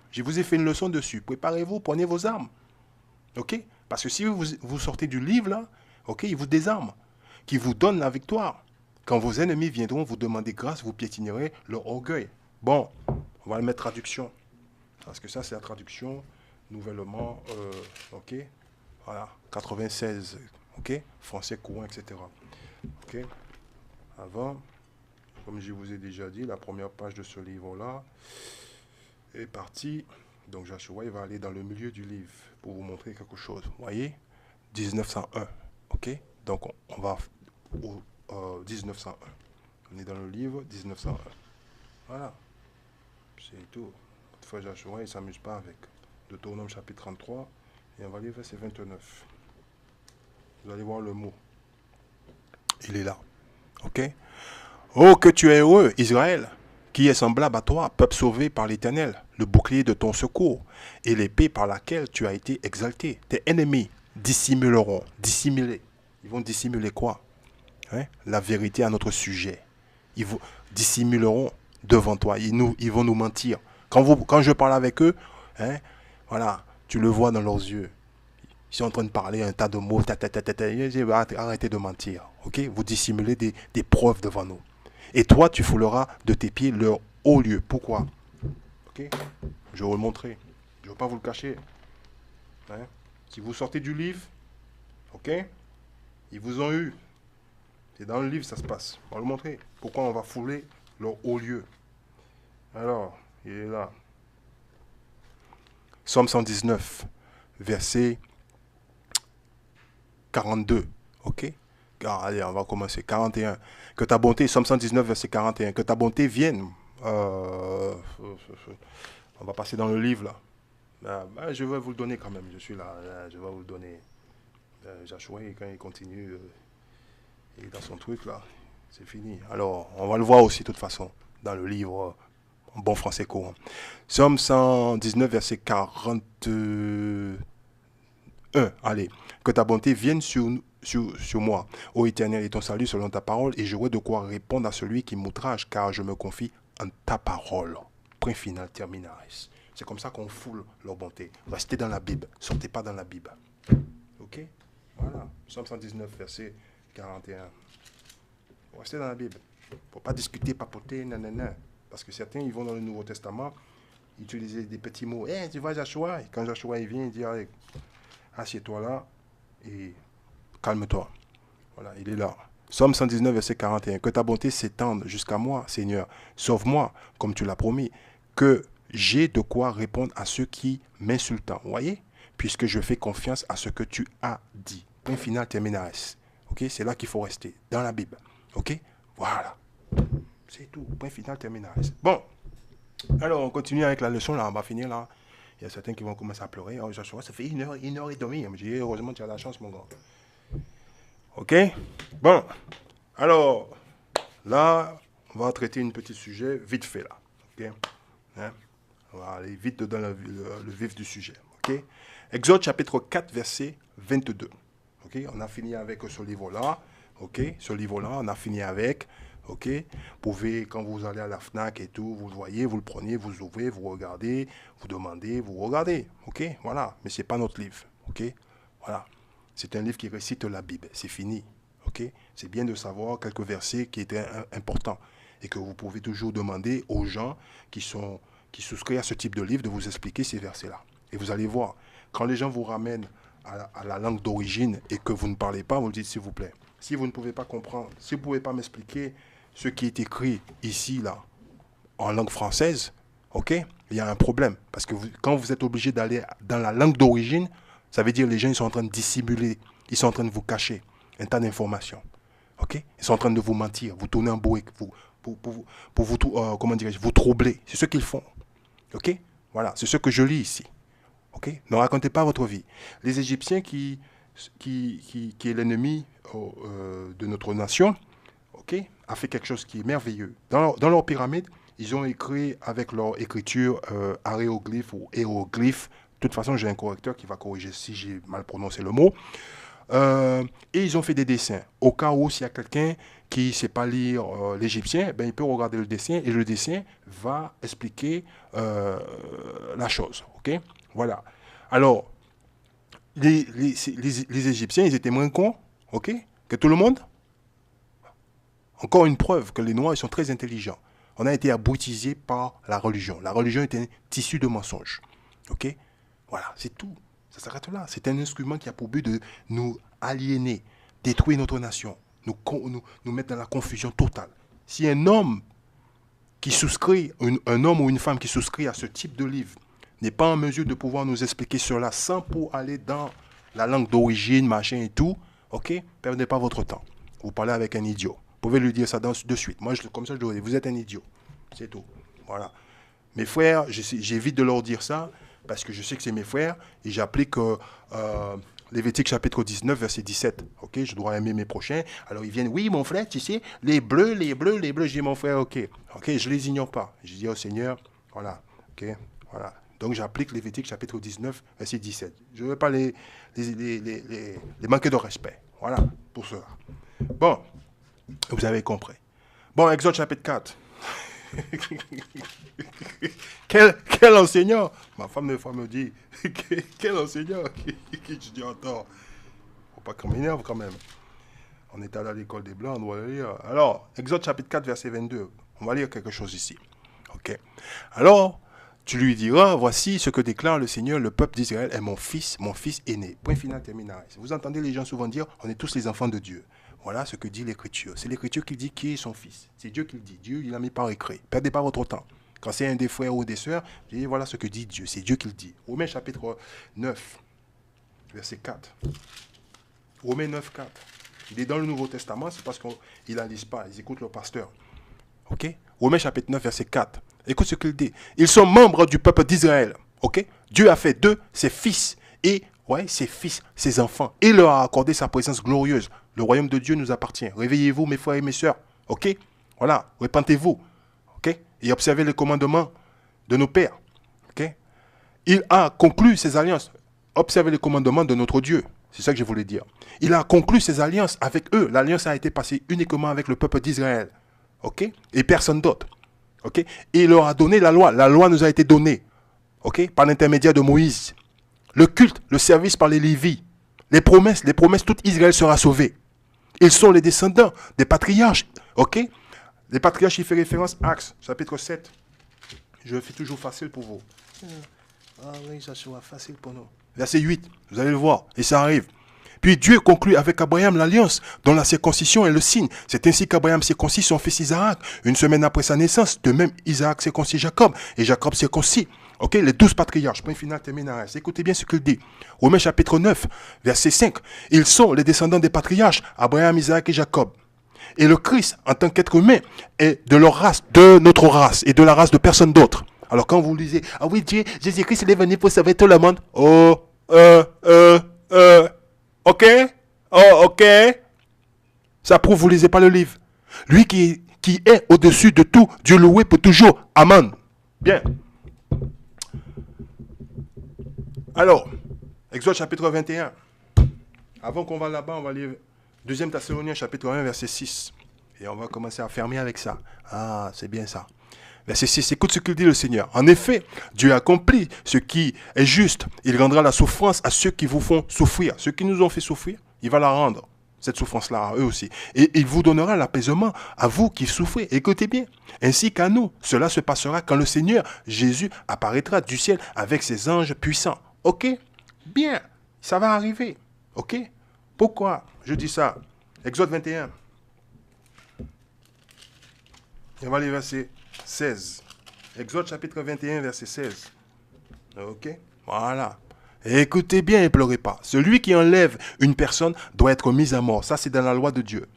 Je vous ai fait une leçon dessus. Préparez-vous, prenez vos armes. Ok? Parce que si vous sortez du livre, là, ok, il vous désarme, qui vous donne la victoire. Quand vos ennemis viendront vous demander grâce, vous piétinerez leur orgueil. Bon, on va le mettre traduction. Parce que ça, c'est la traduction nouvellement, ok? Voilà, 96, ok? Français courant, etc. Ok? Avant, comme je vous ai déjà dit, la première page de ce livre-là est partie. Donc Joshua, il va aller dans le milieu du livre pour vous montrer quelque chose. Vous voyez? 1901, ok? Donc on va au 1901. On est dans le livre 1901. Voilà. C'est tout. Toutefois, Joshua, il ne s'amuse pas avec. Deutéronome chapitre 33. Et on va lire verset 29. Vous allez voir le mot. Il est là. Ok? Oh, que tu es heureux, Israël, qui est semblable à toi, peuple sauvé par l'Éternel, le bouclier de ton secours, et l'épée par laquelle tu as été exalté. Tes ennemis dissimuleront. Dissimuler. Ils vont dissimuler quoi? Hein? La vérité à notre sujet. Ils vous dissimuleront devant toi. Ils vont nous mentir. Quand je parle avec eux, hein, voilà, tu le vois dans leurs yeux. Ils sont en train de parler un tas de mots. Arrêtez de mentir. Ok? Vous dissimulez des preuves devant nous. Et toi, tu fouleras de tes pieds leur haut lieu. Pourquoi? Ok? Je vais vous le montrer. Je ne vais pas vous le cacher. Hein? Si vous sortez du livre, ok? Ils vous ont eu. C'est dans le livre, ça se passe. On va le montrer. Pourquoi on va fouler leur haut lieu. Alors, il est là. Psaume 119, verset 42. Ok? Allez, on va commencer. 41. Que ta bonté, Psaume 119, verset 41. Que ta bonté vienne. On va passer dans le livre là. Je vais vous le donner quand même. Je suis là. Je vais vous le donner. Joshua, quand il continue, il est dans son truc là. C'est fini. Alors, on va le voir aussi de toute façon dans le livre en bon français courant. Psaume 119, verset 41. Allez. Que ta bonté vienne sur moi, ô Éternel, et ton salut selon ta parole, et j'aurai de quoi répondre à celui qui m'outrage, car je me confie en ta parole. Point final, terminaris. C'est comme ça qu'on foule leur bonté. Restez dans la Bible, sortez pas dans la Bible. Ok? Voilà. Psaume 119, verset 41. Restez dans la Bible. Il ne faut pas discuter, papoter, nanana. Parce que certains, ils vont dans le Nouveau Testament, utiliser des petits mots. Tu vois Joshua? Et quand Joshua il vient, il dit, allez, assieds-toi là et calme-toi. Voilà, il est là. Psaume 119, verset 41. Que ta bonté s'étende jusqu'à moi, Seigneur. Sauve-moi, comme tu l'as promis. Que j'ai de quoi répondre à ceux qui m'insultent. Vous voyez? Puisque je fais confiance à ce que tu as dit. Point final, terminaris. Ok? C'est là qu'il faut rester, dans la Bible. Ok? Voilà. C'est tout. Point final, terminaris. Bon. Alors, on continue avec la leçon, là. On va finir, là. Il y a certains qui vont commencer à pleurer. Oh, Joshua, ça fait une heure et demie. Je dis, heureusement, tu as la chance, mon gars. Ok? Bon. Alors, là, on va traiter un petit sujet vite fait là. Ok, hein? On va aller vite dans le vif du sujet. Ok, Exode chapitre 4, verset 22. Ok, on a fini avec ce livre-là. Ok, ce livre-là, on a fini avec. Ok, vous pouvez, quand vous allez à la FNAC et tout, vous le voyez, vous le prenez, vous ouvrez, vous regardez, vous demandez, vous regardez. Ok, voilà, mais ce n'est pas notre livre. Ok, voilà, c'est un livre qui récite la Bible. C'est fini. Ok, c'est bien de savoir quelques versets qui étaient importants et que vous pouvez toujours demander aux gens qui souscrivent à ce type de livre de vous expliquer ces versets-là. Et vous allez voir, quand les gens vous ramènent à la langue d'origine et que vous ne parlez pas, vous le dites s'il vous plaît. Si vous ne pouvez pas comprendre, si vous ne pouvez pas m'expliquer ce qui est écrit ici, là, en langue française, ok, il y a un problème. Parce que quand vous êtes obligé d'aller dans la langue d'origine, ça veut dire que les gens ils sont en train de dissimuler, ils sont en train de vous cacher un tas d'informations. Ok, ils sont en train de vous mentir, vous tourner en bourrique, pour vous, comment dirais-je, vous troubler. C'est ce qu'ils font. Ok, voilà, c'est ce que je lis ici. Ok, ne racontez pas votre vie. Les Égyptiens qui est l'ennemi de notre nation, ok, a fait quelque chose qui est merveilleux. Dans leur pyramide, ils ont écrit avec leur écriture aréoglyphe ou hiéroglyphe. De toute façon, j'ai un correcteur qui va corriger si j'ai mal prononcé le mot. Et ils ont fait des dessins. Au cas où, s'il y a quelqu'un qui ne sait pas lire l'égyptien, ben, il peut regarder le dessin et le dessin va expliquer la chose. Ok, voilà. Alors, les Égyptiens, ils étaient moins cons, ok, que tout le monde. Encore une preuve que les Noirs, ils sont très intelligents. On a été abrutisés par la religion. La religion est un tissu de mensonges. Ok, voilà, c'est tout. Ça s'arrête là. C'est un instrument qui a pour but de nous aliéner, détruire notre nation, nous mettre dans la confusion totale. Si un homme qui souscrit, un homme ou une femme qui souscrit à ce type de livre n'est pas en mesure de pouvoir nous expliquer cela sans pour aller dans la langue d'origine, machin et tout, ok, perdez pas votre temps. Vous parlez avec un idiot. Vous pouvez lui dire ça de suite. Moi, comme ça, je dois dire, vous êtes un idiot. C'est tout. Voilà. Mes frères, j'évite de leur dire ça parce que je sais que c'est mes frères et j'applique Lévitique chapitre 19, verset 17. Ok, je dois aimer mes prochains. Alors ils viennent, oui, mon frère, tu sais, les bleus. Je dis, mon frère, ok, je les ignore pas. Je dis au Seigneur, voilà, ok, voilà. Donc j'applique Lévitique chapitre 19, verset 17. Je ne veux pas les manquer de respect. Voilà, pour cela. Bon, vous avez compris. Bon, Exode chapitre 4. quel enseignant. Ma femme des fois me dit, quel enseignant qui je dis attends, faut pas qu'on m'énerve quand même. On est allé à l'école des Blancs, on doit le lire. Alors, Exode chapitre 4, verset 22. On va lire quelque chose ici. Ok. Alors, tu lui diras, voici ce que déclare le Seigneur, le peuple d'Israël est mon fils aîné. Point final, terminal. Vous entendez les gens souvent dire, on est tous les enfants de Dieu. Voilà ce que dit l'Écriture. C'est l'Écriture qui dit qui est son fils. C'est Dieu qui le dit. Dieu, il l'a mis par écrit. Perdez pas votre temps. Quand c'est un des frères ou des sœurs, dis voilà ce que dit Dieu. C'est Dieu qui le dit. Romains chapitre 9, verset 4. Romains 9, 4. Il est dans le Nouveau Testament, c'est parce qu'ils n'en lisent pas. Ils écoutent leur pasteur. Ok? Romains chapitre 9, verset 4. Écoute ce qu'il dit. Ils sont membres du peuple d'Israël. Ok? Dieu a fait d'eux ses fils et ses fils, ses enfants. Et leur a accordé sa présence glorieuse. Le royaume de Dieu nous appartient. Réveillez-vous, mes frères et mes sœurs. Ok? Voilà. Repentez-vous. Ok? Et observez les commandements de nos pères. Ok? Il a conclu ses alliances. Observez les commandements de notre Dieu. C'est ça que je voulais dire. Il a conclu ses alliances avec eux. L'alliance a été passée uniquement avec le peuple d'Israël. Ok? Et personne d'autre. Ok? Et il leur a donné la loi. La loi nous a été donnée. Ok? Par l'intermédiaire de Moïse. Le culte, le service par les Lévites. Les promesses, tout Israël sera sauvé. Ils sont les descendants des patriarches. Ok? Les patriarches, il fait référence à Actes, chapitre 7. Je le fais toujours facile pour vous. Ah oui, ça sera facile pour nous. Verset 8, vous allez le voir, et ça arrive. Puis Dieu conclut avec Abraham l'alliance, dont la circoncision est le signe. C'est ainsi qu'Abraham circoncit son fils Isaac. Une semaine après sa naissance, de même Isaac circoncit Jacob, et Jacob circoncit. Ok, les 12 patriarches, point final, terminal. Écoutez bien ce qu'il dit. Romains chapitre 9, verset 5. Ils sont les descendants des patriarches, Abraham, Isaac et Jacob. Et le Christ, en tant qu'être humain, est de leur race, de notre race, et de la race de personne d'autre. Alors quand vous lisez, ah oui, Dieu, Jésus-Christ, il est venu pour sauver tout le monde. Ok? Oh, ok? Ça prouve, vous ne lisez pas le livre. Lui qui est au-dessus de tout, Dieu loué pour toujours. Amen. Bien. Alors, Exode chapitre 21. Avant qu'on va là-bas, on va lire 2 Thessaloniciens chapitre 1, verset 6. Et on va commencer à fermer avec ça. Ah, c'est bien ça. Verset 6, écoute ce qu'il dit le Seigneur. En effet, Dieu accomplit ce qui est juste. Il rendra la souffrance à ceux qui vous font souffrir. Ceux qui nous ont fait souffrir, il va la rendre, cette souffrance-là, à eux aussi. Et il vous donnera l'apaisement à vous qui souffrez. Écoutez bien, ainsi qu'à nous. Cela se passera quand le Seigneur Jésus apparaîtra du ciel avec ses anges puissants. Ok? Bien, ça va arriver. Ok? Pourquoi je dis ça? Exode 21. On va lire verset 16. Exode chapitre 21, verset 16. Ok? Voilà. Écoutez bien et pleurez pas. Celui qui enlève une personne doit être mis à mort. Ça, c'est dans la loi de Dieu.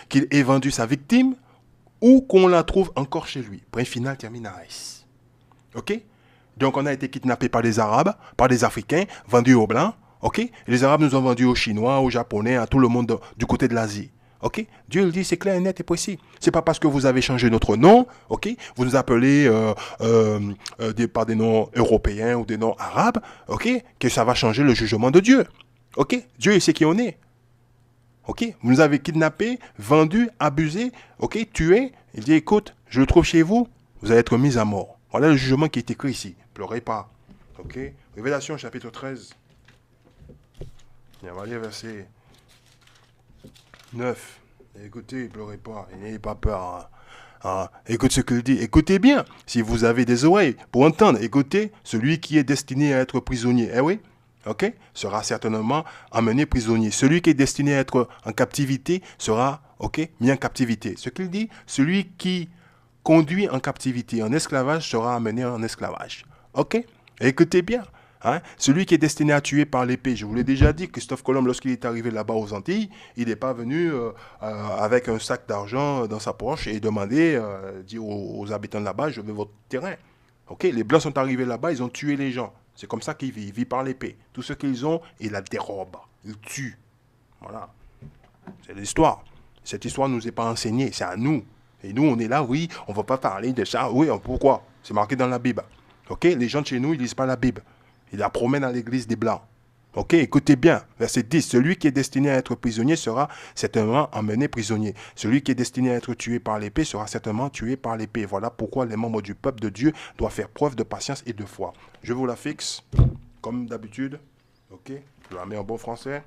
Qu'il ait vendu sa victime ou qu'on la trouve encore chez lui. Point final, terminaris. Ok? Donc, on a été kidnappé par les Arabes, par les Africains, vendus aux Blancs. Ok? Et les Arabes nous ont vendus aux Chinois, aux Japonais, à tout le monde du côté de l'Asie. Ok? Dieu le dit, c'est clair, net et précis. C'est pas parce que vous avez changé notre nom, ok? Vous nous appelez par des noms européens ou des noms arabes, ok? Que ça va changer le jugement de Dieu. Ok? Dieu, il sait qui on est. Ok? Vous nous avez kidnappés, vendus, abusés, ok? Tués. Il dit, écoute, je le trouve chez vous, vous allez être mis à mort. Voilà le jugement qui est écrit ici. Pleurez pas. Ok? Révélation chapitre 13. Et on va lire verset 9. Écoutez, ne pleurez pas, n'ayez pas peur. Écoute ce qu'il dit. Écoutez bien, si vous avez des oreilles pour entendre, écoutez, celui qui est destiné à être prisonnier, eh oui, ok, sera certainement emmené prisonnier. Celui qui est destiné à être en captivité sera, ok, mis en captivité. Ce qu'il dit, celui qui conduit en captivité, en esclavage, sera amené en esclavage. Ok, écoutez bien. Hein? Celui qui est destiné à tuer par l'épée, je vous l'ai déjà dit, Christophe Colomb, lorsqu'il est arrivé là-bas aux Antilles, il n'est pas venu avec un sac d'argent dans sa poche et demander, dire aux habitants de là-bas, je veux votre terrain. Ok, les Blancs sont arrivés là-bas, ils ont tué les gens. C'est comme ça qu'ils vivent, ils vivent par l'épée. Tout ce qu'ils ont, ils la dérobent, ils tuent. Voilà, c'est l'histoire. Cette histoire ne nous est pas enseignée, c'est à nous. Et nous, on est là, oui, on ne va pas parler de ça. Oui, pourquoi? C'est marqué dans la Bible. Ok, les gens de chez nous, ils ne lisent pas la Bible. Il la promène à l'église des Blancs. Ok, écoutez bien. Verset 10. Celui qui est destiné à être prisonnier sera certainement emmené prisonnier. Celui qui est destiné à être tué par l'épée sera certainement tué par l'épée. Voilà pourquoi les membres du peuple de Dieu doivent faire preuve de patience et de foi. Je vous la fixe, comme d'habitude. Ok, je la mets en bon français.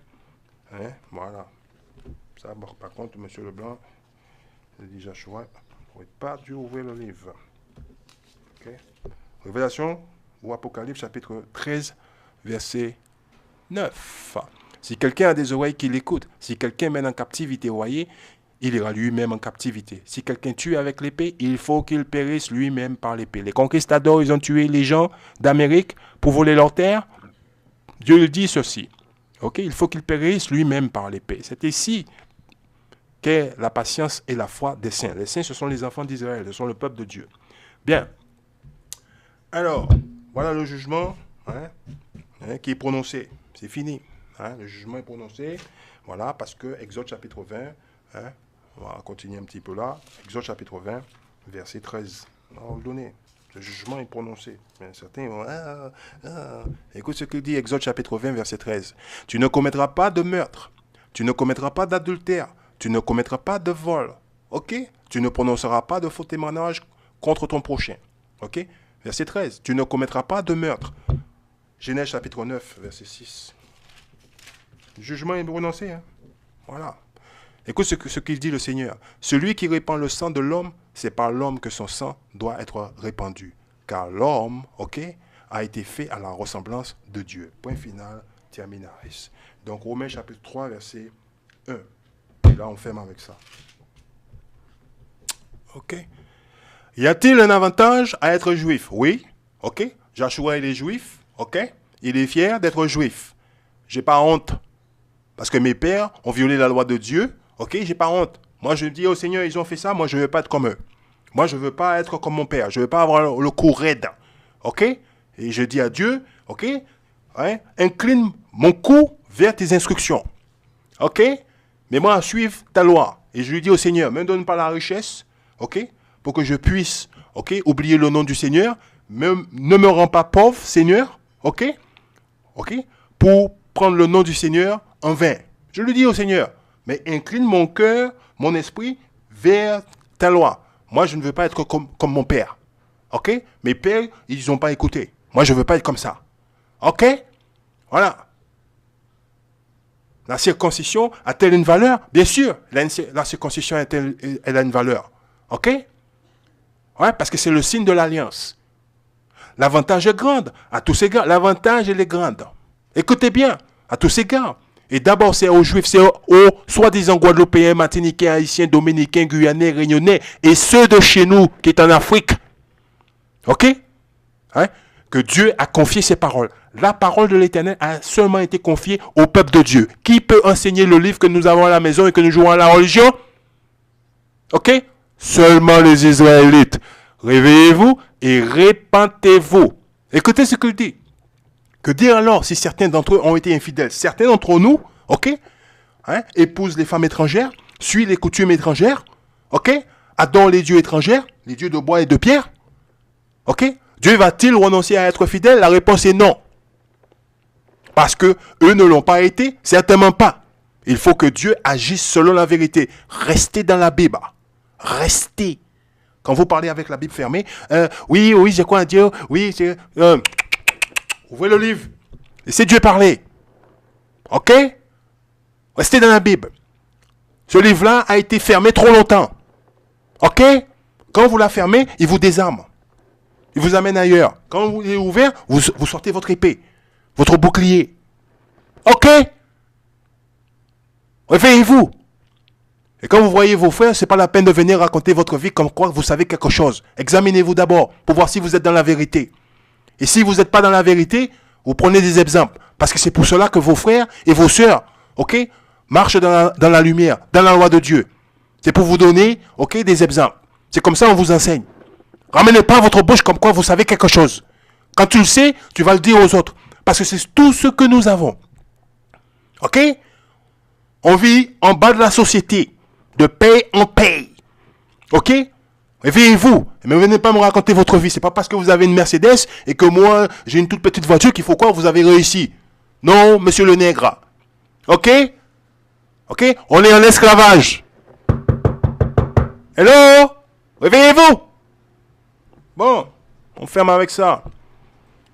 Hein? Voilà. Ça, bon, par contre, monsieur Leblanc, j'ai déjà choisi. Vous n'avez pas dû ouvrir le livre. Ok. Révélation ou Apocalypse chapitre 13, verset 9. Si quelqu'un a des oreilles, qu'il écoute. Si quelqu'un mène en captivité, vous voyez, il ira lui-même en captivité. Si quelqu'un tue avec l'épée, il faut qu'il périsse lui-même par l'épée. Les conquistadors, ils ont tué les gens d'Amérique pour voler leur terre. Dieu le dit ceci. Ok, il faut qu'il périsse lui-même par l'épée. C'est ici qu'est la patience et la foi des saints. Les saints, ce sont les enfants d'Israël, ce sont le peuple de Dieu. Bien. Alors, voilà le jugement qui est prononcé. C'est fini. Le jugement est prononcé. Voilà, parce que Exode chapitre 20, on va continuer un petit peu là. Exode chapitre 20, verset 13. On va le donner. Le jugement est prononcé. Mais certains vont... Écoute ce qu'il dit, Exode chapitre 20, verset 13. Tu ne commettras pas de meurtre. Tu ne commettras pas d'adultère. Tu ne commettras pas de vol. Ok? Tu ne prononceras pas de faux témoignage contre ton prochain. Ok? Verset 13. Tu ne commettras pas de meurtre. Genèse chapitre 9, verset 6. Le jugement est prononcé. Hein? Voilà. Écoute ce qu'il dit le Seigneur. Celui qui répand le sang de l'homme, c'est par l'homme que son sang doit être répandu. Car l'homme, ok, a été fait à la ressemblance de Dieu. Point final, terminaris. Donc Romains chapitre 3, verset 1. Et là, on ferme avec ça. Ok. Y a-t-il un avantage à être juif? Oui. Ok. Joshua, il est juif. Ok. Il est fier d'être juif. J'ai pas honte. Parce que mes pères ont violé la loi de Dieu. Ok. J'ai pas honte. Moi, je dis au Seigneur, ils ont fait ça. Moi, je ne veux pas être comme eux. Moi, je ne veux pas être comme mon père. Je ne veux pas avoir le cou raide. Ok. Et je dis à Dieu, ok. Incline mon cou vers tes instructions. Ok. Mais moi, suivre ta loi. Et je lui dis au Seigneur, ne me donne pas la richesse, ok, pour que je puisse, ok, oublier le nom du Seigneur. Ne me rends pas pauvre, Seigneur, ok, ok, pour prendre le nom du Seigneur en vain. Je lui dis au Seigneur, mais incline mon cœur, mon esprit vers ta loi. Moi, je ne veux pas être comme mon père. Ok? Mes pères, ils n'ont pas écouté. Moi, je ne veux pas être comme ça. Ok? Voilà. La circoncision a-t-elle une valeur? Bien sûr, la circoncision elle a une valeur. Ok? Ouais, parce que c'est le signe de l'alliance. L'avantage est grand. À tous égards, l'avantage elle est grande. Écoutez bien, à tous égards. Et d'abord, c'est aux Juifs, c'est aux soi-disant Guadeloupéens, Martiniquais, Haïtiens, Dominicains, Guyanais, Réunionnais, et ceux de chez nous qui est en Afrique. Ok? Hein? Que Dieu a confié ses paroles. La parole de l'Éternel a seulement été confiée au peuple de Dieu. Qui peut enseigner le livre que nous avons à la maison et que nous jouons à la religion? Ok? Seulement les Israélites. Réveillez-vous et répentez-vous. Écoutez ce qu'il dit. Que dire alors si certains d'entre eux ont été infidèles? Certains d'entre nous, ok, hein, épousent les femmes étrangères, suivent les coutumes étrangères, ok, adorent les dieux étrangers, les dieux de bois et de pierre, ok. Dieu va-t-il renoncer à être fidèle? La réponse est non. Parce que eux ne l'ont pas été, certainement pas. Il faut que Dieu agisse selon la vérité. Restez dans la Bible. Restez. Quand vous parlez avec la Bible fermée, oui, j'ai quoi à dire? Oui, c'est... ouvrez le livre. Laissez Dieu parler. Ok? Restez dans la Bible. Ce livre-là a été fermé trop longtemps. Ok? Quand vous la fermez, il vous désarme. Il vous amène ailleurs. Quand vous l'avez ouvert, vous sortez votre épée. Votre bouclier. Ok? Réveillez-vous. Et quand vous voyez vos frères, ce n'est pas la peine de venir raconter votre vie comme quoi vous savez quelque chose. Examinez-vous d'abord pour voir si vous êtes dans la vérité. Et si vous n'êtes pas dans la vérité, vous prenez des exemples. Parce que c'est pour cela que vos frères et vos sœurs, ok, marchent dans la lumière, dans la loi de Dieu. C'est pour vous donner, ok, des exemples. C'est comme ça qu'on vous enseigne. Ramenez pas votre bouche comme quoi vous savez quelque chose. Quand tu le sais, tu vas le dire aux autres. Parce que c'est tout ce que nous avons. Ok? On vit en bas de la société. De paye en paye. Ok? Réveillez-vous. Mais venez pas me raconter votre vie. C'est pas parce que vous avez une Mercedes et que moi, j'ai une toute petite voiture qu'il faut quoi? Vous avez réussi. Non, monsieur le nègre. Ok? Ok? On est en esclavage. Hello? Réveillez-vous. Bon, on ferme avec ça.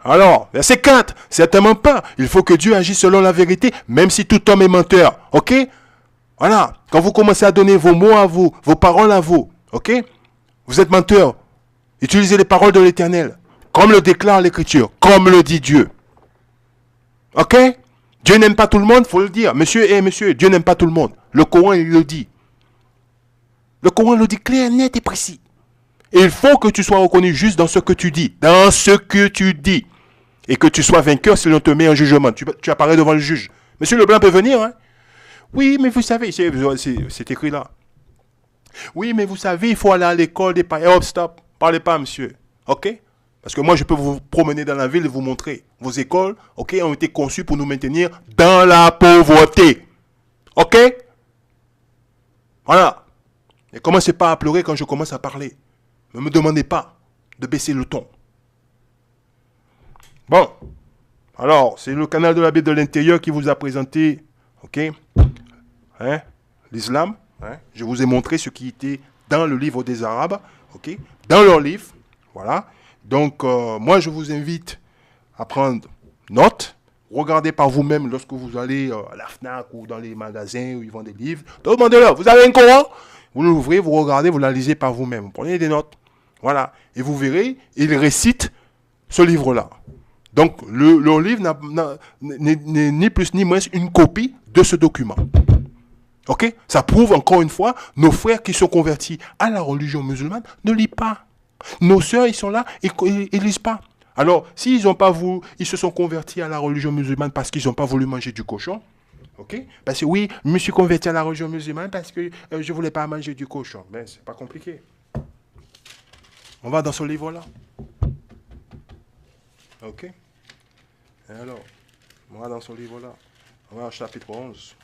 Alors, verset 4, certainement pas. Il faut que Dieu agisse selon la vérité, même si tout homme est menteur. Ok? Voilà. Quand vous commencez à donner vos mots à vous, vos paroles à vous, ok? Vous êtes menteur. Utilisez les paroles de l'Éternel, comme le déclare l'Écriture, comme le dit Dieu. Ok? Dieu n'aime pas tout le monde, il faut le dire. Monsieur, Dieu n'aime pas tout le monde. Le Coran, il le dit. Le Coran le dit clair, net et précis. Et il faut que tu sois reconnu juste dans ce que tu dis. Dans ce que tu dis. Et que tu sois vainqueur si l'on te met en jugement. Tu apparais devant le juge. Monsieur Leblanc peut venir, hein? Oui, mais vous savez, c'est écrit là. Oui, mais vous savez, il faut aller à l'école des païens. Oh, stop. Parlez pas, monsieur. Ok? Parce que moi, je peux vous promener dans la ville et vous montrer. Vos écoles, ok, ont été conçues pour nous maintenir dans la pauvreté. Ok? Voilà. Et commencez pas à pleurer quand je commence à parler. Ne me demandez pas de baisser le ton. Bon. Alors, c'est le canal de la Bible de l'intérieur qui vous a présenté, ok, hein, l'islam. Hein. Je vous ai montré ce qui était dans le livre des Arabes, ok, dans leur livre. Voilà. Donc, moi, je vous invite à prendre note. Regardez par vous-même lorsque vous allez à la FNAC ou dans les magasins où ils vendent des livres. Demandez-leur, vous avez un Coran? Vous l'ouvrez, vous regardez, vous la lisez par vous-même. Vous prenez des notes. Voilà. Et vous verrez, il récite ce livre-là. Donc, leur livre n'est ni plus ni moins une copie de ce document. Ok? Ça prouve encore une fois, nos frères qui sont convertis à la religion musulmane ne lisent pas. Nos sœurs, ils sont là, ils ne lisent pas. Alors, s'ils n'ont pas voulu, ils se sont convertis à la religion musulmane parce qu'ils n'ont pas voulu manger du cochon. Ok? Parce que oui, je me suis converti à la religion musulmane parce que je ne voulais pas manger du cochon. Mais c'est pas compliqué. On va dans ce livre-là. Ok? Et alors, on va dans ce livre-là. On va au chapitre 11.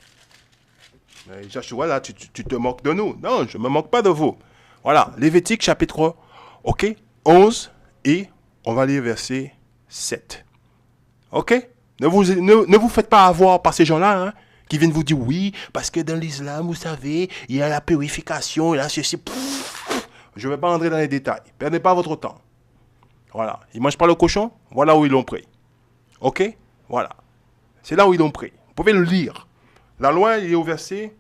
Mais Joshua, là, tu te moques de nous. Non, je ne me moque pas de vous. Voilà, Lévitique chapitre 11 et on va lire verset 7. Ok? Ne vous faites pas avoir par ces gens-là, hein, qui viennent vous dire oui, parce que dans l'islam, vous savez, il y a la purification, il y a ceci. Je ne vais pas rentrer dans les détails. Perdez pas votre temps. Voilà. Ils ne mangent pas le cochon, voilà où ils l'ont pris. Ok? Voilà. C'est là où ils l'ont pris. Vous pouvez le lire. La loi, il est au verset,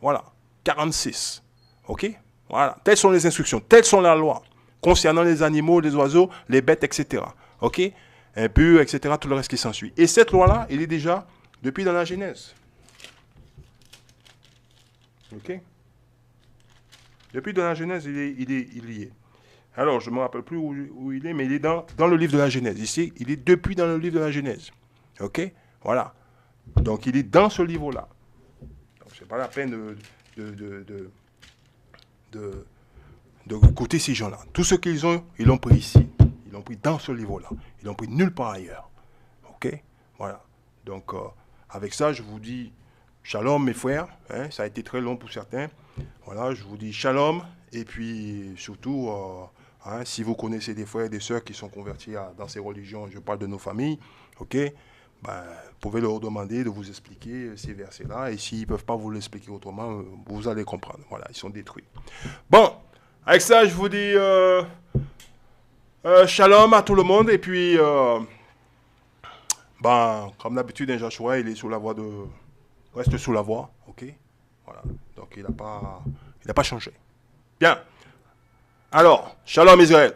voilà, 46. Ok? Voilà. Telles sont les instructions, telles sont les lois concernant les animaux, les oiseaux, les bêtes, etc. Ok? Impurs, etc. Tout le reste qui s'ensuit. Et cette loi-là, elle est déjà depuis dans la Genèse. Ok? Depuis dans la Genèse, il y est. Alors, je ne me rappelle plus où il est, mais il est dans le livre de la Genèse. Ici, il est depuis dans le livre de la Genèse. Ok? Voilà. Donc, il est dans ce livre-là. Donc, ce n'est pas la peine de écouter ces gens-là. Tout ce qu'ils ont, ils l'ont pris ici. Ils l'ont pris dans ce livre-là. Ils l'ont pris nulle part ailleurs. Ok? Voilà. Donc, avec ça, je vous dis shalom, mes frères. Hein, ça a été très long pour certains. Voilà, je vous dis shalom. Et puis, surtout, hein, si vous connaissez des frères et des sœurs qui sont convertis dans ces religions, je parle de nos familles, ok? Ben, vous pouvez leur demander de vous expliquer ces versets-là. Et s'ils ne peuvent pas vous l'expliquer autrement, vous allez comprendre. Voilà, ils sont détruits. Bon, avec ça, je vous dis shalom à tout le monde. Et puis, ben, comme d'habitude, un Joshua, il est sous la voie de... Reste sous la voie, ok? Voilà, donc il n'a pas changé. Bien. Alors, shalom Israël.